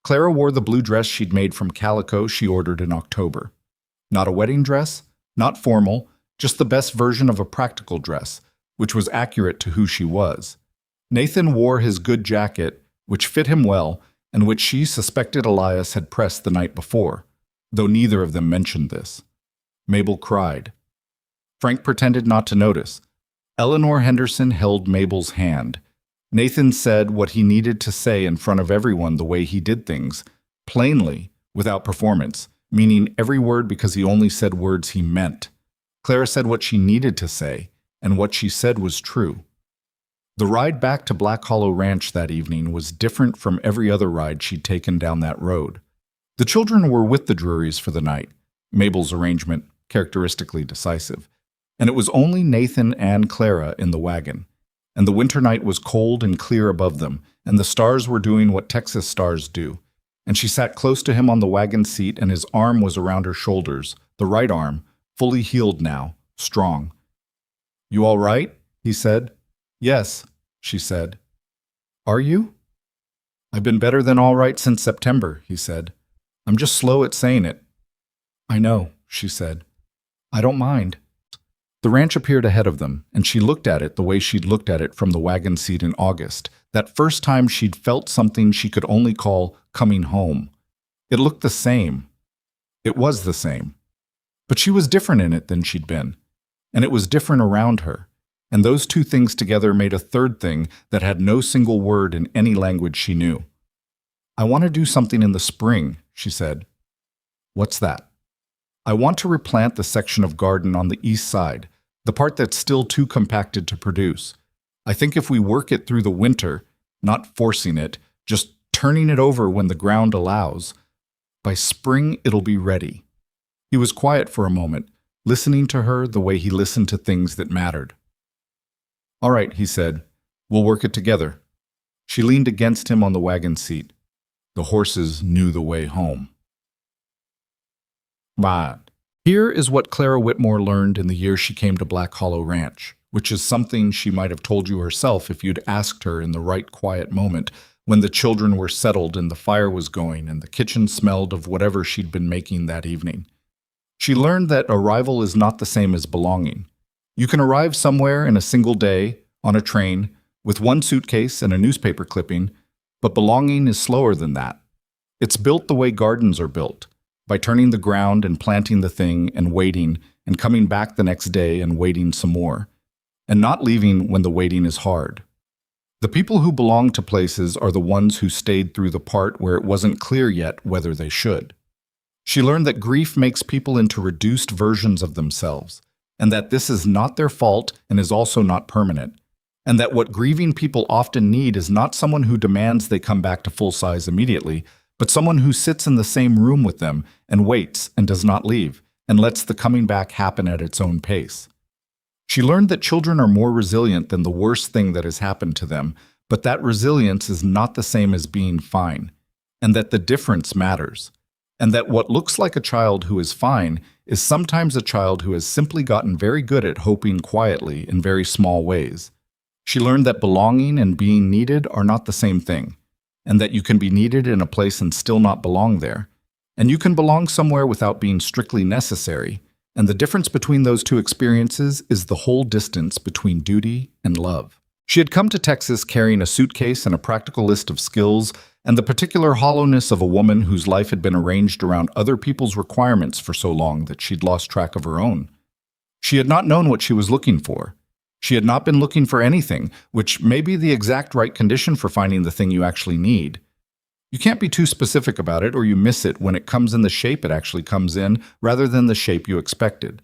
Clara wore the blue dress she'd made from calico she ordered in October. Not a wedding dress, not formal, just the best version of a practical dress, which was accurate to who she was. Nathan wore his good jacket, which fit him well, and which she suspected Elias had pressed the night before, though neither of them mentioned this. Mabel cried. Frank pretended not to notice. Eleanor Henderson held Mabel's hand. Nathan said what he needed to say in front of everyone the way he did things, plainly, without performance, meaning every word because he only said words he meant. Clara said what she needed to say, and what she said was true. The ride back to Black Hollow Ranch that evening was different from every other ride she'd taken down that road. The children were with the Drurys for the night, Mabel's arrangement characteristically decisive, and it was only Nathan and Clara in the wagon. And the winter night was cold and clear above them, and the stars were doing what Texas stars do. And she sat close to him on the wagon seat, and his arm was around her shoulders, the right arm, fully healed now, strong. You all right? He said. Yes, she said. Are you? I've been better than all right since September, he said. I'm just slow at saying it. I know, she said. I don't mind. The ranch appeared ahead of them, and she looked at it the way she'd looked at it from the wagon seat in August, that first time she'd felt something she could only call coming home. It looked the same. It was the same. But she was different in it than she'd been, and it was different around her, and those two things together made a third thing that had no single word in any language she knew. I want to do something in the spring, she said. What's that? I want to replant the section of garden on the east side, the part that's still too compacted to produce. I think if we work it through the winter, not forcing it, just turning it over when the ground allows, by spring it'll be ready. He was quiet for a moment, listening to her the way he listened to things that mattered. All right, he said, we'll work it together. She leaned against him on the wagon seat. The horses knew the way home. But here is what Clara Whitmore learned in the year she came to Black Hollow Ranch, which is something she might have told you herself if you'd asked her in the right quiet moment when the children were settled and the fire was going and the kitchen smelled of whatever she'd been making that evening. She learned that arrival is not the same as belonging. You can arrive somewhere in a single day, on a train, with one suitcase and a newspaper clipping, but belonging is slower than that. It's built the way gardens are built, by turning the ground and planting the thing and waiting and coming back the next day and waiting some more, and not leaving when the waiting is hard. The people who belong to places are the ones who stayed through the part where it wasn't clear yet whether they should. She learned that grief makes people into reduced versions of themselves, and that this is not their fault and is also not permanent, and that what grieving people often need is not someone who demands they come back to full size immediately, but someone who sits in the same room with them and waits and does not leave, and lets the coming back happen at its own pace. She learned that children are more resilient than the worst thing that has happened to them, but that resilience is not the same as being fine, and that the difference matters, and that what looks like a child who is fine is sometimes a child who has simply gotten very good at hoping quietly in very small ways. She learned that belonging and being needed are not the same thing, and that you can be needed in a place and still not belong there, and you can belong somewhere without being strictly necessary, and the difference between those two experiences is the whole distance between duty and love. She had come to Texas carrying a suitcase and a practical list of skills and the particular hollowness of a woman whose life had been arranged around other people's requirements for so long that she'd lost track of her own. She had not known what she was looking for. She had not been looking for anything, which may be the exact right condition for finding the thing you actually need. You can't be too specific about it or you miss it when it comes in the shape it actually comes in rather than the shape you expected.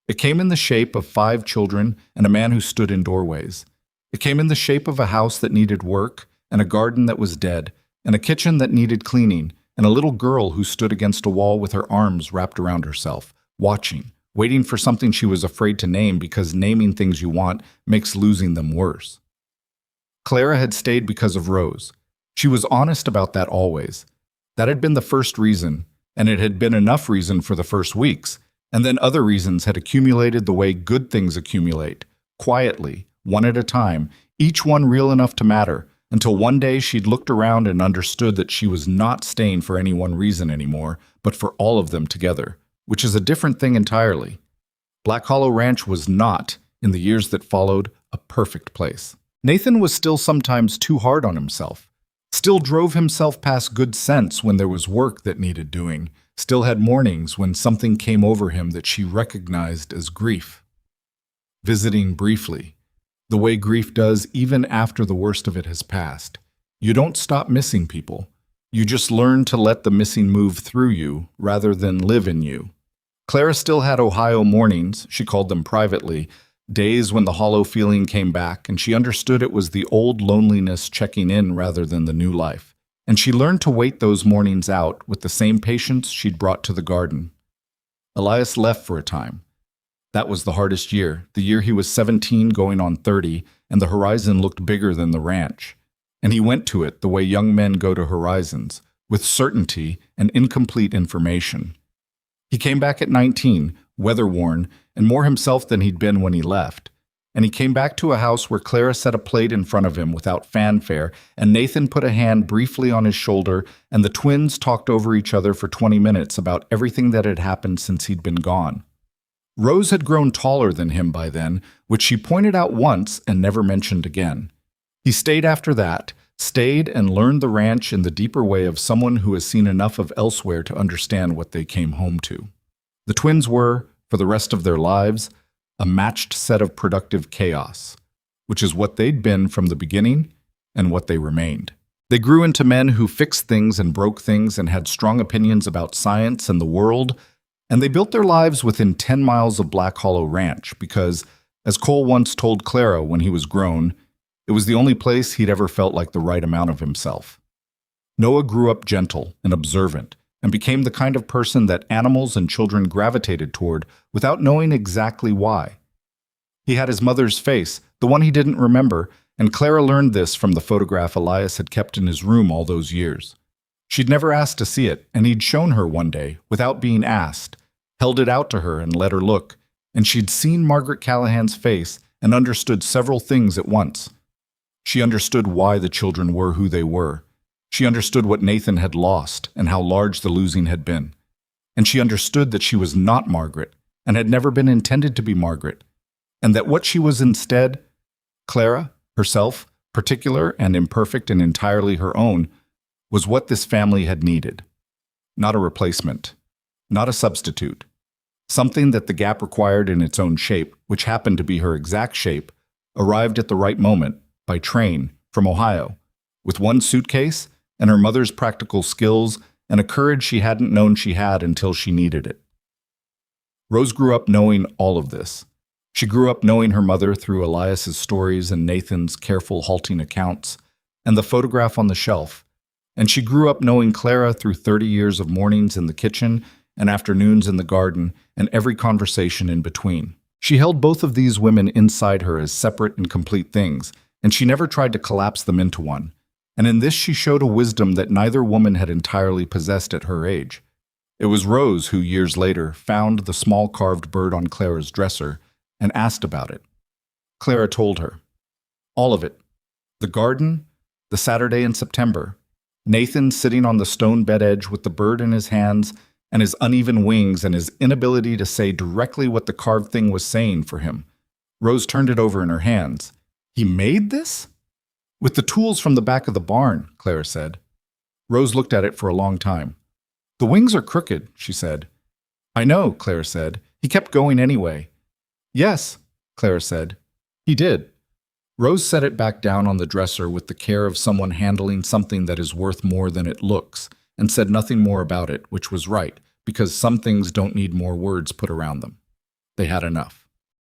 It came in the shape of 5 children and a man who stood in doorways. It came in the shape of a house that needed work, and a garden that was dead, and a kitchen that needed cleaning, and a little girl who stood against a wall with her arms wrapped around herself, watching, waiting for something she was afraid to name because naming things you want makes losing them worse. Clara had stayed because of Rose. She was honest about that always. That had been the first reason, and it had been enough reason for the first weeks, and then other reasons had accumulated the way good things accumulate, quietly, one at a time, each one real enough to matter, until one day she'd looked around and understood that she was not staying for any one reason anymore, but for all of them together, which is a different thing entirely. Black Hollow Ranch was not, in the years that followed, a perfect place. Nathan was still sometimes too hard on himself, still drove himself past good sense when there was work that needed doing, still had mornings when something came over him that she recognized as grief. Visiting briefly, the way grief does even after the worst of it has passed. You don't stop missing people. You just learn to let the missing move through you rather than live in you. Clara still had Ohio mornings, she called them privately, days when the hollow feeling came back, and she understood it was the old loneliness checking in rather than the new life. And she learned to wait those mornings out with the same patience she'd brought to the garden. Elias left for a time. That was the hardest year, the year he was 17 going on 30, and the horizon looked bigger than the ranch. And he went to it the way young men go to horizons, with certainty and incomplete information. He came back at 19, weather-worn, and more himself than he'd been when he left. And he came back to a house where Clara set a plate in front of him without fanfare, and Nathan put a hand briefly on his shoulder, and the twins talked over each other for 20 minutes about everything that had happened since he'd been gone. Rose had grown taller than him by then, which she pointed out once and never mentioned again. He stayed after that, stayed and learned the ranch in the deeper way of someone who has seen enough of elsewhere to understand what they came home to. The twins were, for the rest of their lives, a matched set of productive chaos, which is what they'd been from the beginning and what they remained. They grew into men who fixed things and broke things and had strong opinions about science and the world, and they built their lives within 10 miles of Black Hollow Ranch because, as Cole once told Clara when he was grown, it was the only place he'd ever felt like the right amount of himself. Noah grew up gentle and observant and became the kind of person that animals and children gravitated toward without knowing exactly why. He had his mother's face, the one he didn't remember, and Clara learned this from the photograph Elias had kept in his room all those years. She'd never asked to see it, and he'd shown her one day, without being asked, held it out to her and let her look, and she'd seen Margaret Callahan's face and understood several things at once. She understood why the children were who they were. She understood what Nathan had lost and how large the losing had been. And she understood that she was not Margaret and had never been intended to be Margaret, and that what she was instead, Clara, herself, particular and imperfect and entirely her own, was what this family had needed. Not a replacement, not a substitute. Something that the gap required in its own shape, which happened to be her exact shape, arrived at the right moment, by train, from Ohio, with one suitcase and her mother's practical skills and a courage she hadn't known she had until she needed it. Rose grew up knowing all of this. She grew up knowing her mother through Elias's stories and Nathan's careful, halting accounts, and the photograph on the shelf. And she grew up knowing Clara through 30 years of mornings in the kitchen and afternoons in the garden and every conversation in between. She held both of these women inside her as separate and complete things, and she never tried to collapse them into one. and in this she showed a wisdom that neither woman had entirely possessed at her age. It was Rose who, years later, found the small carved bird on Clara's dresser and asked about it. Clara told her. All of it. The garden, the Saturday in September, Nathan sitting on the stone bed edge with the bird in his hands and his uneven wings and his inability to say directly what the carved thing was saying for him. Rose turned it over in her hands. He made this? With the tools from the back of the barn, Clara said. Rose looked at it for a long time. The wings are crooked, she said. I know, Clara said. He kept going anyway. Yes, Clara said. He did. Rose set it back down on the dresser with the care of someone handling something that is worth more than it looks, and said nothing more about it, which was right, because some things don't need more words put around them. They had enough.